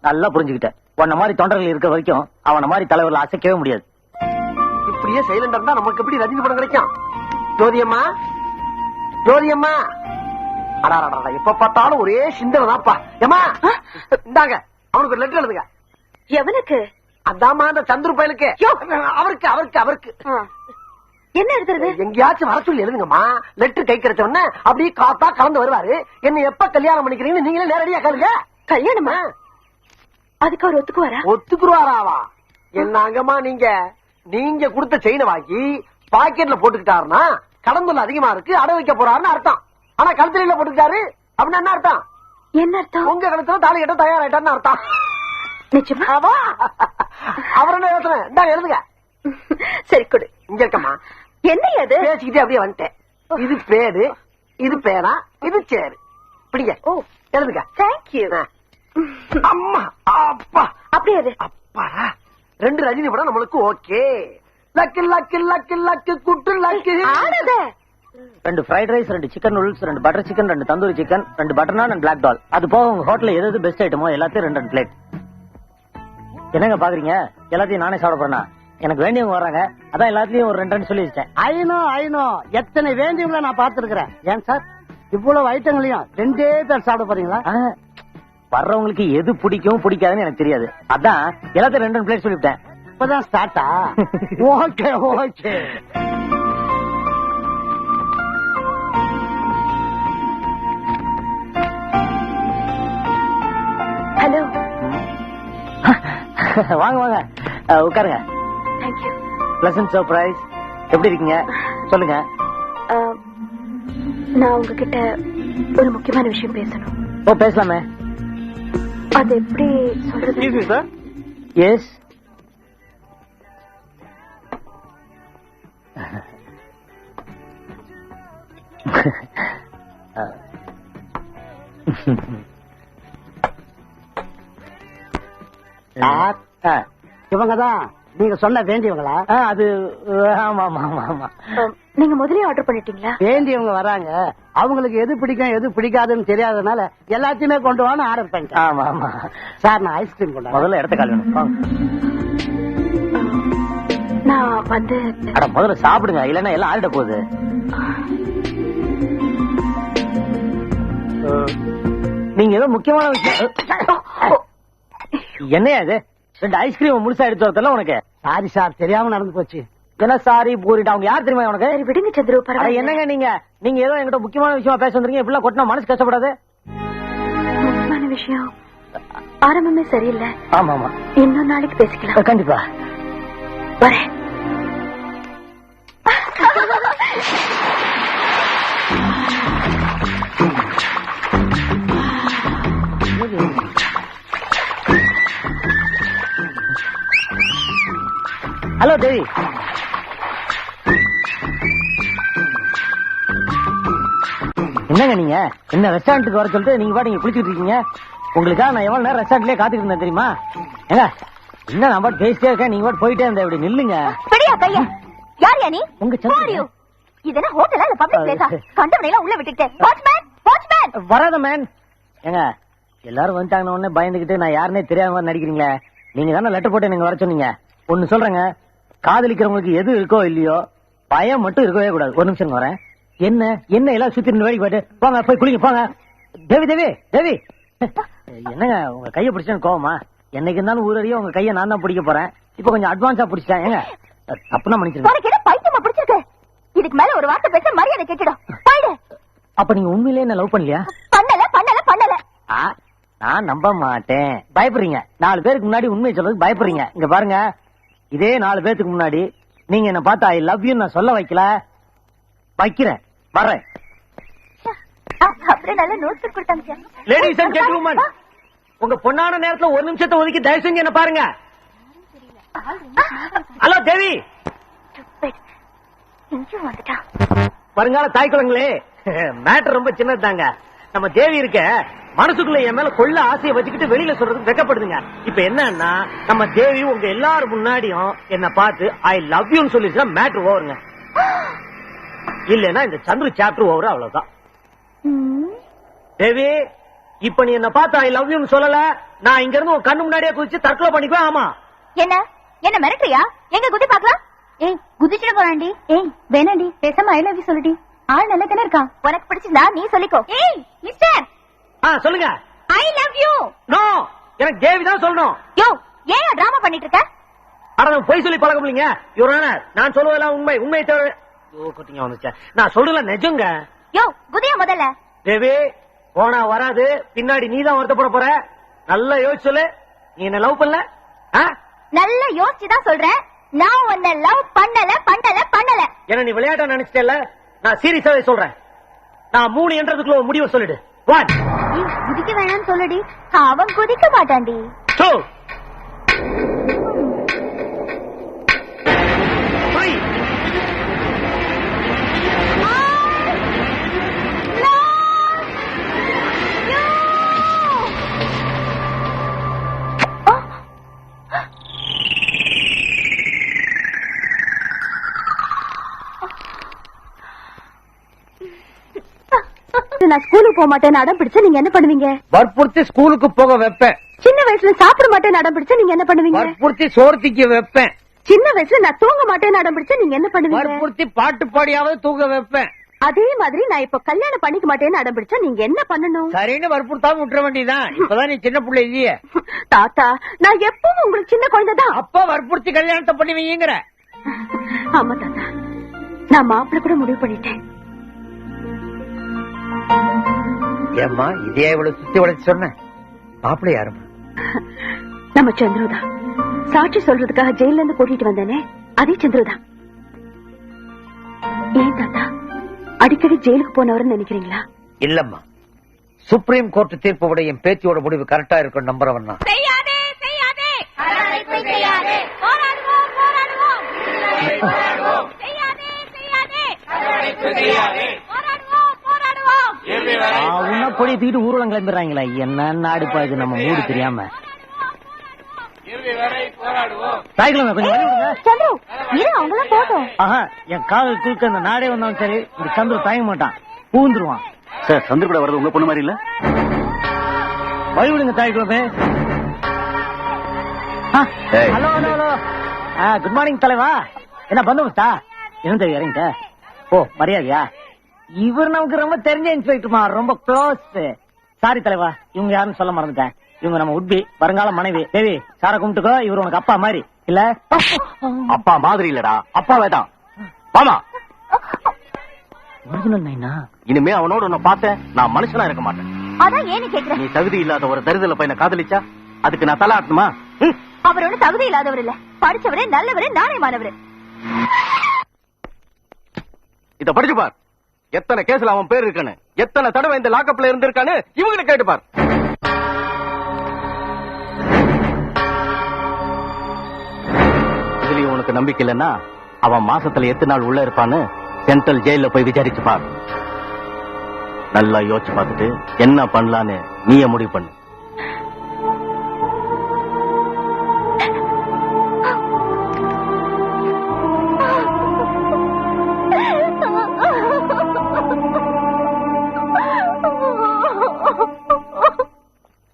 நல்லா புரிஞ்சுக்கிட்டேன். உன்ன மாதிரி தொண்டர்கள் இருக்க வரைக்கும் அவன மாதிரி தலைவர்கள் அசைக்கவே முடியாது. இப்படியே சைலண்டா இருந்தா நமக்கு எப்படி ரஜினி படம் கிடைக்கும்? ஜோதியம்மா, ஜோதியம்மா, அடாடா எப்ப பார்த்தாலும் ஒரே சிந்தனை தான்ப்பா. ஏமா இந்தாங்க, அவனுக்கு ஒரு லெட்டர் எழுதுங்க. எவனுக்கு? அதாமா அந்த சந்துரு பயலுக்கு. அவருக்கு அவருக்கு அவருக்கு என்ன எழுதுறது? எங்கேயாச்சும் வர சொல்லி எழுதுங்கம்மா. லெட்டர் கை கிடைச்ச உடனே அப்படியே காத்தா கலந்து வருவாரு. என்ன எப்ப கல்யாணம் பண்ணிக்கிறீங்கன்னு நீங்களே நேரடியா கேளுங்க. கல்யாணமா? அதுக்கு அவர் ஒத்துக்குவாரா? ஒத்துக்குருவாராவா? என்னங்கம்மா நீங்க கொடுத்த செயினை வாங்கி பாக்கெட்ல போட்டுக்கிட்டாருன்னா கடன் தொல்லை அதிகமா இருக்கு, அடை வைக்க போறாருன்னு அர்த்தம். ஆனா கழுத்துல போட்டுக்கிட்டாரு அப்படின்னா என்ன அர்த்தம்? என்ன அர்த்தம்? உங்க கழுத்துல தாலி கட்ட தயாராயிட்டான்னு அர்த்தம். நிச்சயமா? அவர் என்ன யோசனை? இந்தாங்க எழுதுங்க. சரி கொடு. இங்க இருக்கம்மா. என்ன அது? பேசிக்கிட்டே அப்படியே வந்துட்டேன். இது பேரு, இது பேனா, இது சேரு. பிடிங்க. ஓ எழுதுங்க. தேங்க்யூ. அம்மா அப்பா அப்படியே அது. அப்பாடா, 2 ரஜினி படம் நம்மளுக்கு okay. Luck luck luck luck good luck. ஆனதே 2 fried rice, 2 chicken noodles, 2 butter chicken, 2 tandoori chicken, 2 butter naan and black dal. அது போக உங்க ஹோட்டல்ல எது பெஸ்ட் ஐட்டமோ எல்லாத்தையும் 2 பிளேட். என்னங்க பாக்குறீங்க? எல்லாத்தையும் நானே சாப்பிட போறேனா? எனக்கு வேண்டியவங்க வர்றாங்க, அதான் எல்லாத்தையும் ஒரு 2 சொல்லி வச்சிட்டேன். ஐநோ எத்தனை வேண்டியவங்கள நான் பாத்துருக்கிறேன். ஏன் சார் இவ்வளவு ஐட்டங்களையும் 2 பேர் சாப்பிட போறீங்களா? வர்றவங்களுக்கு எது பிடிக்கும் பிடிக்காதுன்னு எனக்கு தெரியாது, அதான் எல்லாத்தையும் 2 பிளேட் சொல்லிவிட்டேன். இப்பதான் ஸ்டார்ட்டா? Okay okay. ஹலோ. வாங்க வாங்க உட்காருங்க. தேங்க்யூ. Pleasant surprise. எப்படி இருக்கீங்க சொல்லுங்க. நான் உங்ககிட்ட ஒரு முக்கியமான விஷயம் பேசணும். ஓ பேசலாமே. அது எப்படி சொல்றது? சார். எஸ். இவங்கதான் நீங்க சொன்ன வேண்டியவங்களா? அது ஆமா ஆமா ஆமா ஆமா. நீங்க முதலே ஆர்டர் பண்ணிட்டீங்களா? வேண்டியவங்க வராங்க, அவங்களுக்கு எது பிடிக்கும் எது பிடிக்காதுன்னு தெரியாதனால எல்லாத்தையுமே கொண்டு வான்னு ஆர்டர் பண்ணிட்டேன். ஆமா ஆமா. சார் நான் ஐஸ்கிரீம் கொண்டு முதல்ல இடத்த கால் வேணும். நான் வந்து அட முதல்ல சாப்பிடுங்க, இல்லன்னா எல்லாம் ஆறிட போகுது. நீங்க ஏதோ முக்கியமான விஷயம். என்னையா இது? 2 ஐஸ்கிரீம் முழுசா எடுத்து வரல உனக்கு? சாரி சார், தெரியாம நடந்து போச்சு. என்ன சாரி பூரிட்டா? அவங்க யார் தெரியுமா உனக்கு? சரி விடுங்க சந்திரு, பரவாயில்லை. என்னங்க நீங்க ஏதோ என்கிட்ட முக்கியமான விஷயமா பேச வந்திருக்கீங்க, இப்படிலாம் கொட்டினா மனசு கஷ்டப்படாது? முக்கியமான விஷயம் ஆரம்பமே சரியில்லை. ஆமா ஆமா, இன்னொரு நாளைக்கு பேசிக்கலாம். கண்டிப்பா வரேன். ஹலோ தேவி. என்னங்க நீங்க என்ன ரெஸ்டாரண்ட்டுக்கு வர சொல்லிட்டு நீங்க பாட்டு குளிச்சுட்டு இருக்கீங்க? உங்களுக்காக நான் எவ்வளவு நேரம் ரெஸ்டாரண்ட்லயே காத்துட்டு இருந்தேன் தெரியுமா? ஏங்க என்ன நான் பாட்டு பேசிட்டே இருக்கேன், நீங்க பாட்டு போயிட்டே இருந்த. இப்படி நில்லுங்க. பெரியா கையா யார் நீ? உங்க சந்திரு. இதென்ன ஹோட்டலா இல்ல பப்ளிக் பிளேஸா? கண்டவனை எல்லாம் உள்ள விட்டுட்டு வாட்ச்மேன் வாட்ச்மேன் வராத மேன். ஏங்க எல்லாரும் வந்துட்டாங்கன்னு உடனே பயந்துகிட்டு நான் யாருன்னே தெரியாத மாதிரி நடிக்கிறீங்களே. நீங்க தானே லெட்டர் போட்டு நீங்க வர சொன்னீங்க. ஒன்னு சொல்றேங்க, காதலிக்கிறவங்களுக்கு எது இருக்கோ இல்லையோ பயம் மட்டும் இருக்கவே கூடாது. ஒரு நிமிஷம் வரேன். என்ன என்ன எல்லாம் சுத்தி வேடிக்கை போயிட்டு போங்க, போய் குளிங்க போங்க. தேவி தேவி தேவி என்னங்க உங்க கையை பிடிச்சேன்னு கோவமா? என்னைக்கு இருந்தாலும் ஊரறியும் உங்க கையை நான் தான் பிடிக்க போறேன். இப்ப கொஞ்சம் அட்வான்ஸா பிடிச்சிட்டேன். ஏங்க தப்புனா மன்னிச்சிருங்க. உனக்கு என்ன பைத்தியமா பிடிச்சிருக்கு? இதுக்கு மேல ஒரு வார்த்தை பேச மரியாதை கெட்டிடும். போயிடு. அப்ப நீங்க உண்மையிலேயே என்ன லவ் பண்ணலையா? பண்ணல பண்ணல பண்ணல. நான் நம்ப மாட்டேன். பயப்படுறீங்க. 4 பேருக்கு முன்னாடி உண்மையை சொல்றதுக்கு பயப்படுறீங்க. இங்க பாருங்க, இதே 4 பேருக்கு முன்னாடி நீங்க என்ன பார்த்து ஐ லவ் யூ நான் சொல்ல வைக்கிறேன். வர்றேன். அப்படியே நல்ல நோட்ஸ் கொடுத்தாங்க. லேடிஸ் அண்ட் ஜென்டில்மேன், உங்க பொண்ணான நேரத்துல ஒரு நிமிஷத்தை ஒதுக்கி தயவு செஞ்சு என்ன பாருங்க. ஹலோ தேவி. வருங்கால தாய் குழந்தைங்களே, மேட்டர் ரொம்ப சின்னதாங்க. நம்ம தேவி இருக்க மனசுக்குள்ள என் மேல கொள்ள ஆசையை வச்சுக்கிட்டு வெளியில சொல்றதுக்கு வெக்கப்படுதுங்க. இப்ப என்னன்னா நம்ம தேவி உங்க எல்லாரும் முன்னாடியும் என்ன பார்த்து ஐ லவ் யூன்னு சொல்லிச்சுன்னா மேட்டர் ஓவருங்க. இல்லன்னா இந்த சந்திர சாப்டர் ஓவர், அவ்வளவுதான். தேவி இப்ப நீ என்ன பார்த்து ஐ லவ் யூன்னு சொல்லல, நான் இங்க இருந்து உன் கண்ணு முன்னாடியே குதிச்சு தற்கொலை பண்ணிக்குவேன். ஆமா. என்ன என்ன மிரட்டுறியா? எங்க குதி பாக்கலாம். ஏய் குதிச்சிட போறாண்டி. ஏய் வேணாண்டி, பேசாம ஐ லவ் யூ சொல்லுடி. ஆள் நல்ல தானே இருக்கான். உனக்கு பிடிச்சிருந்தா நீ சொல்லிக்கோ. ஏய் மிஸ்டர். சொல்லுங்க. I love you. நோ, எனக்கு தேவி தான் சொல்லணும். யோ ஏன் டிராமா பண்ணிட்டு இருக்க? அட பொய் சொல்லி பழக்கம் இல்லைங்க. யுவர் ஆனர், நான் சொல்லுவதெல்லாம் உண்மை. உண்மையை தவிர நான் சொல்றல நிஜங்க. யோ குதியா முதல்ல. தேவி போனா வராது, பின்னாடி நீதான் வருத்தப்பட போற. நல்லா யோசிச்சு சொல்லு. நீ என்ன லவ் பண்ணல? நல்லா யோசிச்சுதான் சொல்றேன். நான் உன்னை லவ் பண்ணல பண்ணல பண்ணல. என்ன நீ விளையாட்ட நினைச்சிட்டல? நான் சீரியஸாவே சொல்றேன். நான் 3 என்றதுக்குள்ள ஒரு முடிவை சொல்லிடு. 1 குதிக்க வேணாம்னு சொல்லுடி. அவன் குதிக்க மாட்டான்டி. 2 3 நான் ஸ்கூலுக்கு போக மாட்டேன்னு அடம் பிடிச்சா நீங்க என்ன பண்ணுவீங்க? வற்புறுத்தி ஸ்கூலுக்கு போக வைப்பேன். சின்ன வயசுல சாப்பிட மாட்டேன்னு அடம் பிடிச்சா நீங்க என்ன பண்ணுவீங்க? வற்புறுத்தி சோர்த்திக்கு வைப்பேன். சின்ன வயசுல நான் தூங்க மாட்டேன்னு அடம் பிடிச்சா நீங்க என்ன பண்ணுவீங்க? வற்புறுத்தி பாட்டு பாடியாவது தூங்க வைப்பேன். அதே மாதிரி நான் இப்ப கல்யாணம் பண்ணிக்க மாட்டேன்னு அடம் பிடிச்சா நீங்க என்ன பண்ணணும்? சரின்னு வற்புறுத்தாம விட்டுற வேண்டியதான். இப்பதான் நீ சின்ன பிள்ளை இல்லையே. தாத்தா நான் எப்பவும் உங்களுக்கு சின்ன குழந்தைதான். அப்ப வற்புறுத்தி கல்யாணத்தை பண்ணுவீங்கிற? ஆமா தாத்தா, நான் மாப்பிள்ள கூட முடிவு பண்ணிட்டேன். ஏம்மா இதே இவ்வளவு சுத்தி உழைச்சு சொன்ன? மாப்பிள்ளை யாருமா? நம்ம சந்திரதான். சாட்சி சொல்றதுக்காக ஜெயில இருந்து கூட்டிட்டு வந்தேனே, அதே சந்திரதான். ஏன் தாத்தா அடிக்கடி ஜெயிலுக்கு போனவர்னு நினைக்கிறீங்களா? இல்லம்மா, சுப்ரீம் கோர்ட் தீர்ப்பு விட என் பேத்தியோட முடிவு கரெக்டா இருக்கும் நம்புறவன் தான். செய்யாதே செய்யாதே செய்யாதே போராடுவோம் போராடுவோம் செய்யாதே செய்யாதே போராடுவோம் போராடுவோம். உன்ன கொடி தூக்கிட்டு ஊர்வலம் கிளம்பிடுறாங்களா? என்ன நாடு பாது நம்ம மூடு தெரியாம. என் காதல் குறுக்க அந்த நாடே வந்தாலும் சரி, இந்த சந்திர தயங்க மாட்டான், பூந்துருவான். சார் சந்திர கூட வரது உங்க பொண்ணு மாதிரி இல்ல? வழிவிடுங்க தாய்க்குமே. Hello hello hello, good morning தலைவா. என்ன பந்தோபஸ்தா? என்ன தெரியும் இறங்கிட்ட? ஓ மரியாதையா? இவர் நமக்கு ரொம்ப தெரிஞ்ச இன்ஸ்பெக்டர்மா, ரொம்ப க்ளோஸ். சாரி தலைவா, இவங்க யாருன்னு சொல்ல மறந்துட்டேன். இவங்க நம்ம உட்பி வருங்கால மனைவி. தேவி சார கும்பிட்டுக்கோ, இவர் உனக்கு அப்பா மாதிரி இல்ல? அப்பா மாதிரி இல்லடா, அப்பாவே தான். மாமா ஒரிஜினல் நைனா? இனிமே அவனோட உன்னை பார்த்தேன் நான் மனுஷனா இருக்க மாட்டேன். அதான் ஏன்னு கேக்குறேன். நீ தகுதி இல்லாத ஒரு தருதல பையனை காதலிச்சா அதுக்கு நான் தலை ஆட்டணுமா? அவர் ஒண்ணு தகுதி இல்லாதவர் இல்ல, படிச்சவரே நல்லவரே நாணயமானவரு. இத படிச்சு பார். எத்தனை கேஸ்ல அவன் பேர் இருக்கானு, எத்தனை தடவை இந்த லாக்கப்ல இருந்திருக்கானு இவங்களை கேட்டு பார். இதுலயும் உனக்கு நம்பிக்கை இல்லன்னா அவன் மாசத்துல எத்தனை நாள் உள்ள இருப்பான்னு சென்ட்ரல் ஜெயில போய் விசாரிச்சு பார். நல்லா யோசிச்சு பார்த்துட்டு என்ன பண்ணலான்னு நீயே முடிவு பண்ணு.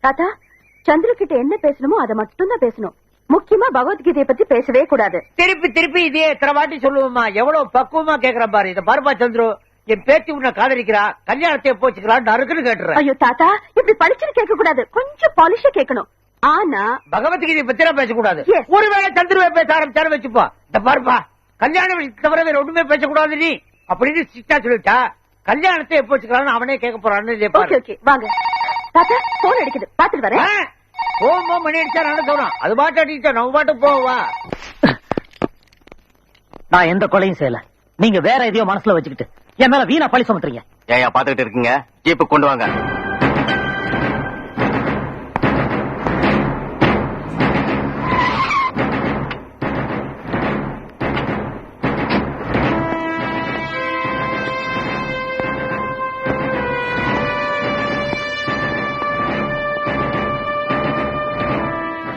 தாத்தா சந்திர கிட்ட என்ன பேசணுமோ அதை மட்டும் தான் பேசணும். முக்கியமா பகவத்கீதையை பத்தி பேசவே கூடாது. திருப்பி திருப்பி இதே எத்தனை வாட்டி சொல்லுவோமா? எவ்வளவு பக்குவமா கேக்குற பாரு. இத பாருப்பா சந்துரு, என் பேத்தி உன்னை காதலிக்கிறா, கல்யாணத்தை போச்சுக்கிறான்னு நறுக்குன்னு கேட்டுறேன். ஐயோ தாத்தா, இப்படி படிச்சுன்னு கேட்க கூடாது, கொஞ்சம் பாலிஷா கேட்கணும். ஆனா பகவத்கீதை பத்தி பேசக்கூடாது. Yes. ஒருவேளை சந்துருவை பேச ஆரம்பிச்சாரு வச்சுப்பா. இந்த பாருப்பா, கல்யாணம் தவிர வேற ஒண்ணுமே பேசக்கூடாது நீ அப்படின்னு ஸ்ட்ரிக்டா சொல்லிட்டா. கல்யாணத்தை எப்போ வச்சுக்கிறான்னு அவனே கேட்க போறான்னு. ஓகே ஓகே வாங்க தாத்தா, போன் அடிக்குது, பாத்துட்டு வரேன். போகும்போ மணி அடிச்சா நடக்கணும், அது பாட்டு அடிச்சா நம்ம பாட்டு போவா. நான் எந்த கொலையும் செய்யல, நீங்க வேற எதையோ மனசுல வச்சுக்கிட்டு என் மேல வீணா பழி சுமத்துறீங்க. ஏன் பாத்துக்கிட்டு இருக்கீங்க? ஜீப்பு கொண்டு வாங்க.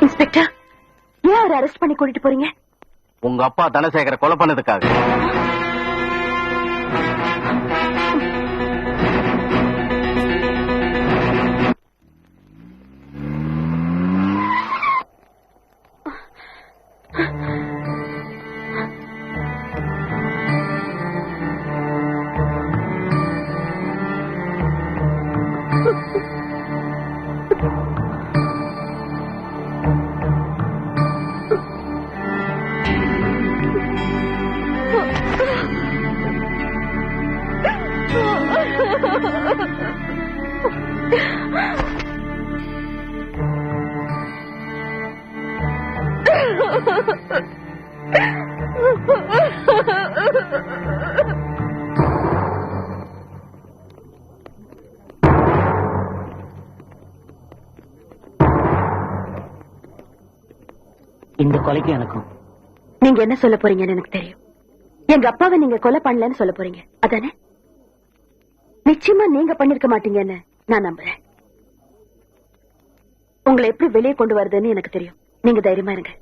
இன்ஸ்பெக்டர், ஏன் அவரை அரெஸ்ட் பண்ணி கூட்டிட்டு போறீங்க? உங்க அப்பா தனசேகர கொலை பண்ணதுக்காக. இந்த கொலைக்கு எனக்கும் நீங்க என்ன சொல்ல போறீங்கன்னு எனக்கு தெரியும். எங்க அப்பாவை நீங்க கொலை பண்ணலன்னு சொல்ல போறீங்க அதானே? நிச்சயமா நீங்க பண்ணிருக்க மாட்டீங்கன்னு நான் நம்புறேன். உங்களை எப்படி வெளியே கொண்டு வருதுன்னு எனக்கு தெரியும். நீங்க தைரியமா இருங்க.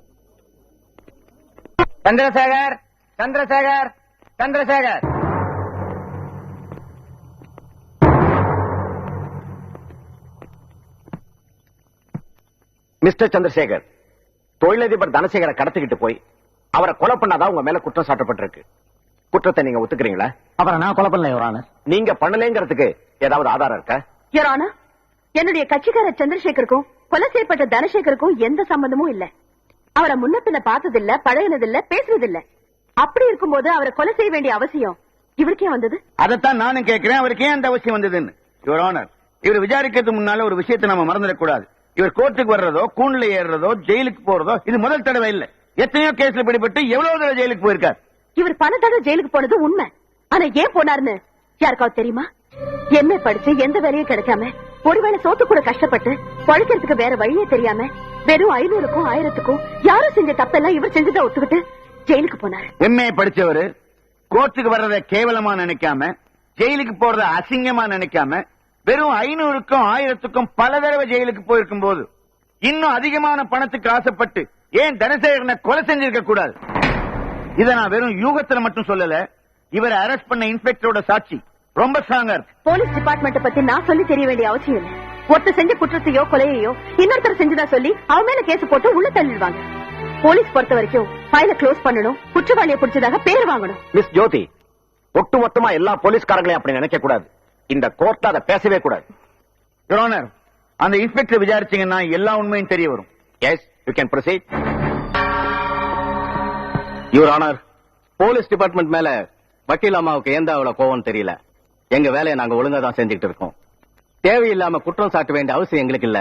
சந்திரசேகர், சந்திரசேகர், சந்திரசேகர். மிஸ்டர் சந்திரசேகர், தொழிலதிபர் தனசேகரை கடத்திக்கிட்டு போய் அவரை கொலை பண்ணாதான் உங்க மேல குற்றம் சாட்டப்பட்டிருக்கு. குற்றத்தை நீங்க ஒத்துக்கிறீங்களா? அப்புறம் நான் கொலை பண்ணல யுவர் ஆனர். நீங்க பண்ணலங்கிறதுக்கு ஏதாவது ஆதாரம் இருக்கா? யுவர் ஆனர், என்னுடைய கட்சிக்காரர் சந்திரசேகருக்கும் கொலை செய்யப்பட்ட தனசேகருக்கும் எந்த சம்பந்தமும் இல்ல. அவரை முன்ன பின்ன பார்த்ததில்ல, பழகினதில்ல, பேசுறதில்ல. அப்படி இருக்கும்போது அவரை கொலை செய்ய வேண்டிய அவசியம் இவருக்கே வந்தது? அதைத்தான் நானும் கேட்கிறேன். அவருக்கு ஏன் அந்த அவசியம் வந்ததுன்னு. யுவர் ஆனர், இவர் விசாரிக்கிறதுக்கு முன்னால ஒரு விஷயத்தை நம்ம மறந்துடக்கூடாது. இவர் கோர்ட்டுக்கு வர்றதோ, கூண்டுல ஏறுறதோ, ஜெயிலுக்கு போறதோ இது முதல் தடவை இல்ல. எத்தனையோ கேஸ்ல பிடிபட்டு எவ்வளவு தடவை ஜெயிலுக்கு போயிருக்கார். இவர் பல தடவை ஜெயிலுக்கு போனது உண்மை. ஆனா ஏன் போனாருன்னு யாருக்காவது தெரியுமா? என்ன படிச்சு எந்த வேலையும் கிடைக்காம, ஒருவேளை சோத்து கூட கஷ்டப்பட்டு பழைக்கிறதுக்கு வேற வழியே தெரியாம வெறும் 500க்கும் 1000க்கும் யாரும் செஞ்ச தப்பெல்லாம் இவர் செஞ்சதை ஒத்துக்கிட்டு ஜெயிலுக்கு போனாரு. எம்ஏ படிச்சவரு கோர்ட்டுக்கு வர்றத கேவலமா நினைக்காம, ஜெயிலுக்கு போறத அசிங்கமா நினைக்காம, வெறும் 500க்கும் 1000க்கும் பல தடவை ஜெயிலுக்கு போயிருக்கும் போது இன்னும் அதிகமான பணத்துக்கு ஆசைப்பட்டு ஏன் தனசேகரனை கொலை செஞ்சிருக்க கூடாது? இத நான் வெறும் யூகத்துல மட்டும் சொல்லல. இவரை அரெஸ்ட் பண்ண இன்ஸ்பெக்டரோட சாட்சி ரொம்ப ஸ்ட்ராங்கா இருக்கு. போலீஸ் டிபார்ட்மெண்ட் பத்தி நான் சொல்லி தெரிய வேண்டிய அவசியம் இல்லை. ஒருத்தர் செஞ்ச குற்றத்தையோ கொலையையோ இன்னொருத்தர் செஞ்சதா சொல்லி அவன் மேல கேஸ் போட்டு உள்ள தள்ளிடுவாங்க. போலீஸ் பொறுத்த வரைக்கும் ஃபைல க்ளோஸ் பண்ணணும், குற்றவாளியை பிடிச்சதாக பேர் வாங்கணும். மிஸ் ஜோதி, ஒட்டுமொத்தமா எல்லா போலீஸ்காரங்களையும் அப்படி நினைக்க கூடாது. இந்த கோர்ட்ல அதை பேசவே கூடாது. யுவர் ஆனர், அந்த இன்ஸ்பெக்டர் விசாரிச்சீங்கன்னா எல்லா உண்மையும் தெரிய வரும். Yes, you can proceed. Your honour, police department மேல வக்கீல் அம்மாவுக்கு எந்த அவ்வளவு கோவம் தெரியல. எங்க வேலையை நாங்க ஒழுங்கா தான் செஞ்சுட்டு இருக்கோம். தேவையில்லாம குற்றம் சாட்ட வேண்டிய அவசியம் எங்களுக்கு இல்ல.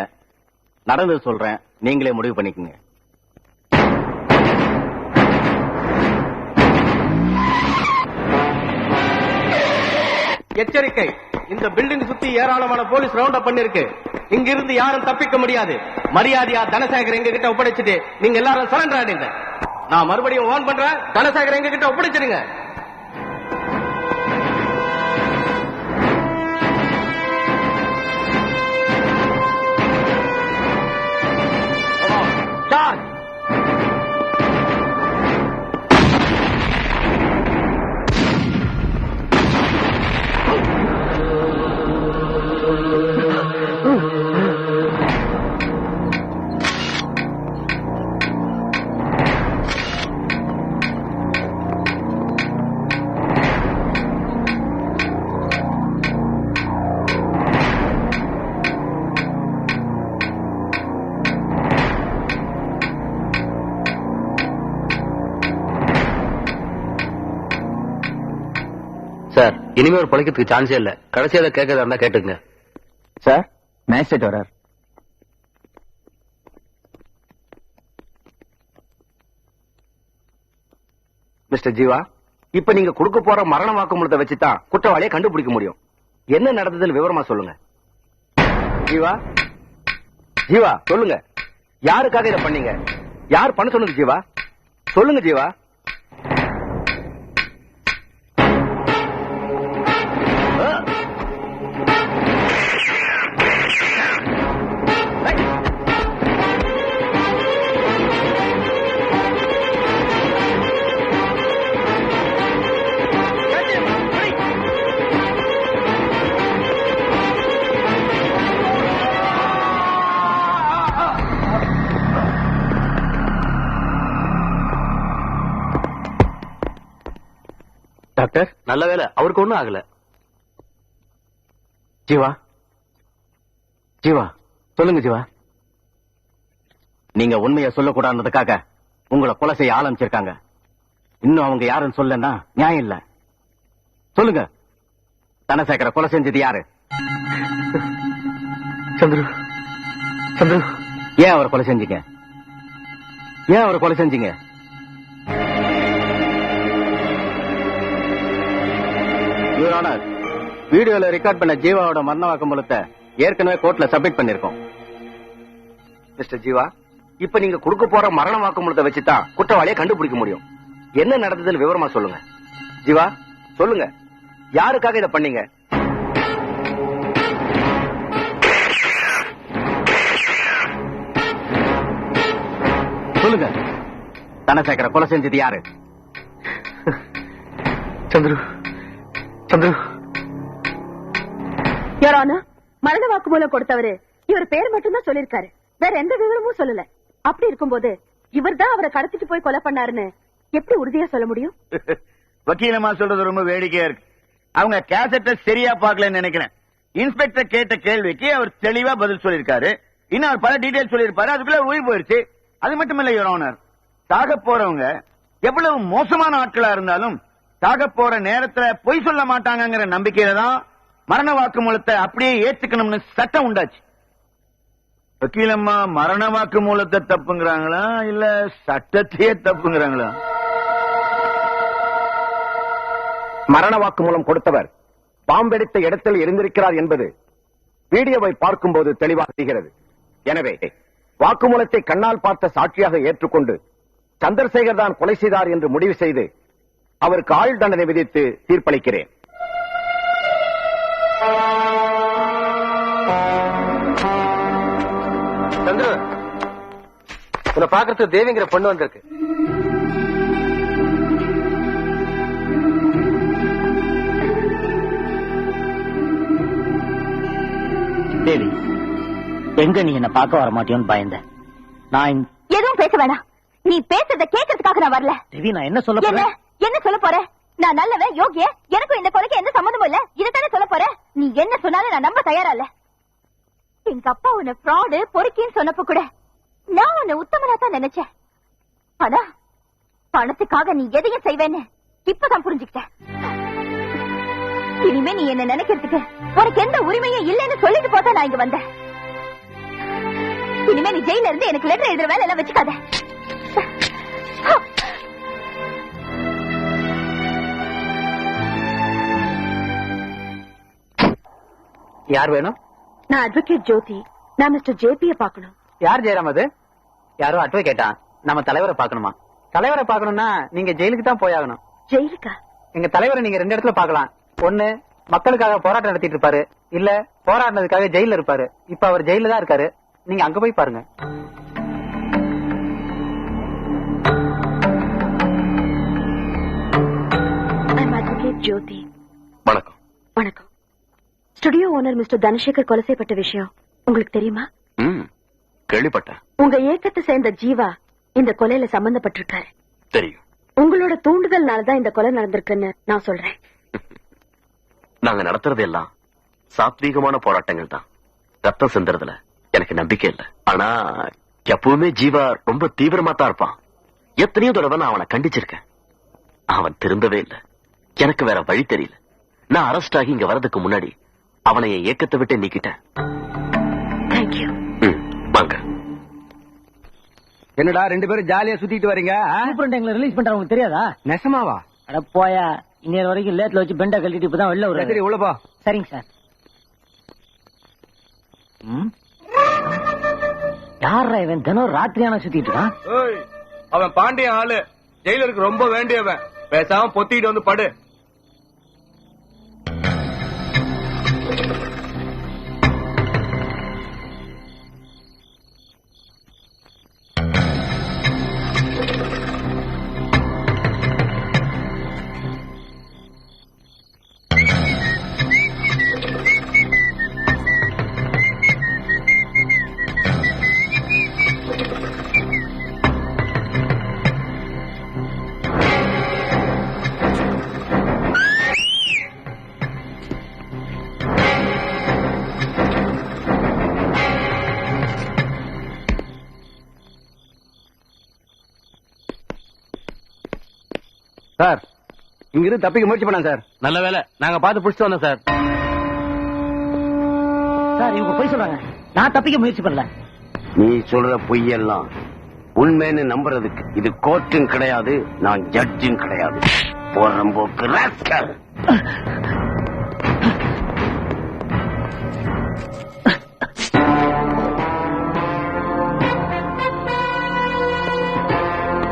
நடந்தது சொல்றேன், நீங்களே முடிவு பண்ணிக்கங்க. எச்சரிக்கை, இந்த பில்டிங் சுத்தி ஏராளமான போலீஸ் ரவுண்ட் அப் பண்ணிருக்கு. இங்கிருந்து யாரும் தப்பிக்க முடியாது. மரியாதையா தனசேகர் எங்க கிட்ட ஒப்படைச்சிட்டு நீங்க எல்லாரும் சரண்டர் ஆயிடுங்க. நான் மறுபடியும் வார்ன் பண்றேன், தனசேகர் எங்க கிட்ட ஒப்படைச்சிருங்க. சார்ஜ். சார், இனிமே ஒரு பழைக்கிறதுக்கு சான்ஸே இல்ல. கடைசியாக கேட்கறதா இருந்தா கேட்டுங்க. சார், மேஜிஸ்ட்ரேட் வரார். மிஸ்டர் ஜீவா, இப்ப நீங்க கொடுக்க போற மரண வாக்குமூலத்தை வச்சுதான் குற்றவாளியை கண்டுபிடிக்க முடியும். என்ன நடந்ததுன்னு விவரமா சொல்லுங்க. ஜீவா, ஜீவா சொல்லுங்க. யாருக்காக இதை பண்ணீங்க? யார் பண்ண சொன்னது? ஜீவா சொல்லுங்க. ஜீவா, டாக்டர், நல்ல வேலை, அவருக்கு ஒண்ணும் ஆகல. ஜீவா, ஜீவா சொல்லுங்க. ஜீவா, நீங்க உண்மையை சொல்லக்கூடாதுக்காக உங்களை கொலை செய்ய ஆரம்பிச்சிருக்காங்க. இன்னும் அவங்க யாருன்னு சொல்லனா நியாயம் இல்ல. சொல்லுங்க. தனசேகர கொலை செஞ்சது யாரு? சந்துரு சந்துரு ஏன் அவரை கொலை செஞ்சீங்க? ஏன் அவரை கொலை செஞ்சீங்க? யுவர் ஆனர், வீடியோல ரெக்கார்ட் பண்ண ஜீவாவோட மரண வாக்குமூலத்தை ஏற்கனவே கோர்ட்ல சப்மிட் பண்ணிருக்கோம். மிஸ்டர் ஜீவா, இப்ப நீங்க கொடுக்க போற மரண வாக்குமூலத்தை வச்சுதான் குற்றவாளியை கண்டுபிடிக்க முடியும். என்ன நடந்ததுன்னு விவரமா சொல்லுங்க. ஜீவா சொல்லுங்க, யாருக்காக இதை பண்ணீங்க? சொல்லுங்க, தனசேகர கொலை செஞ்சது யாரு? சந்துரு சந்துரு. யாரான மரண வாக்குமூலம் கொடுத்தவரு இவர் பேர் மட்டும்தான் சொல்லிருக்காரு, வேற எந்த விவரமும் சொல்லல. அப்படி இருக்கும்போது இவர் தான் அவரை கடத்திட்டு போய் கொலை பண்ணாருன்னு எப்படி உறுதியா சொல்ல முடியும்? வக்கீலமா சொல்றது ரொம்ப வேடிக்கையா இருக்கு. அவங்க கேசட்டை சரியா பாக்கலன்னு நினைக்கிறேன். இன்ஸ்பெக்டர் கேட்ட கேள்விக்கு அவர் தெளிவா பதில் சொல்லிருக்காரு. இன்னும் அவர் பல டீடைல் சொல்லிருப்பாரு. அதுக்குள்ள உயிர் போயிருச்சு. அது மட்டும் இல்ல யுவர் ஆனர், சாக போறவங்க எவ்வளவு மோசமான ஆட்களா இருந்தாலும் சாக போற நேரத்துல பொய் சொல்ல மாட்டாங்கிற நம்பிக்கையில தான் மரண வாக்குமூலத்தை அப்படியே ஏத்துக்கணும்னு சட்டம் உண்டாச்சு. வக்கீலம்மா மரண வாக்குமூலத்தை தப்புங்கிறாங்களா இல்ல சட்டத்தையே தப்புங்கிறாங்களா? மரண வாக்குமூலம் கொடுத்தவர் பாம்பெடுத்த இடத்தில் இருந்திருக்கிறார் என்பது வீடியோவை பார்க்கும்போது தெளிவாக தெரிகிறது. எனவே வாக்குமூலத்தை கண்ணால் பார்த்த சாட்சியாக ஏற்றுக்கொண்டு சந்திரசேகர் தான் கொலை செய்தார் என்று முடிவு செய்து அவருக்கு ஆயுள் தண்டனை விதித்து தீர்ப்பளிக்கிறேன். சந்திரு, உன்னை பாக்குறதுக்கு தேவிங்கிற பொண்ணு வந்திருக்கு. தேவி, எங்க நீ என்ன பார்க்க வர மாட்டியோன்னு பயந்த. நான் எதுவும் பேச வேணாம். நீ பேசுறத கேட்கறதுக்காக நான் வரல. தேவி, நான் என்ன சொல்ல போறேன்? என்ன சொல்ல போற? நான் நல்லவன், யோகிய, எனக்கும் இந்த கொலைக்கு எந்த சம்மந்தமும் இல்ல. இதைத்தானே சொல்ல போற? நீ என்ன சொன்னாலும் நான் நம்ப தயாரா இல்ல. எங்க அப்பா உன்னை ஃப்ராடு பொறுக்கின்னு சொன்னப்ப கூட நான் உன்னை உத்தமனா தான் நினைச்சேன். ஆனா பணத்துக்காக நீ எதையும் செய்வேன்னு இப்பதான் புரிஞ்சுக்கிட்டேன். இனிமே நீ என்ன நினைக்கிறதுக்கு உனக்கு எந்த உரிமையும் இல்லைன்னு சொல்லிட்டு போதா நான் இங்க வந்தேன். இனிமே நீ ஜெயில இருந்து எனக்கு லெட்டர் எழுதுற வேலை எல்லாம் வச்சுக்காத. யார் வேணும்? நான் அட்வொகேட் ஜோதி. நான் மிஸ்டர் ஜேபியை பார்க்கணும். யார் ஜெயராம் அது? யாரோ அட்வொகேட்டா? நம்ம தலைவரை பார்க்கணுமா? தலைவரை பார்க்கணும்னா நீங்க ஜெயிலுக்கு தான் போயாகணும். ஜெயிலுக்கா? எங்க தலைவரை நீங்க 2 இடத்துல பார்க்கலாம். ஒண்ணு, மக்களுக்காக போராட்டம் நடத்திட்டு இருப்பாரு. இல்ல, போராடினதுக்காக ஜெயில இருப்பாரு. இப்ப அவர் ஜெயில தான் இருக்காரு. நீங்க அங்க போய் பாருங்க. அட்வொகேட் ஜோதி. வணக்கம். வணக்கம். ஸ்டுடியோ ஓனர் மிஸ்டர் தனசேகர் கொலை செய்யப்பட்ட விஷயம் உங்களுக்கு தெரியுமா? கேள்விப்பட்டேன். உங்க இயக்கத்தை சேர்ந்த ஜீவா இந்த கொலையில சம்பந்தப்பட்டிருக்காரு. தெரியும். உங்களோட தூண்டுதல்னாலதான் இந்த கொலை நடந்திருக்குன்னு நான் சொல்றேன். நாங்க நடத்துறது எல்லாம் சாத்வீகமான போராட்டங்கள் தான். ரத்தம் சிந்துறதுல எனக்கு நம்பிக்கை இல்லை. ஆனா எப்பவுமே ஜீவா ரொம்ப தீவிரமா தான் இருப்பான். எத்தனையோ தடவை நான் அவனை கண்டிச்சிருக்கேன். அவன் திரும்பவே இல்லை. எனக்கு வேற வழி தெரியல. நான் அரெஸ்ட் ஆகி இங்க வரதுக்கு முன்னாடி அவனை என் இயக்கத்தை விட்டு நீக்கிட்டேன். தேங்க்யூ. வாங்க. என்னடா 2 பேரும் ஜாலியா சுத்திட்டு வரீங்க? எங்களை ரிலீஸ் பண்றவங்களுக்கு தெரியாதா? நெசமாவா? அட போயா, இன்னொரு வரைக்கும் லேட்ல வச்சு பெண்டா கழட்டிட்டு இப்பதான் வெளில வர. சரி, உள்ள போ. சரிங்க சார். யாரா இவன் தினம் ராத்திரியான சுத்திட்டு இருக்கான்? அவன் பாண்டிய ஆளு, ஜெயிலருக்கு ரொம்ப வேண்டியவன். பேசாம பொத்திட்டு வந்து படு. சார், இங்கிருந்து தப்பிக்க முயற்சி பண்ண சார். நல்ல வேலை நாங்க பார்த்து புடிச்சிட்டு வந்தோம் சார். சார் இவங்க போய் சொல்றாங்க, நான் தப்பிக்க முயற்சி பண்ணல. நீ சொல்ற பொய்யெல்லாம் உண்மைன்னு நம்புறதுக்கு இது கோர்ட்டும் கிடையாது, நான் ஜட்ஜும் கிடையாது. போறம்போக்கு ராஸ்கல்.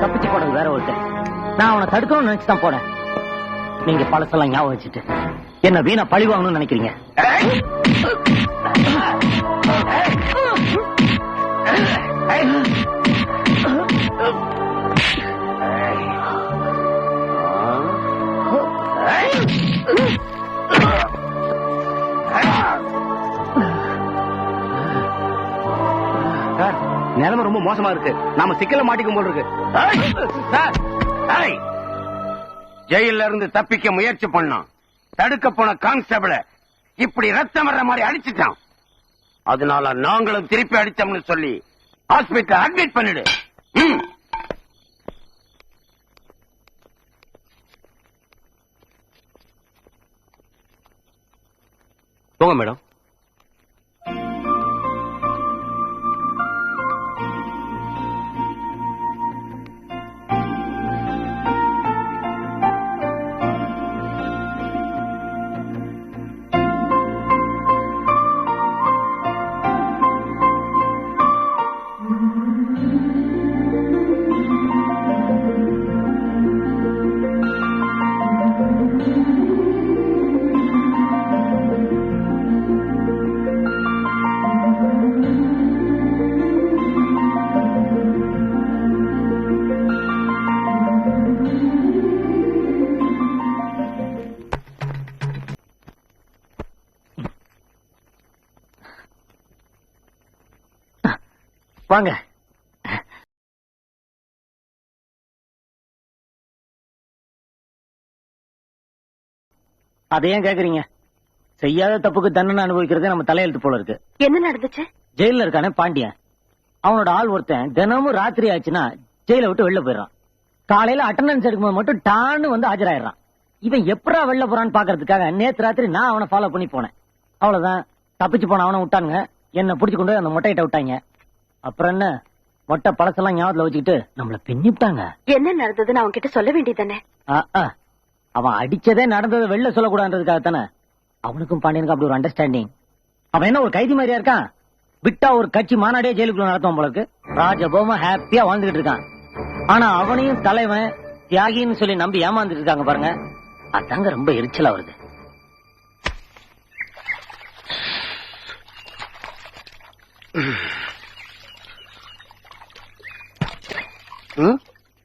தப்பிச்சு போனது வேற ஒருத்தர். நான் அவனை தடுக்கணும்னு நினைச்சுதான் போனேன். நீங்க பழசெல்லாம் ஞாபகம் வச்சுட்டு என்ன வீணா பழி வாங்கணும்னு நினைக்கிறீங்க. நிலைமை ரொம்ப மோசமா இருக்கு. நாம சிக்கல மாட்டிக்கும் போல இருக்கு. ஜெயில இருந்து தப்பிக்க முயற்சி பண்ணான். தடுக்க போன கான்ஸ்டபிள இப்படி ரத்தம் வர்ற மாதிரி அடிச்சுட்டான். அதனால நாங்களும் திருப்பி அடிச்சோம்னு சொல்லி ஹாஸ்பிட்டல் அட்மிட் பண்ணிடு. போங்க மேடம். வாங்க. அதை ஏன் கேக்குறீங்க? செய்யாத தப்புக்கு தண்டனை அனுபவிக்கிறது நம்ம தலையெழுத்து போல இருக்கு. என்ன நடந்துச்சு? ஜெயில இருக்கானே பாண்டியன், அவனோட ஆள் ஒருத்தன் தினமும் ராத்திரி ஆச்சுன்னா ஜெயில விட்டு வெளில போயிடறான். காலையில அட்டண்டன்ஸ் எடுக்கும்போது மட்டும் டான்னு வந்து ஆஜராயிடுறான். இவன் எப்படா வெளில போறான்னு பாக்குறதுக்காக நேத்து ராத்திரி நான் அவனை ஃபாலோ பண்ணி போனேன். அவ்வளவுதான், தப்பிச்சு போன அவனை விட்டானுங்க. என்ன புடிச்சு கொண்டு அந்த மொட்டையிட்ட விட்டாங்க. அப்புறம் என்ன, மொட்டை பழசெல்லாம் ஞாபகத்துல வச்சுக்கிட்டு நம்மள பின்னிட்டாங்க. என்ன நடந்ததுன்னு அவங்க கிட்ட சொல்ல வேண்டியதானே? அவன் அடிச்சதே நடந்ததை வெளில சொல்லக்கூடாதுக்காக தானே. அவனுக்கும் பாண்டியனுக்கும் அப்படி ஒரு அண்டர்ஸ்டாண்டிங். அவன் என்ன ஒரு கைதி மாதிரியா இருக்கான்? விட்டா ஒரு கட்சி மாநாடே ஜெயிலுக்குள்ள நடத்துவான் போல இருக்கு. ராஜபோமா ஹாப்பியா வாழ்ந்துகிட்டு இருக்கான். ஆனா அவனையும் தலைவன் தியாகின்னு சொல்லி நம்பி ஏமாந்துட்டு இருக்காங்க பாருங்க. அதாங்க ரொம்ப எரிச்சலா வருது.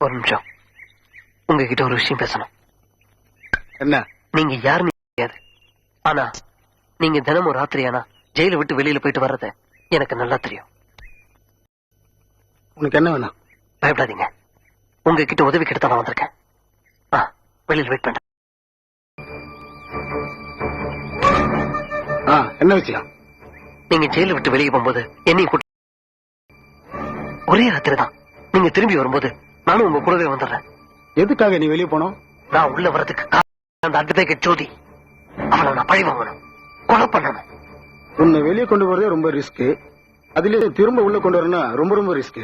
ஒரு நிமிஷம், உங்ககிட்ட ஒரு விஷயம் பேசணும். என்ன? நீங்க யாருன்னு தெரியாது, ஆனா நீங்க தினமும் ராத்திரி ஆனா ஜெயில விட்டு வெளியில போயிட்டு வர்றது எனக்கு நல்லா தெரியும். உனக்கு என்ன வேணும்? பயப்படாதீங்க, உங்ககிட்ட உதவி கிட்ட நான் வந்திருக்கேன். வெளியில வெயிட் பண்றேன். என்ன விஷயம்? நீங்க ஜெயில விட்டு வெளியே போகும்போது என்னையும் கூட்டி ஒரே ராத்திரி தான். நீங்க திரும்பி வரும்போது நானும் உங்க கூடவே வந்துடுறேன். எதுக்காக நீ வெளியே போனோம்? நான் உள்ள வரதுக்கு அந்த அட்வொகேட் ஜோதி, அவளை நான் பழி வாங்கணும், கொலை பண்ணணும். உன்னை வெளியே கொண்டு போறதே ரொம்ப ரிஸ்க். அதுல திரும்ப உள்ள கொண்டு வரணும் ரொம்ப ரொம்ப ரிஸ்க்.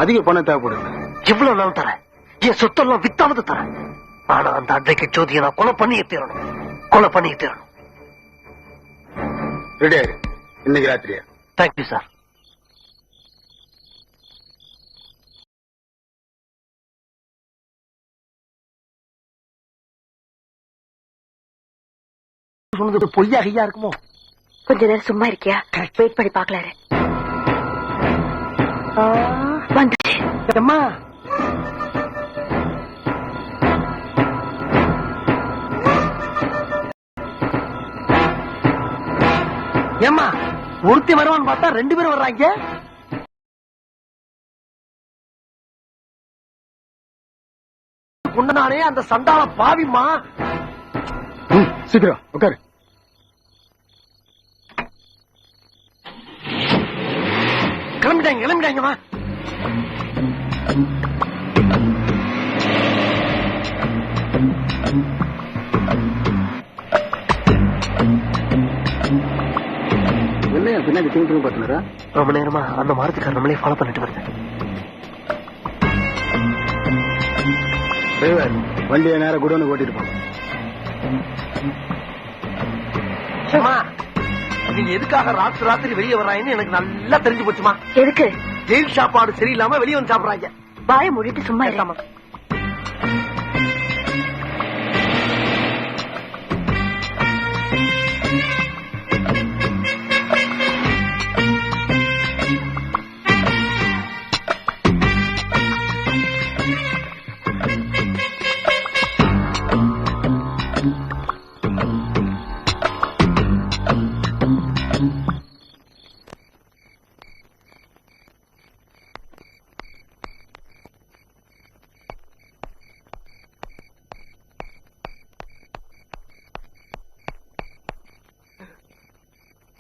அதிக பணம் தேவைப்படுது. எவ்வளவு நாள் தரேன், என் சொத்தெல்லாம் வித்தாவது தரேன். ஆனா அந்த அட்வொகேட் ஜோதியை நான் கொலை பண்ணியே தீரணும், கொலை பண்ணியே தீரணும். ரெடி ஆயிரு, இன்னைக்கு ராத்திரியா? Thank you sir. சொன்னது பொய்யா ஐயா இருக்குமோ? கொஞ்ச நேரம் சும்மா இருக்கியா? வெயிட் பண்ணி பாக்கலாரு. வந்துச்சு. அம்மா, ஏம்மா ஒருத்தி வருவான்னு பார்த்தா 2 பேரும் வர்றாங்க. கொண்டனானே அந்த சண்டால பாவிமா. சீக்கிரம் உட்காரு. கிளம்பிட்டாங்க கிளம்பிட்டாங்கம்மா. என்ன திங்கு பாத்துனரா? ரொம்ப நேரமா அந்த மாரத்துக்கார நம்மளே ஃபாலோ பண்ணிட்டு வருது. வண்டியை நேரம் கூட ஓட்டிட்டு போங்க. நீங்க எதுக்காக ராத்திரி வெளியே வர்றாங்கன்னு எனக்கு நல்லா தெரிஞ்சு போச்சுமா. எதுக்கு? ஜெயில் சாப்பாடு சரியில்லாம வெளியே வந்து சாப்பிடுறாங்க. வாய மூடிட்டு சும்மா இருக்காம.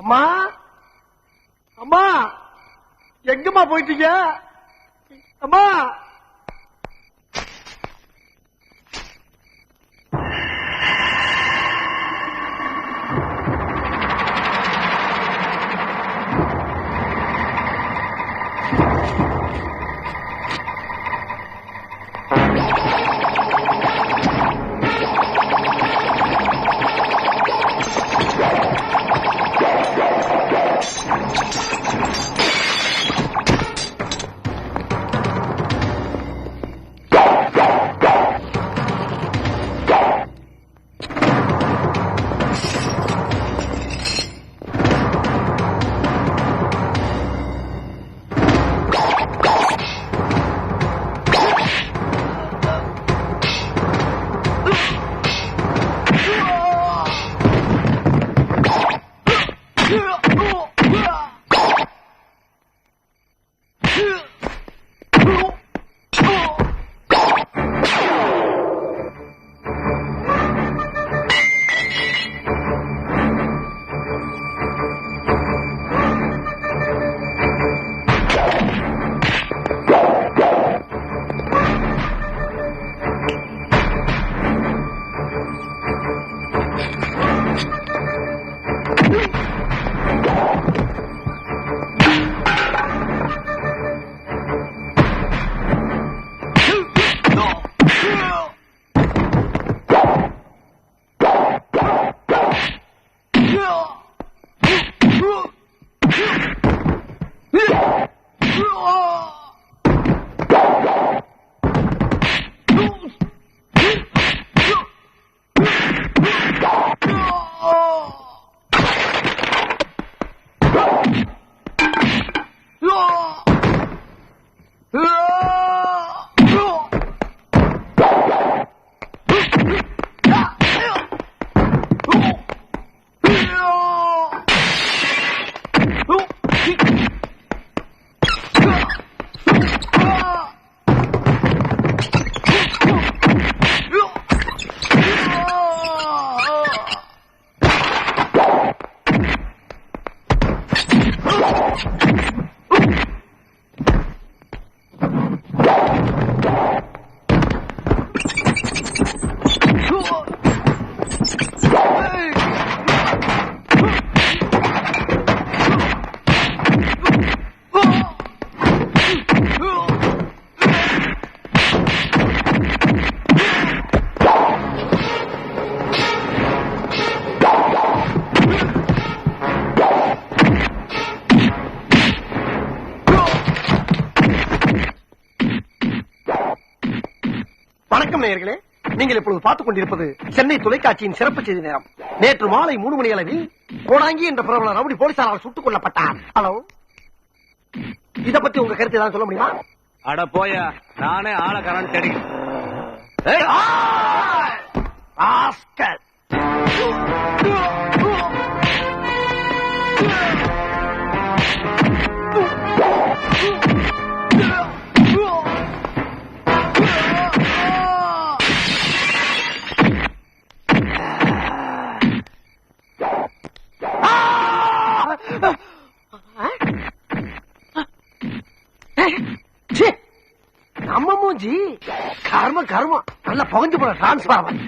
அம்மா அம்மா எங்கம்மா போயிட்டீங்க? அம்மா வணக்கம் நேயர்களே, நீங்கள் இப்பொழுது பார்த்துக் கொண்டிருப்பது சென்னை தொலைக்காட்சியின் சிறப்பு செய்தி நேரம். நேற்று மாலை 3 மணி அளவில் கோடாங்கி என்ற பிரபல ரவுடி போலீசாரால் சுட்டுக் கொல்லப்பட்டார். ஹலோ, இத பத்தி உங்க கருத்து ஏதாவது சொல்ல முடியுமா? அட போயா, நானே ஆளக்காரன் தெரியும். நம்ம மூஞ்சி கர்ம கர்மம் நல்லா புகஞ்சு போன டிரான்ஸ்பார்மர்.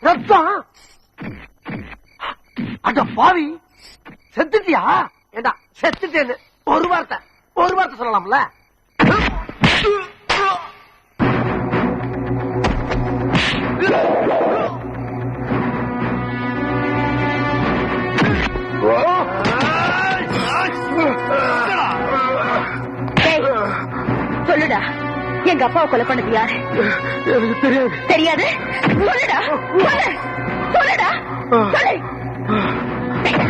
ரத்தம். அட பாவி, செத்துட்டியா? ஏண்டா செத்துட்டேன்னு ஒரு வார்த்தை சொல்லலாம்ல? சொல்லுடா, எங்க அப்பாவை கொலை பண்ணது யாரு? எனக்கு தெரியாது. தெரியாது? சொல்லுடா, சொல்லுடா, சொல்லு.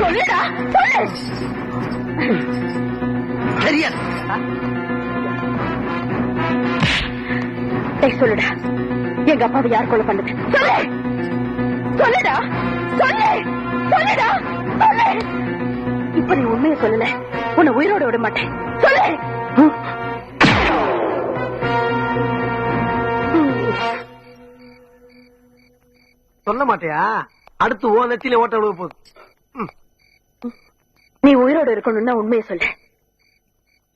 சொல்லுடா, சொல்லு. தெரியாது. சொல்லுடா, எங்க அப்பாவை யார் கொலை பண்ணது? சொல்லு, சொல்லுடா, சொல்லு, சொல்லுடா, சொல்லு. இப்ப நீ உண்மையை சொல்லல, உன்னை உயிரோட விட மாட்டேன். சொல்லு. சொல்ல மாட்டியா? அடுத்து ஓ நெத்தியில ஓட்ட விழுவ போகுது. நீ உயிரோட இருக்கணும்னா உண்மையை சொல்லு.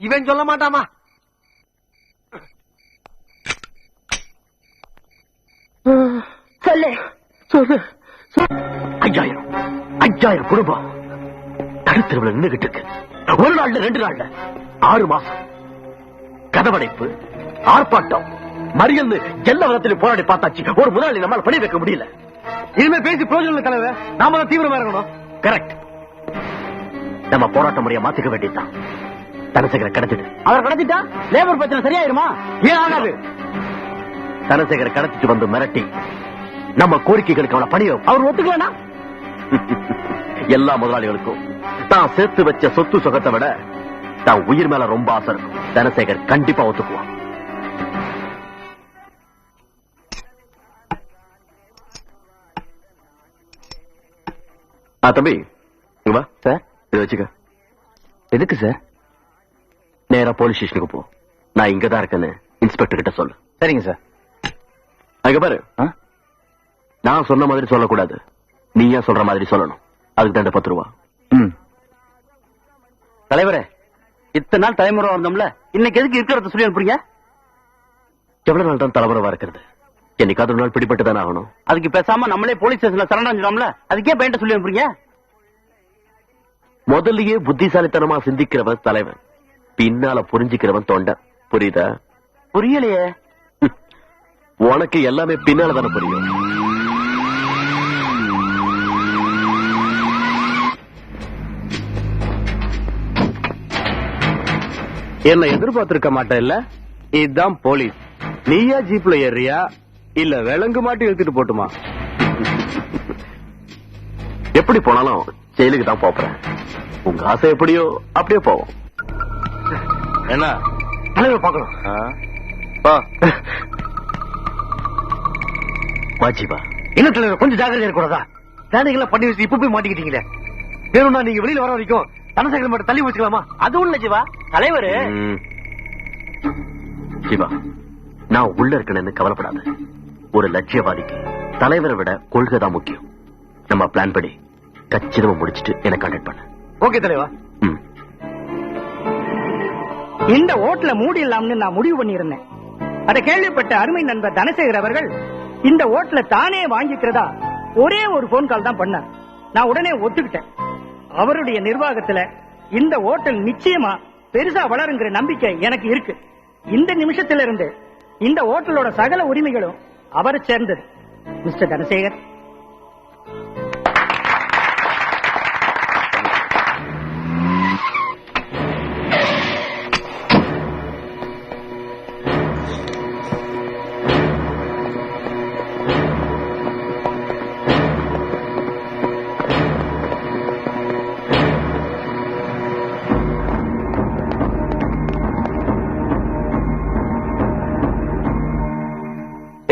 இவன் சொல்ல மாட்டாமா? சொல்லு, சொல்லு. 5000 குடும்பம் நடுத்தருவில் நின்றுகிட்டு இருக்கு. ஒரு நாள்ல 2 நாள்ல 6 மாசம் கதவடைப்பு, ஆர்ப்பாட்டம், மறியல் எல்லா விதத்திலும் போராடி பார்த்தாச்சு. ஒரு முதலாளி நம்மால் பணி வைக்க முடியல. இனிமே பேசி பிரயோஜனம் தலைவர். நாம தான் தீவிரமா இருக்கணும். கரெக்ட். நம்ம போராட்ட முறையை மாத்திக்க வேண்டியதுதான். தனசேகரை கடத்திட்டு அவர் கடத்திட்டா லேபர் பிரச்சனை சரியாயிருமா? ஏன் ஆகாது? தனசேகரை கடத்திட்டு வந்து மிரட்டி நம்ம கோரிக்கைகளுக்கு அவனை பணியோ அவர் ஒத்துக்கலனா எல்லா முதலாளிகளுக்கும் தான் சேர்த்து வச்ச சொத்து சுகத்தை விட தான் உயிர் மேல ரொம்ப ஆசை இருக்கும். தனசேகர் கண்டிப்பா ஒத்துக்குவான். தம்பி வா சார், இதை வச்சுக்க. எதுக்கு சார்? நேரா போலீஸ் ஸ்டேஷனுக்கு போ. நான் இங்கதான் இருக்கேன்னு இன்ஸ்பெக்டர் கிட்ட சொல்லு. சரிங்க சார். அங்க பாரு, நான் சொன்ன மாதிரி சொல்லக்கூடாது, நீயா சொல்ற மாதிரி சொல்லணும். அதுக்கு தண்டை 10 ரூபா. தலைவரே, இத்தனை நாள் தலைமுறை வந்தோம்ல, இன்னைக்கு எதுக்கு இருக்கிறத சொல்லி அனுப்புறீங்க? எவ்வளவு நாள் தான் தலைமுறைவா இருக்கிறது? என்னைக்காவது ஒரு நாள் பிடிபட்டு தானே ஆகணும். அதுக்கு பேசாம நம்மளே போலீஸ் ஸ்டேஷன்ல சரணடைஞ்சிடலாம்ல. அதுக்கே பையன்ட்ட சொல்லி அனுப்புறீங்க? முதல்லயே புத்திசாலித்தனமா சிந்திக்கிறவன் தலைவன், பின்னால புரிஞ்சுக்கிறவன் தொண்டன். புரியுதா? புரியலையே. உனக்கு எல்லாமே பின்னால தானே புரியும். என்ன எதிர்பார்த்திருக்க மாட்டேன் இல்ல? இதுதான் போலீஸ். நீயா ஜீப்ல ஏறியா இல்ல விலங்கு மாட்டி எடுத்துட்டு போட்டுமா? எப்படி போனாலும் ஜெயிலுக்கு தான் போறேன். உங்க ஆசை எப்படியோ அப்படியே போவோம். என்ன தலைவர் பார்க்கணும். வாஜிபா, என்ன தலைவர் கொஞ்சம் ஜாக்கிரதையா இருக்கக்கூடாதா? வேலைகளை பண்ணி வச்சு இப்ப போய் மாட்டிக்கிட்டீங்களே. வேணும்னா நீங்க வெளியில வர வரைக்கும் தனசேகர் மட்டும் தள்ளி வச்சுக்கலாமா? அது உள்ள ஜீவா. தலைவர் சிவா, நான் உள்ள இருக்கணும்னு கவலைப்படாத. ஒரு லட்சியவாதிக்கு தலைவரை விட கொள்கை தான் முக்கியம். நம்ம பிளான் படி கச்சிதமா முடிச்சிட்டு என்ன கான்டாக்ட் பண்ண. ஓகே தலைவா. இந்த ஓட்டுல மூடிடலாம்னு நான் முடிவு பண்ணியிருந்தேன். அதை கேள்விப்பட்ட அருமை நண்பர் தனசேகர் அவர்கள் இந்த ஓட்டுல தானே வாங்கிக்கிறதா ஒரே ஒரு போன் கால் தான் பண்ணார். நான் உடனே ஒத்துக்கிட்டேன். அவருடைய நிர்வாகத்துல இந்த ஓட்டல் நிச்சயமா பெருசா வளருங்கிற நம்பிக்கை எனக்கு இருக்கு. இந்த நிமிஷத்துல இருந்து இந்த ஓட்டலோட சகல உரிமைகளும் அவரை சேர்ந்தது. மிஸ்டர் தனசேகர்,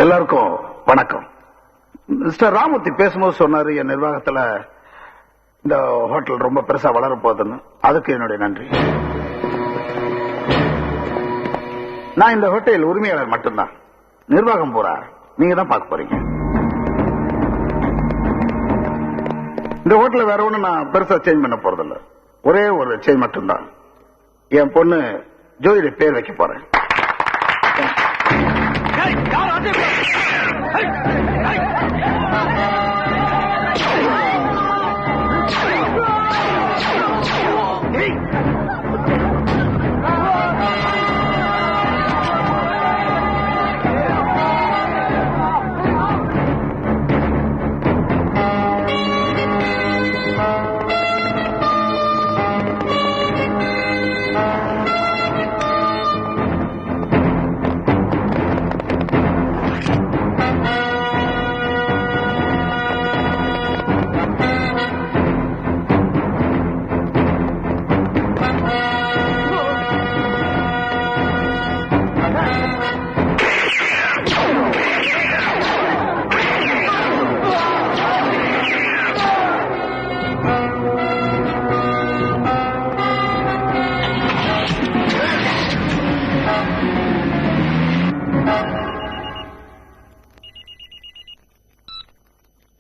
எல்லாருக்கும் வணக்கம். மிஸ்டர் ராமூர்த்தி பேசும்போது சொன்னாரு, என் நிர்வாகத்துல இந்த ஹோட்டல் ரொம்ப பெருசா வளர போகுதுன்னு. அதுக்கு என்னுடைய நன்றி. நான் இந்த ஹோட்டல் உரிமையாளர் மட்டும்தான். நிர்வாகம் பூரா நீங்க தான் பார்க்க போறீங்க. இந்த ஹோட்டல வேற ஒண்ணு நான் பெருசா சேஞ்ச் பண்ண போறதில்ல. ஒரே ஒரு சேஞ்ச் மட்டும்தான். என் பொண்ணு ஜோதிட பேர் வைக்க போறேன்.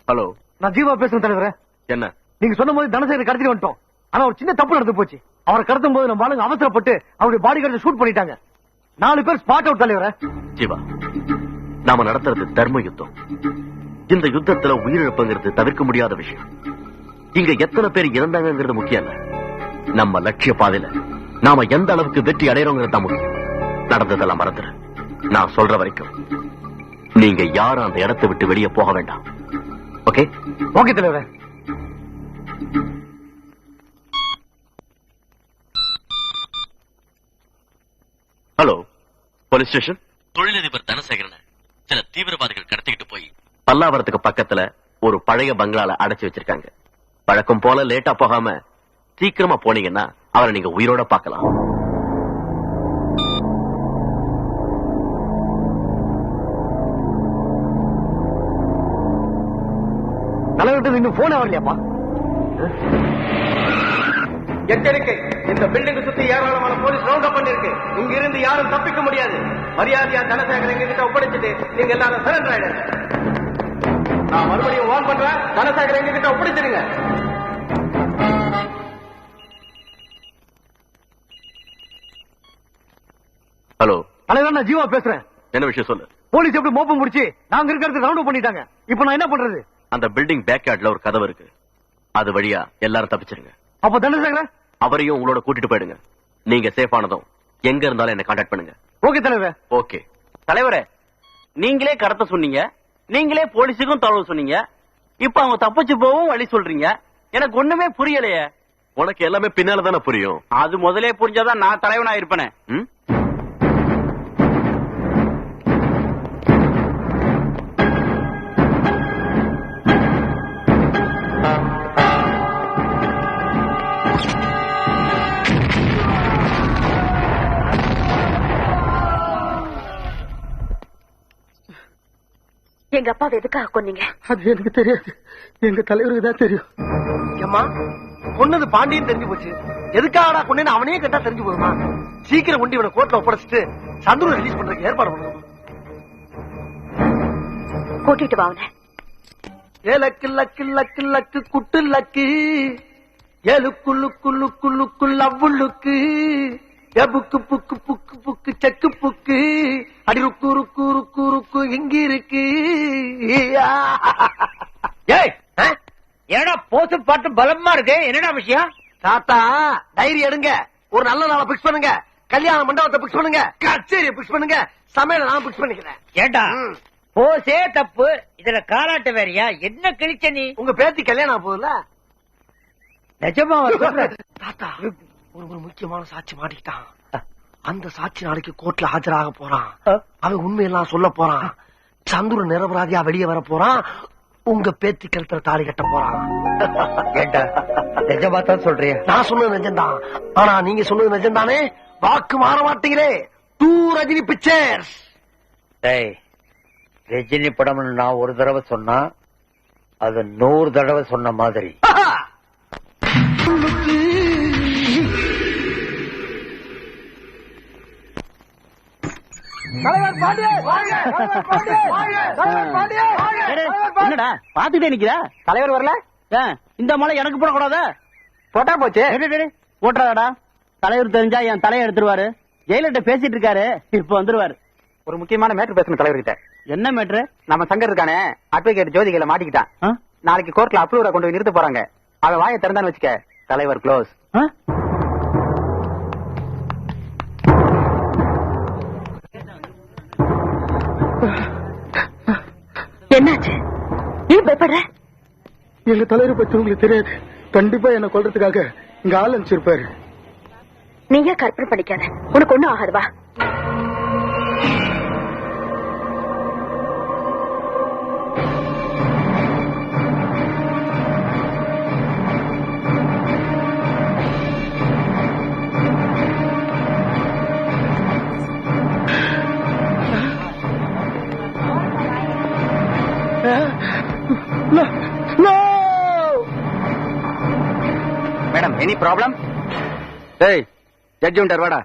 ஹலோ, நான் ஜீவா பேசுறேன் தலைவரே. என்ன? நீங்க சொன்ன போது தனசேகர் கடத்திட்டு வந்துட்டோம். ஆனா ஒரு சின்ன தப்பு நடந்து போச்சு. அவரை கடத்தும் போது நம்ம ஆளுங்க அவசரப்பட்டு அவருடைய பாடி கார்டை ஷூட் பண்ணிட்டாங்க. 4 பேர் ஸ்பாட் அவுட் தலைவரே. ஜீவா, நாம நடத்துறது தர்ம யுத்தம். இந்த யுத்தத்துல உயிரிழப்புங்கிறது தவிர்க்க முடியாத விஷயம். இங்க எத்தனை பேர் இறந்தாங்கிறது முக்கியம் இல்ல, நம்ம லட்சிய பாதையில நாம எந்த அளவுக்கு வெற்றி அடைறோங்கிறது தான் முக்கியம். நடந்ததெல்லாம் மறந்துரு. நான் சொல்ற வரைக்கும் நீங்க யாரும் அந்த இடத்தை விட்டு வெளியே போக வேண்டாம். ஓகே? ஓகே தலைவரே. Hello, police station. தொழிலதிபர் தனசேகரனை சில தீவிரவாதிகள் கடத்திக்கிட்டு போய் பல்லாவரத்துக்கு பக்கத்துல ஒரு பழைய பங்களால அடைச்சு வச்சிருக்காங்க. வழக்கம் போல லேட்டா போகாம சீக்கிரமா போனீங்கன்னா அவரை நீங்க உயிரோட பார்க்கலாம். தலைவர்கிட்ட இன்னும் போன் வரலையாப்பா? எச்சரிக்கை, இந்த பில்டிங் சுத்தி ஏராளமான போலீஸ் ரவுண்ட் அப் பண்ணிருக்கு. இங்க இருந்து யாரும் தப்பிக்க முடியாது. மரியாதையா தனசேகர் எங்க கிட்ட ஒப்படைச்சிட்டு நீங்க எல்லாரும் சரண்டர் ஆயிடுங்க. நான் மறுபடியும் வார்ன் பண்றேன், தனசேகர் எங்க கிட்ட ஒப்படைச்சிருங்க. ஹலோ தலைவர், நான் ஜீவா பேசுறேன். என்ன விஷயம் சொல்லு. போலீஸ் எப்படி மோப்பம் முடிச்சு நாங்க இருக்கிறது ரவுண்ட் அப் பண்ணிட்டாங்க. இப்ப நான் என்ன பண்றது? அந்த பில்டிங் பேக் யார்ட்ல ஒரு கதவு இருக்கு, அது வழியா எல்லாரும் தப்பிச்சிருங்க. அப்ப தனசேகர் அவரையும் உங்களோட கூட்டிட்டு போயிடுங்க. நீங்க சேஃப் ஆனதும் எங்க இருந்தாலும் என்ன கான்டாக்ட் பண்ணுங்க. ஓகே தலைவர். ஓகே. தலைவரே, நீங்களே கடத்த சொன்னீங்க, நீங்களே போலீஸுக்கும் தகவல் சொன்னீங்க. இப்ப அவங்க தப்பிச்சு போவும் வழி சொல்றீங்க. எனக்கு ஒண்ணுமே புரியலையே. உனக்கு எல்லாமே பின்னால தானே புரியும். அது முதலே புரிஞ்சாதான் நான் தலைவனா இருப்பேனே. எங்க அப்பாவை எதுக்காக கொன்னீங்க? அது எனக்கு தெரியாது, எங்க தலைவருக்கு தான் தெரியும். ஏம்மா, கொன்னது பாண்டியன் தெரிஞ்சு போச்சு. எதுக்காகடா கொன்னேன்னு அவனே கேட்டா தெரிஞ்சு போகுமா? சீக்கிரம் கொண்டு இவனை கோர்ட்ல ஒப்படைச்சிட்டு சந்துரு ரிலீஸ் பண்றதுக்கு ஏற்பாடு பண்ணணும். கூட்டிட்டு வாங்க. ஏலக்கு லக்கு லக்கு லக்கு குட்டு லக்கு, ஏலுக்குள்ளு குள்ளு குள்ளு குள்ளு அவ்வுள்ளுக்கு, புக்கு புக்கு புக்கு புக்கு செக்கு புக்கு, அடி ருக்கு ருக்கு ருக்கு ருக்கு இங்க இருக்கு. ஏன்னா போசு பாட்டு பலமா இருக்கு. என்னடா விஷயம்? தாத்தா, டைரி எடுங்க, ஒரு நல்ல நாளை பிக்ஸ் பண்ணுங்க, கல்யாண மண்டபத்தை பிக்ஸ் பண்ணுங்க, கச்சேரியை பிக்ஸ் பண்ணுங்க, சமையல நான் பிக்ஸ் பண்ணிக்கிறேன். ஏண்டா போசே தப்பு, இதுல காலாட்ட வேறையா? என்ன கிழிச்ச நீ? உங்க பேத்தி கல்யாணம் ஆக போகுதுல. நிஜமா தாத்தா, ஒரு முக்கியமான சாட்சி மாட்டிக்கிட்டான். அந்த சாட்சி நாளைக்கு கோர்ட்ல ஆஜராக போறான். அவன் உண்மையெல்லாம் சொல்ல போறான். சந்துரு நிரபராதியா வெளியே வர போறான். உங்க பேத்தி கழுத்துல தாலி கட்ட போறான். ஏண்டா நிஜமா தான் சொல்றியா? நான் சொன்னது நிஜம்தான். ஆனா நீங்க சொன்னது நிஜம்தானே? வாக்கு மாற மாட்டீங்களே. 2 ரஜினி பிக்சர்ஸ். ரஜினி படம்னு நான் ஒரு தடவை சொன்னா அது 100 தடவை சொன்ன மாதிரி. என்னடா பாத்துட்டே நிக்கிறா? தலைவர் வரல? இந்த மலை எனக்கு போடக்கூடாது. போட்டா போச்சு. போட்டாடா. தலைவர் தெரிஞ்சா என் தலையை எடுத்துருவாரு. ஜெயிலர்கிட்ட பேசிட்டு இருக்காரு, இப்ப வந்துருவாரு. ஒரு முக்கியமான மேட்டர் பேசணும் தலைவர்கிட்ட. என்ன மேட்ரு? நம்ம சங்கர் இருக்கானே, அட்வொகேட் ஜோதிகளை மாட்டிக்கிட்டான். நாளைக்கு கோர்ட்ல அப்ரூவரை கொண்டு போய் நிறுத்த போறாங்க. அவன் வாயை திறந்தான்னு வச்சுக்க, தலைவர் க்ளோஸ். என்னாச்சு? ஏன் பயப்படுற? எங்க தலைவரை பத்தி உங்களுக்கு தெரியாது. கண்டிப்பா என்ன கொல்றதுக்காக இங்க ஆள் அனுப்பிச்சிருப்பாரு. நீங்க கற்பனை பண்ணிக்காத, உனக்கு ஒண்ணும் ஆகாதுவா. Madam, any problem? ஜட்ஜ் உண்டர் வாடா.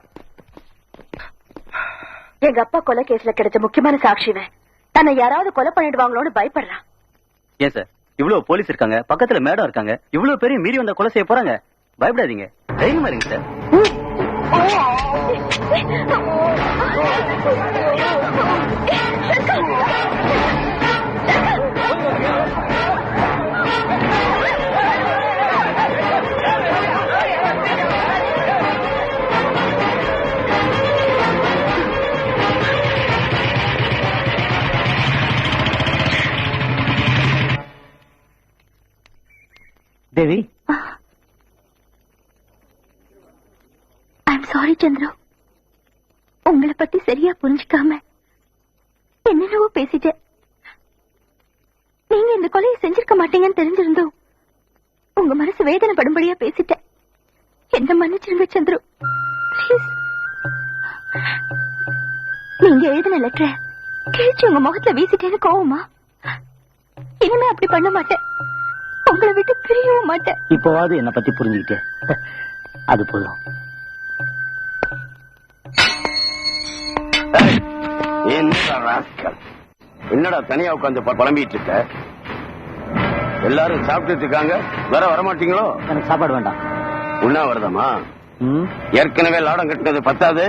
எங்க அப்பா கொலை கேஸ்ல கிடைச்ச முக்கியமான சாட்சிவன் தன்னை யாராவது கொலை பண்ணிடுவாங்களோன்னு பயப்படுறான். ஏன் சார், இவ்வளவு போலீஸ் இருக்காங்க, பக்கத்துல மேடம் இருக்காங்க, இவ்வளவு பெரிய மீறி வந்த கொலை செய்ய போறாங்க. பயப்படாதீங்க, தைரியமா இருங்க sir. Devi, I'm sorry Chandru. உங்களை பத்தி சரியா புரிஞ்சுக்காம என்னென்னவோ பேசிட்டேன். நீங்க இந்த கொலையை செஞ்சிருக்க மாட்டீங்கன்னு தெரிஞ்சிருந்தோம் உங்க மனசு வேதனைப்படும்படியா பேசிட்டேன். என்ன மன்னிச்சிருங்க சந்திரு, ப்ளீஸ். நீங்க எழுதின லெட்டரை கிழிச்சு உங்க முகத்துல வீசிட்டேன்னு கோவமா? இனிமே அப்படி பண்ண மாட்டேன். உங்களை விட்டு பிரியவும் மாட்டேன். இப்போவாது என்ன பத்தி புரிஞ்சுக்கிட்டேன், அது போதும். என்னடா தனியா உட்காந்து புலம்பிட்டு இருக்க? எல்லாரும் சாப்பிட்டு இருக்காங்க, வேற வரமாட்டீங்களோ? எனக்கு சாப்பாடு வேண்டாம். உண்ணாவிரதமா? ஏற்கனவே லாடம் கட்டினது பத்தாது.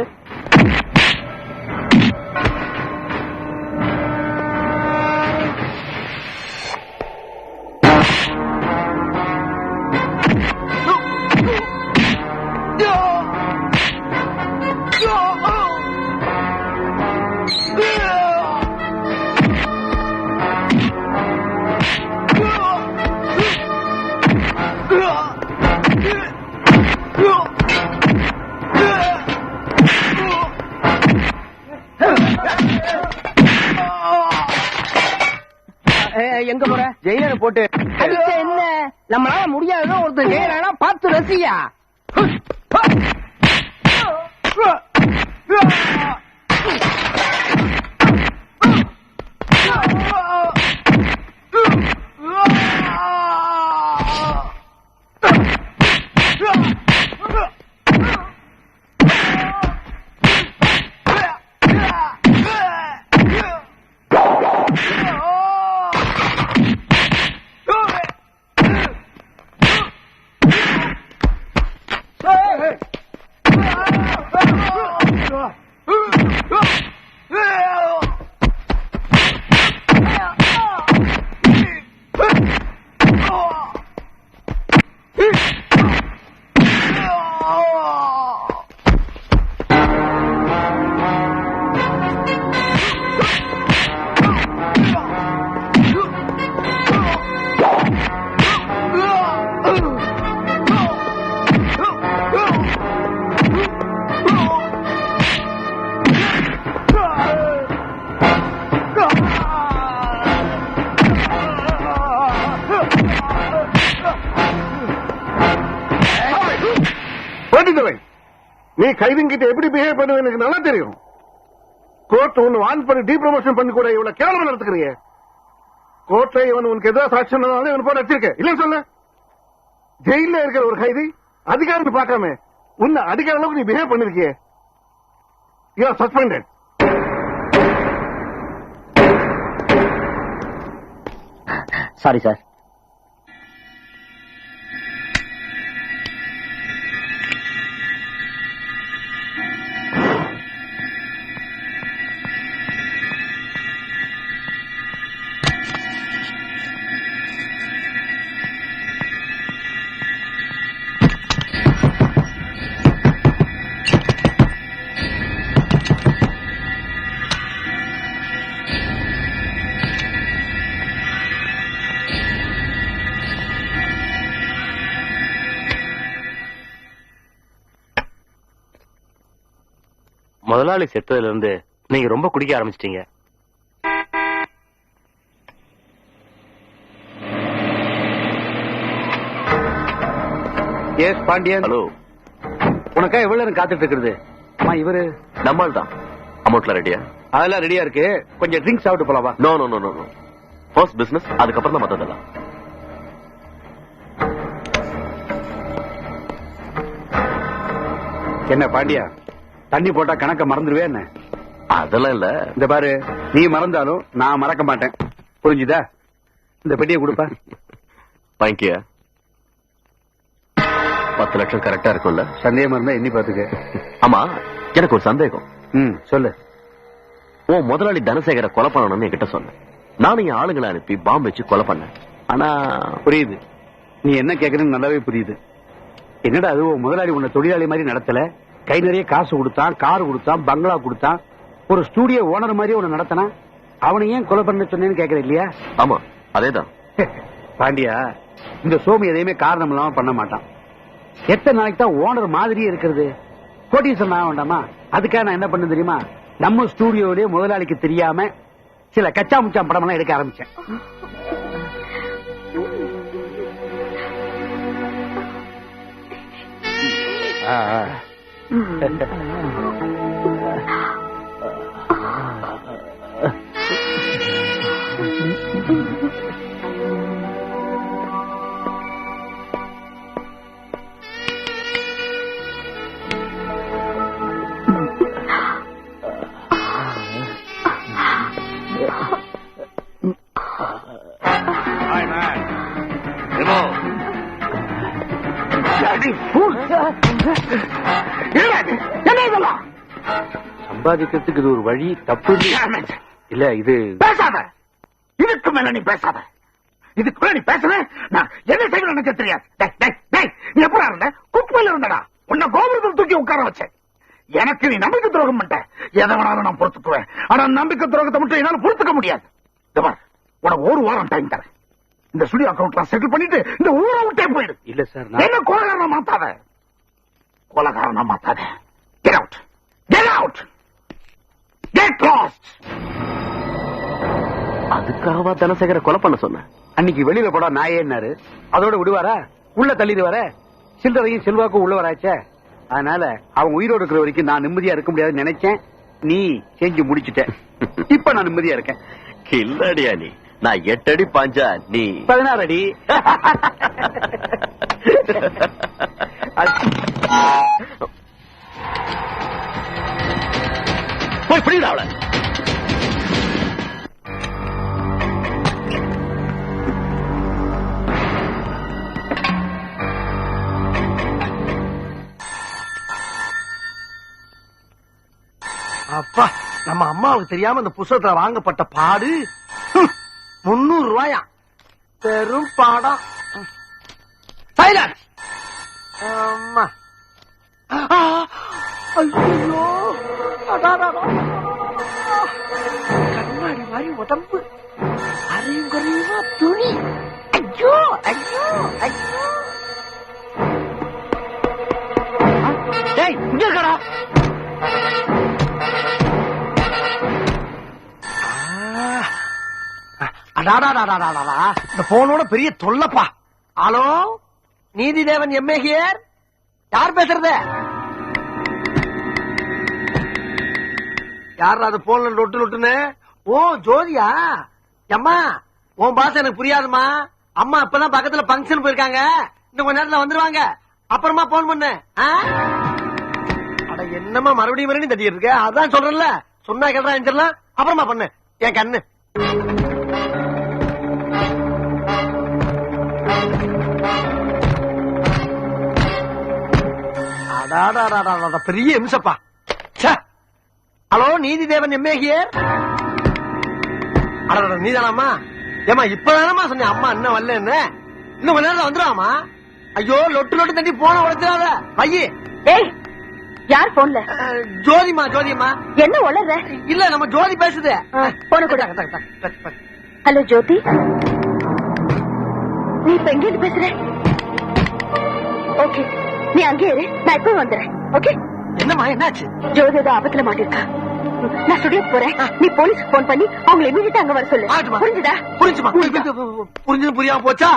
எங்க போற? ஜெயிலரை போட்டு என்ன நம்மளால முடியாதுன்னு ஒருத்தர் ஜெயிலா பார்த்து ரசியா. நீ கைதிங்கிட்ட எப்படி பிஹேவ் பண்ணுவ எனக்கு நல்லா தெரியும். கோர்ட் ஒன்னு வான் பண்ணி டீ ப்ரமோஷன் பண்ணி கூட இவ்வளவு கேவலமா நடத்துக்கிறீங்க. கோர்ட்ல இவன் உனக்கு எதிராக சாட்சி இவன் போட வச்சிருக்க இல்லன்னு சொல்ல. ஜெயில இருக்கிற ஒரு கைதி அதிகாரம் பார்க்காம உன்னை அடிக்கிற அளவுக்கு நீ பிஹேவ் பண்ணிருக்கிய. You are suspended. Sorry sir. முதலாளி செத்ததுல இருந்து நீங்க ரொம்ப குடிக்க ஆரம்பிச்சிட்டீங்க. எஸ் பாண்டியன். ஹலோ. உனக்கா எவ்வளவு நேரம் காத்துட்டு இருக்கிறது? இவரு நம்மால் தான். அமௌண்ட்ல ரெடியா? அதெல்லாம் ரெடியா இருக்கு. கொஞ்சம் ட்ரிங்க் சாப்பிட்டு போலாமா? No no no no. First business, அதுக்கப்புறம் தான் மத்ததெல்லாம். என்ன பாண்டியா, தண்ணி போட்டா கணக்க மறந்துடுவே என்ன? அதெல்லாம் இல்ல. இந்த பாரு, நீ மறந்தாலும் நான் மறக்க மாட்டேன். புரிஞ்சுதா? இந்த பெட்டியை கொடுப்பா. வாங்கிக்கியா. 10 லட்சம் கரெக்டா இருக்கும்ல? சந்தேகமா இருந்தா எண்ணி பாத்துக்க. ஆமா, எனக்கு ஒரு சந்தேகம். சொல்லு. உன் முதலாளி தனசேகர கொலை பண்ணணும்னு என்கிட்ட சொன்னேன். நானும் என் ஆளுங்களை அனுப்பி பாம்பு வச்சு கொலை பண்ணேன். ஆனா புரியுது, நீ என்ன கேக்குறன்னு நல்லாவே புரியுது. என்னடா அது, முதலாளி உன்னை தொழிலாளி மாதிரி நடத்தல, கை நிறைய காசு கொடுத்தான், கார் கொடுத்தான், பங்களா கொடுத்தான், ஒரு ஸ்டூடியோ ஓனர் மாதிரி உன்னை நடத்தினா, அவனை ஏன் கொலை பண்ண சொன்னேன்னு கேக்குற இல்லையா? ஆமா, அதேதான். பாண்டியா, இந்த சோமி எதையுமே காரணம் இல்லாம பண்ண மாட்டான். எத்தனை நாளைக்கு தான் ஓனர் மாதிரியே இருக்கிறது? கோட்டீஸ்வரன் ஆக வேண்டாமா? அதுக்காக நான் என்ன பண்ண தெரியுமா, நம்ம ஸ்டூடியோலயே முதலாளிக்கு தெரியாம சில கச்சா முச்சாம் படம் எல்லாம் எடுக்க ஆரம்பிச்சேன். சம்பாதிக்கிறதுக்கு இது ஒரு வழி. தப்பு இல்ல. இது பேசாத, இதுக்கு மேல நீ பேசாத. இதுக்குள்ள நீ பேசுற நான் என்ன செய்யணும் எனக்கு தெரியாது. நீ எப்படா இருந்த? குப்பையில இருந்தடா. உன்னை கோபுரத்தில் தூக்கி உட்கார வச்சேன். எனக்கு நீ நம்பிக்கை துரோகம் பண்ண, எதை வேணாலும் நான் பொறுத்துக்குவேன். ஆனா நம்பிக்கை துரோகத்தை மட்டும் என்னால பொறுத்துக்க முடியாது. உனக்கு ஒரு வாரம் டைம் தரேன். இந்த ஸ்டுடியோ அக்கௌண்ட்ல செட்டில் பண்ணிட்டு இந்த ஊரை விட்டே போயிடு. இல்ல சார், என்ன கொலகாரனா மாத்தாத, கொலகாரனா மாத்தாத. Get out, get out, get lost. அதுக்காகவா Dhanasekar கொலை பண்ண சொன்ன? அன்னைக்கு வெளியில போடா நாயேன்னாரு, அதோட விடுவாரா? உள்ள தள்ளிடு வர. சில்லறையும் செல்வாக்கும் உள்ளவராச்சே. அதனால அவன் உயிரோடு இருக்கிற வரைக்கும் நான் நிம்மதியா இருக்க முடியாதுன்னு நினைச்சேன். நீ செஞ்சு முடிச்சுட்ட. இப்ப நான் நிம்மதியா இருக்கேன். இல்லடியா, நீ நான் 8 அடி பாஞ்சா நீ 16 அடி. போய் பிடிடா அவளை. அப்பா, நம்ம அம்மாவுக்கு தெரியாம இந்த புத்தகத்துல வாங்கப்பட்ட பாடு 300 ரூபாயா? பெரும் பாடம். சைலன்ஸ். அம்மா, ஐயோ, கண்ணாடி மாதிரி உடம்பு, அரையும் குறையுமா துணி. ஐயோ ஐயோ ஐயோ. டேய், இங்க இருக்கடா. இந்த போனோட பெரிய தொல்லப்பா. Hello, Neethidevan MA here. யார் பேசுறது? யார் அது போன்ல லொட்டு லொட்டுன்னு? ஓ, ஜோதியா. அம்மா, உன் பாச எனக்கு புரியாதுமா. அம்மா இப்பதான் பக்கத்துல பங்கன் போயிருக்காங்க. இன்னும் கொஞ்ச நேரத்துல வந்துருவாங்க. அப்புறமா போன் பண்ணு. அட, என்னமா மறுபடியும் தட்டிட்டு இருக்க? அதான் சொல்றேன்ல, சொன்னா கேட்டா எஞ்சிடலாம். அப்புறமா பண்ணு என் கண்ணு. பெரிய இம்சப்பா. Hello, Neethidevan MA here. நீதானாமா? ஏமா இப்பதானமா சொன்னேன் அம்மா இன்னும் வரல. என்ன இன்னும் கொஞ்ச நேரம் வந்துடாமா? ஐயோ, லொட்டு லொட்டு தட்டி போன உழைச்சிடாத பைய. ஏய், யார் போன்ல? ஜோதிமா. ஜோதிமா என்ன உளற? இல்ல, நம்ம ஜோதி பேசுது. போன கூட. ஹலோ ஜோதி, நீ இப்ப எங்க பேசுற? ஓகே, நீ அங்கே இரு, நான் இப்ப வந்துடுறேன். ஓகே? என்னம்மா, என்னாச்சு? ஜோதி ஏதோ ஆபத்துல மாட்டிருக்கா. நான் ஸ்டுடியோ போறேன். நீ போலீஸ்க்கு போன் பண்ணி அவங்களை இமீடியட்டா அங்க வர சொல்லு. புரிஞ்சுதா? புரிஞ்சுமா. புரிஞ்சது புரியாம போச்சா?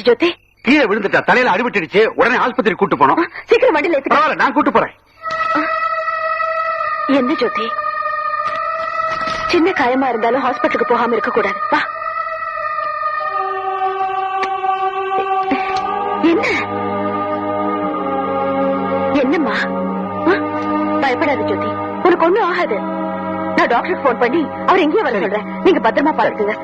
என்னாச்சு ஜோதி? கீழே விழுந்துட்டா, தலையில அடிபட்டுடுச்சு. உடனே ஆஸ்பத்திரி கூட்டு போனோம். சீக்கிரம் வண்டியில ஏத்துக்க. பரவாயில்ல, நான் கூட்டு போறேன். என்ன ஜோதி, சின்ன காயமா இருந்தாலும் ஹாஸ்பிட்டலுக்கு போகாம இருக்க கூடாது. வா. என்ன என்னம்மா? பயப்படாத ஜோதி, உனக்கு ஒண்ணும் ஆகாது. நான் டாக்டருக்கு போன் பண்ணி அவர் எங்கேயே வர சொல்றேன். நீங்க பத்திரமா பாருங்க.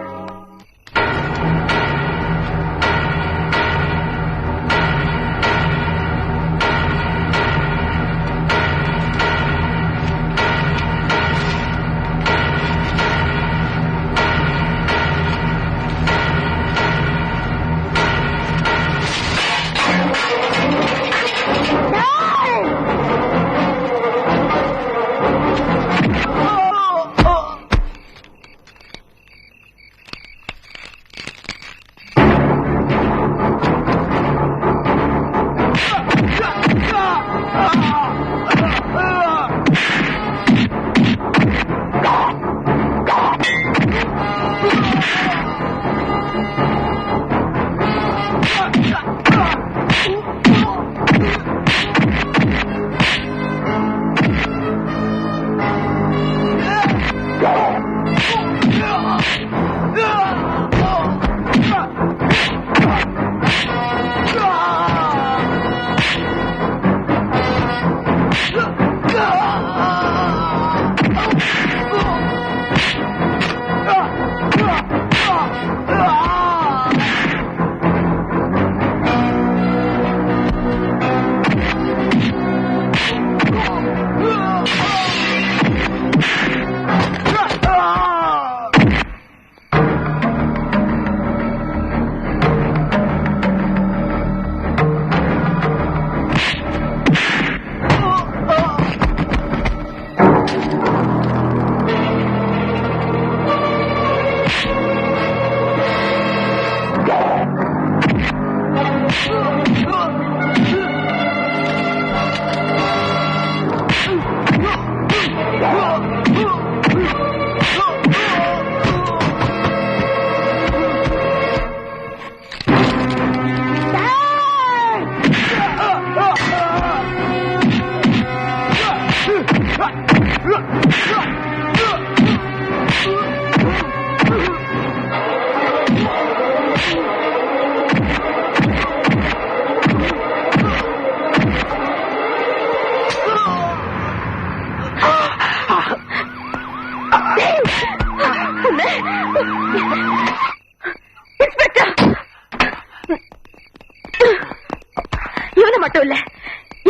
இவனை மட்டும் இல்ல,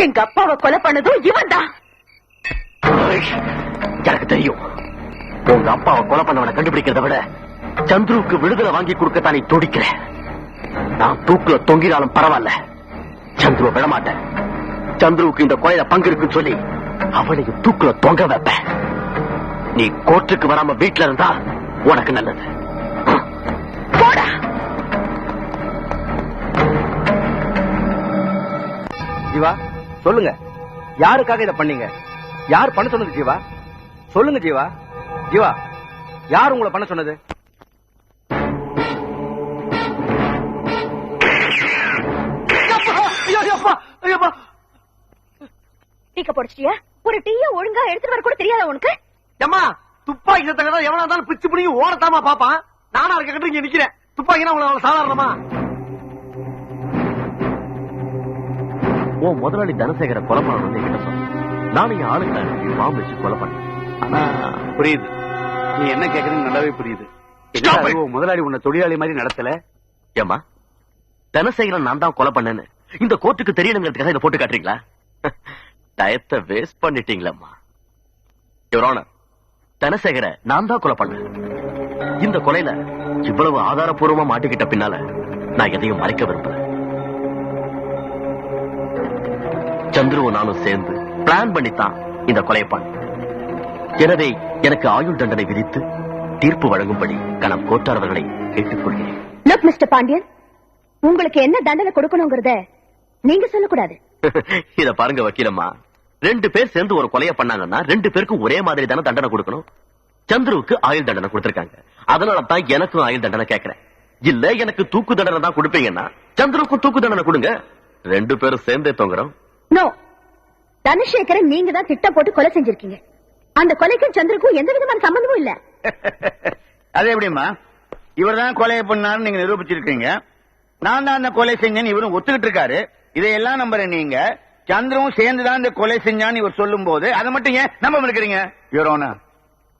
எங்க அப்பாவை கொலை பண்ணதும் இவன் தான். எனக்கு தெரியும், உங்க அப்பாவை கொலை பண்ணவனை கண்டுபிடிக்கிறத விட சந்துருவுக்கு விடுதலை வாங்கி கொடுக்கத்தான் நீ துடிக்கிற. நான் தூக்குல தொங்கினாலும் பரவாயில்ல, சந்துருவை விடமாட்டேன். சந்துருவுக்கு இந்த கொலையில பங்கு இருக்குன்னு சொல்லி அவளையும் தூக்குல தொங்க வைப்பேன். நீ கோர்ட்டுக்கு வராம வீட்டுல இருந்தா உனக்கு நல்லது. போடா. ஜீவா, சொல்லுங்க, யாருக்காக இதை பண்ணீங்க? யார் பண்ண சொன்னது ஜீவா? சொல்லுங்க ஜீவா. ஜீவா, யார் உங்களை பண்ண சொன்னது? டீக்க போடிச்சிட்டியா? ஒரு டீய ஒழுங்கா எடுத்துட்டு வர கூட தெரியாத உனக்கு? ஏம்மா, துப்பாக்கி சத்தம் எவனா இருந்தாலும் பிச்சு பிடிங்கி ஓடத்தாமா பாப்பான். நானா இருக்க இங்க நிக்கிறேன். துப்பாக்கினா உங்களை சாதாரணமா? உன் முதலாளி தனசேகர கொலை பண்ணணும் கிட்ட சொன்ன. நானும் என் ஆளுங்களை மாம் வச்சு கொலை பண்ணேன். ஆனா புரியுது, நீ என்ன கேக்குறீங்க நல்லாவே புரியுது. முதலாளி உன்னை தொழிலாளி மாதிரி நடத்தல. ஏமா, தனசேகரன் நான் தான் கொலை பண்ணேன்னு இந்த கோர்ட்டுக்கு தெரியணுங்கிறதுக்காக இதை போட்டு காட்டுறீங்களா? டயத்தை வேஸ்ட் பண்ணிட்டீங்களம்மா. யுவர் ஆனர், தனசேகர நான் தான் கொலை பண்ணேன். இந்த கொலையில இவ்வளவு ஆதாரப்பூர்வமா மாட்டிக்கிட்ட பின்னால நான் எதையும் மறைக்க விரும்பல. சந்துருவும் நானும் சேர்ந்து பிளான் பண்ணித்தான் இந்த கொலையை பண்ண. எனவே எனக்கு ஆயுள் தண்டனை விதித்து தீர்ப்பு வழங்கும்படி கணம் கோட்டார் அவர்களை கேட்டுக்கொள்கிறேன். லுக் மிஸ்டர் பாண்டியன், உங்களுக்கு என்ன தண்டனை கொடுக்கணுங்கிறத நீங்க சொல்லக்கூடாது. இத பாருங்க வக்கீலம்மா, 2 பேர் சேர்ந்து ஒரு கொலையை பண்ணாங்கன்னா 2 பேருக்கும் ஒரே மாதிரி தானே தண்டனை கொடுக்கணும். சந்துருவுக்கு ஆயுள் தண்டனை கொடுத்திருக்காங்க, அதனால தான் எனக்கும் ஆயுள் தண்டனை கேட்கிறேன். இல்ல எனக்கு தூக்கு தண்டனை தான் கொடுப்பீங்கன்னா சந்திரக்கும் தூக்கு தண்டனை கொடுங்க, 2 பேரும் சேர்ந்தே தொங்குறோம். நோ, தனசேகரை நீங்க தான் திட்டம் போட்டு கொலை செஞ்சிருக்கீங்க. அந்த கொலைக்கும் சந்திரக்கும் எந்த விதமான சம்பந்தமும் இல்ல. அது எப்படிமா? இவர் தான் கொலையை பண்ணாரு நீங்க நிரூபிச்சிருக்கீங்க. நான் தான் அந்த கொலை செஞ்சேன்னு இவரும் ஒத்துக்கிட்டு இருக்காரு. இதையெல்லாம் நம்புறேன். நீங்க சந்திரவும் சேர்ந்துதான் இந்த கொலை செஞ்சான்னு இவர் சொல்லும் போது அதை மட்டும் ஏன் நம்ப இருக்கிறீங்க? யுவர் ஆனர்,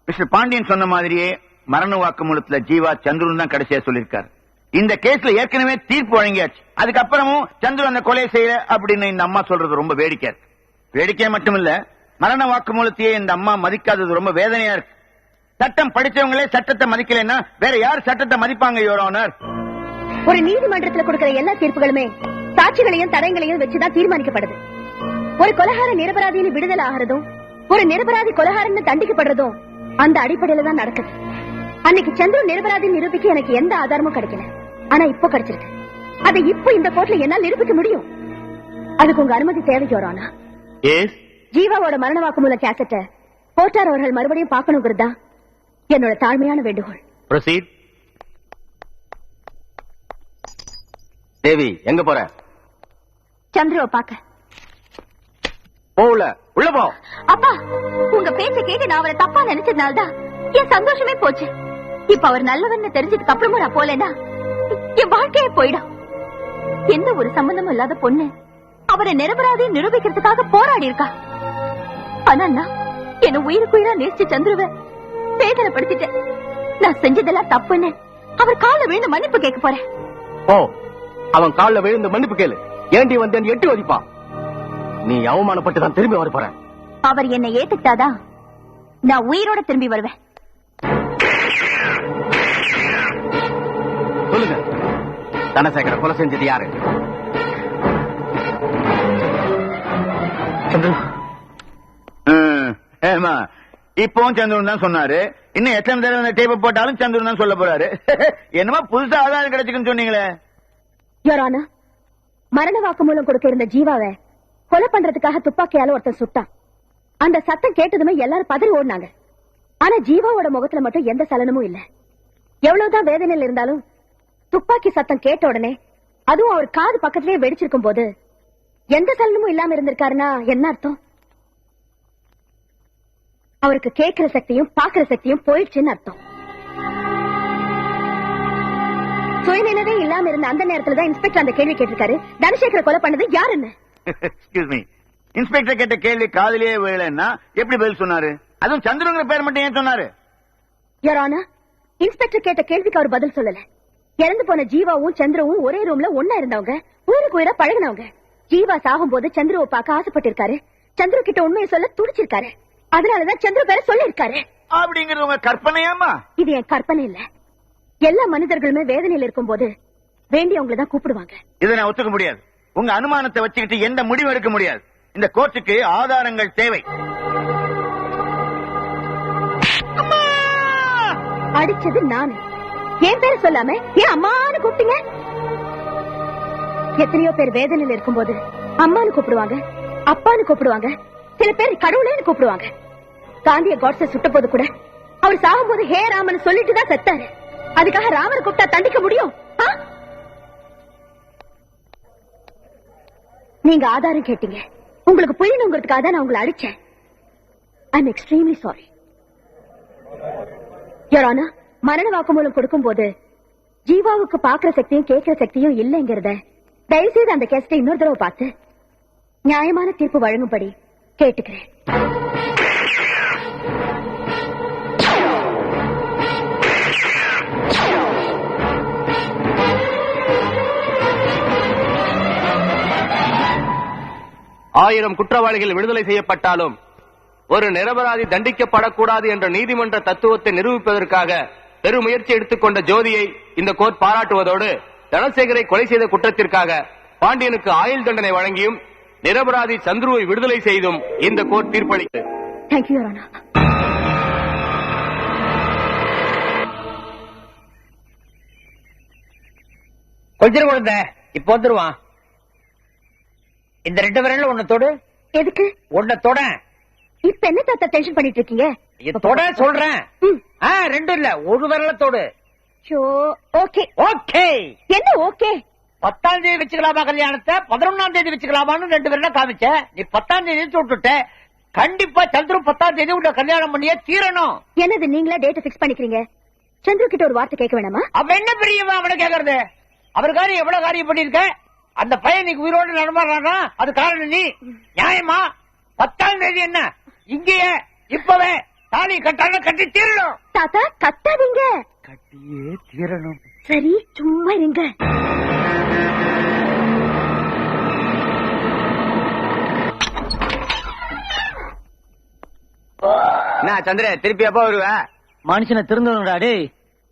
மிஸ்டர் பாண்டியன் சொன்ன மாதிரியே மரண வாக்குமூலத்துல ஜீவா சந்திரன் தான் கடைசியா சொல்லியிருக்காரு. இந்த கேஸ்ல ஏற்கனவே தீர்ப்பு வழங்கியாச்சு. அதுக்கப்புறமும் சந்திரன் அந்த கொலை செய்யல அப்படின்னு இந்த அம்மா சொல்றது ரொம்ப வேடிக்கை இருக்கு. வேடிக்கை மட்டும் இல்ல, மரண வாக்குமூலத்தையே இந்த அம்மா மதிக்காதது ரொம்ப வேதனையா இருக்கு. சட்டம் படிச்சவங்களே சட்டத்தை மதிக்கலைன்னா வேற யார் சட்டத்தை மதிப்பாங்க? யுவர் ஆனர், ஒரு நீதிமன்றத்தில் கொடுக்கிற எல்லா தீர்ப்புகளுமே சாட்சிகளையும் தடயங்களையும் வச்சுதான் தீர்மானிக்கப்படுது. ஒரு கொலைகார நிரபராதின்னு விடுதலை ஆகிறதும் ஒரு நிரபராதி கொலைகாரன்னு தண்டிக்கப்படுறதும் அந்த அடிப்படையில தான் நடக்குது. அன்னைக்கு சந்திர நிரபராதி நிரூபிக்க எனக்கு எந்த ஆதாரமும் கிடைக்கல. ஆனா இப்போ கிடைச்சிருக்கு. அதை இப்போ இந்த கோர்ட்ல என்னால் நிரூபிக்க முடியும். அதுக்கு உங்க அனுமதி தேவை யுவர் ஆனர். ஜீவாவோட மரண வாக்குமூல கேசட்டை கோட்டார் அவர்கள் மறுபடியும் பார்க்கணுங்கிறது தான் என்னோட தாழ்மையான வேண்டுகோள். தேவி, எங்க போற? சந்திரவை பாக்க. போல உள்ள போ. அப்பா, உங்க பேச்ச கேட்டு நான் அவரை தப்பா நினைச்சதுனால்தான் என் சந்தோஷமே போச்சு. இப்ப அவர் நல்லவன்னு தெரிஞ்சதுக்கு அப்புறமும் நான் போலேன்னா என் வாழ்க்கையே போயிடும். எந்த ஒரு சம்பந்தமும் இல்லாத பொண்ணு அவரை நிரபராதி நிரூபிக்கிறதுக்காக போராடி இருக்கா. ஆனா நான் என்ன உயிருக்குயிரா நேசிச்ச சந்திரவை வேதனைப்படுத்திட்டேன். நான் செஞ்சதெல்லாம் தப்புன்னு அவர் கால விழுந்து மன்னிப்பு கேட்க போறேன். ஓ, அவன் காலில் விழுந்து மன்னிப்பு கேளு. ஏண்டி வந்தேன் எட்டி வதிப்பான். நீ அவமானப்பட்டு தான் திரும்பி வர போற. அவர் என்னை ஏத்துக்கிட்டாதான் நான் உயிரோட திரும்பி வருவேன். சொல்லுங்க, தனசேகர கொலை செஞ்சது யாரு? இப்பவும் சந்திரன் தான் சொன்னாரு. இன்னும் எத்தனை தடவை டேப்பை போட்டாலும் சந்திரன் தான் சொல்ல போறாரு. என்னமா புதுசா ஆதாரம் கிடைச்சுக்குன்னு சொன்னீங்களே? யுவர் ஆனர், மரண வாக்குமூலம் கொடுக்க இருந்த ஜீவாவை கொலை பண்றதுக்காக துப்பாக்கியால ஒருத்தன் சுட்டான். அந்த சத்தம் கேட்டதுமே எல்லாரும் பதறி ஓடினாங்க. ஆனா ஜீவாவோட முகத்துல மட்டும் எந்த சலனமும் இல்ல. எவ்வளவுதான் வேதனையில் இருந்தாலும் துப்பாக்கி சத்தம் கேட்ட உடனே, அதுவும் அவர் காது பக்கத்திலேயே வெடிச்சிருக்கும் போது எந்த சலனமும் இல்லாம இருந்திருக்காருன்னா என்ன அர்த்தம்? அவருக்கு கேட்கிற சக்தியும் பாக்குற சக்தியும் போயிடுச்சுன்னு அர்த்தம். சுயநினைவே இல்லாம இருந்த அந்த நேரத்துல தான் இன்ஸ்பெக்டர் அந்த கேள்வி கேட்டிருக்காரு, தனசேகர கொலை பண்ணது யாருன்னு. எக்ஸ்கியூஸ் மீ, இன்ஸ்பெக்டர் கேட்ட கேள்வி காதலியே விழலன்னா எப்படி பதில் சொன்னாரு? அதுவும் சந்திரங்கிற பேர் மட்டும் ஏன் சொன்னாரு? யுவர் ஆனர், இன்ஸ்பெக்டர் கேட்ட கேள்விக்கு அவர் பதில் சொல்லல. இறந்து போன ஜீவாவும் சந்திரவும் ஒரே ரூம்ல ஒன்னா இருந்தவங்க, ஊருக்கு உயிரா பழகினவங்க. ஜீவா சாகும் போது சந்திரவை பார்க்க ஆசைப்பட்டிருக்காரு. சந்திர கிட்ட உண்மையை சொல்ல துடிச்சிருக்காரு. அதனாலதான் சந்திர பேரை சொல்லிருக்காரு. அப்படிங்கறது உங்க கற்பனையாமா? இது என் கற்பனை இல்ல. எல்லா மனிதர்களுமே வேதனையில் இருக்கும் போது வேண்டியவங்களை தான் கூப்பிடுவாங்க. இதை நான் ஒத்துக்க முடியாது. உங்க அனுமானத்தை வச்சுக்கிட்டு எந்த முடிவு எடுக்க முடியாது. இந்த கோர்ட்டுக்கு ஆதாரங்கள் தேவை. அடிச்சது நானு. என் பேரை சொல்லாம ஏன் அம்மான்னு கூப்பிட்டீங்க? எத்தனையோ பேர் வேதனையில் இருக்கும் போது அம்மான்னு கூப்பிடுவாங்க, அப்பான்னு கூப்பிடுவாங்க, சில பேர் கடவுளேன்னு கூப்பிடுவாங்க. காந்திய காட்ஸை சுட்ட போது கூட அவர் சாகும் போது ஹே ராமன் சொல்லிட்டு தான் செத்தாரு. அதுக்காக ராமனை கூப்பிட்டா தண்டிக்க முடியும்? நீங்க ஆதாரம் கேட்டீங்க. உங்களுக்கு புரியணுங்கிறதுக்காக தான் நான் உங்களை அடிச்சேன். I am extremely sorry. Your honour, மரண வாக்குமூலம் கொடுக்கும் போது ஜீவாவுக்கு பாக்குற சக்தியும் கேட்கிற சக்தியும் இல்லைங்கிறத தயவுசெய்து அந்த கேஸ்டை இன்னொரு தடவை பார்த்து நியாயமான தீர்ப்பு வழங்கும்படி கேட்டுக்கிறேன். ஆயிரம் குற்றவாளிகள் விடுதலை செய்யப்பட்டாலும் ஒரு நிரபராதி தண்டிக்கப்படக்கூடாது என்ற நீதிமன்ற தத்துவத்தை நிரூபிப்பதற்காக பெருமுயற்சி எடுத்துக்கொண்ட ஜோதியை இந்த கோர்ட் பாராட்டுவதோடு, தனசேகரை கொலை செய்த குற்றத்திற்காக பாண்டியனுக்கு ஆயுள் தண்டனை வழங்கியும் நிரபராதி சந்துருவை விடுதலை செய்தும் இந்த கோர்ட் தீர்ப்பளித்தது. Thank you, Your Honor. கொஞ்சம் கொடுத்த இப்ப வந்துருவான். இந்த 2 விரல்ல ஒண்ணு தொடு. எதுக்கு? ஒண்ணு தொட. இப்ப என்ன தாத்தா டென்ஷன் பண்ணிட்டு இருக்கீங்க? தொட சொல்றேன். 2 இல்ல, ஒரு விரல தொடு. Okay okay. என்ன ஓகே? 10ஆம் தேதி வச்சுக்கலாமா கல்யாணத்தை 11ஆம் தேதி வச்சுக்கலாமான்னு 2 பேரும் காமிச்ச. நீ 10ஆம் தேதி விட்டுட்ட. கண்டிப்பா சந்துரு 10ஆம் தேதி உள்ள கல்யாணம் பண்ணியே தீரணும். என்னது நீங்களா டேட் பிக்ஸ் பண்ணிக்கிறீங்க? சந்துரு கிட்ட ஒரு வார்த்தை கேட்க வேணாமா? அவன் என்ன பெரியவன் அவனை கேக்குறது? அவர் காரியம் எவ்வளவு காரியம் பண்ணிருக்க. அந்த பையன் நீ உயிரோடு நடமாடுறானா அது காரணம் நீ. நியாயமா 10ஆம் தேதி என்ன இங்கேயே இப்பவே தாலி கட்டாலும் கட்டி தீரணும். தாத்தா கட்டாதீங்க. கட்டியே தீரணும். சரி சும்மா இருங்க. என்ன சந்திர திருப்பி எப்ப வருவ? மனுஷனை திருந்தணும்டா டேய்.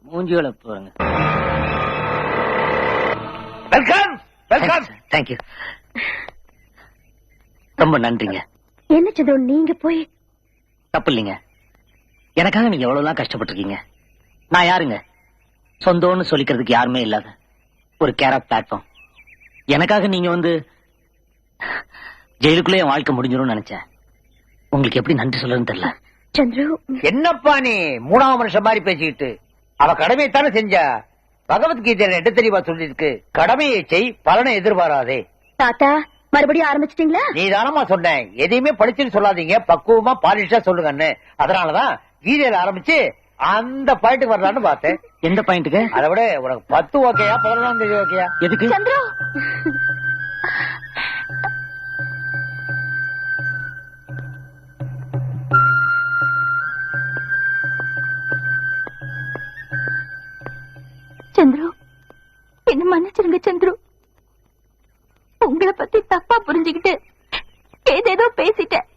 மூஞ்சிகளை பாருங்க. Welcome welcome. தேங்க்யூ. ரொம்ப நன்றிங்க. என்ன சந்துரு நீங்க போய் தப்பு இல்லைங்க. எனக்காக நீங்க எவ்வளவு கஷ்டப்பட்டிருக்கீங்க. நான் யாருங்க? சொந்தம்னு சொல்லிக்கிறதுக்கு யாருமே இல்லாத ஒரு கேர் ஆஃப் பிளாட்ஃபார்ம். எனக்காக நீங்க வந்து ஜெயிலுக்குள்ளே என் வாழ்க்கை முடிஞ்சிடும் நினைச்சேன். உங்களுக்கு எப்படி நன்றி சொல்றதுன்னு தெரியல. சந்துரு என்னப்பா நீ 3ஆம் வருஷம் மாதிரி பேசிக்கிட்டு? அவ கடமையை தானே செஞ்சா. பகவத்கீதையில என்ன தெரியுமா சொல்லிருக்கு? கடமையை செய் பலனை எதிர்பாராதே. தாத்தா மறுபடியும் ஆரம்பிச்சிட்டீங்களா? நீ தானமா சொன்னேன் எதையுமே படிச்சுன்னு சொல்லாதீங்க, பக்குவமா பாலிஷா சொல்லுங்கன்னு. அதனாலதான் கீதையில ஆரம்பிச்சு அந்த பாயிண்ட்டுக்கு வரலான்னு பார்த்தேன். எந்த பாயிண்ட்டுக்கு? அதை விட உனக்கு 10 ஓகேயா 11ஆம் தேதி ஓகேயா? எதுக்கு? சந்துரு சந்துரு என்ன மன்னிச்சிருங்க சந்துரு. உங்களை பத்தி தப்பா புரிஞ்சுக்கிட்டு ஏதேதோ பேசிட்டேன்.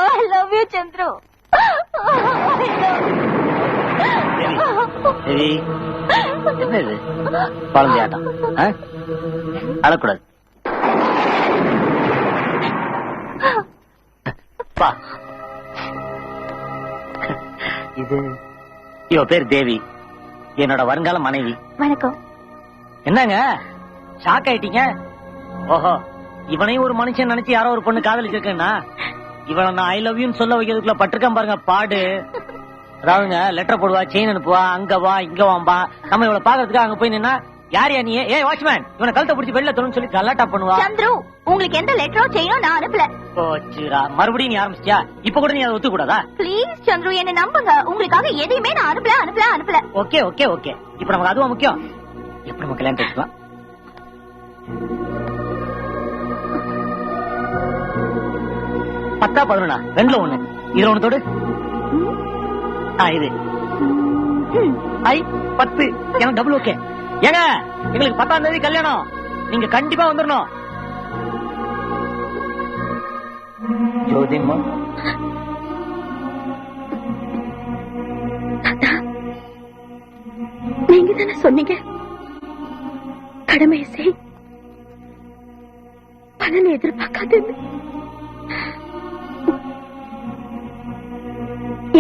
I love you Chandru. என்ன இது குழந்தையாட்டம்? அழக்கூடாது. இது இவ பேர் தேவி, என்னோட வருங்கால மனைவி. வணக்கம். என்னங்க ஷாக் ஆயிட்டீங்க? ஓஹோ, இவனையும் ஒரு மனுஷன் நினைச்சு யாரோ ஒரு பொண்ணு காதலிச்சிருக்கேன்னா இவனை நான் ஐ லவ் யூன்னு சொல்ல வைக்கிறதுக்குள்ள பட்டிருக்கேன் பாருங்க பாடு. அதாவதுங்க லெட்டர் போடுவா, செயின் அனுப்புவா, அங்க வா இங்க வாம்பா. நம்ம இவளை பாக்குறதுக்கு அங்க போய் நின்னா யார் நீ ஏ வாட்ச்மேன் இவனை கழுத்தை பிடிச்சி வெளில தொழுன்னு சொல்லி கலாட்டா பண்ணுவா. சந்துரு உங்களுக்கு எந்த லெட்டரோ செயினோ நான் அனுப்பல. போச்சுடா, மறுபடியும் நீ ஆரம்பிச்சியா? இப்ப கூட நீ அதை ஒத்துக்க கூடாதா? ப்ளீஸ் சந்துரு என்ன நம்புங்க. உங்களுக்காக எதையுமே நான் அனுப்பல. Okay okay okay. இப்ப நமக்கு அதுவா முக்கியம். எப்படி நம்ம கல்யாணம் பேசலாம்? பத்தா 11 2ல 1 இதுல 1 தொடு. இது ஐ 10 எனக்கு டபுள் ஓகே. ஏங்க எங்களுக்கு 10ஆம் தேதி கல்யாணம், நீங்க கண்டிப்பா வந்துடணும். ஜோதிமா நீங்க தானே சொன்னீங்க கடமையை செய் பலனை எதிர்பார்க்காது.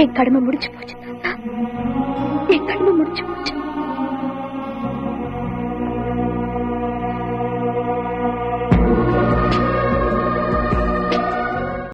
என் கடமை முடிச்சு போச்சு தாத்தா, என் கடமை முடிச்சு போச்சு.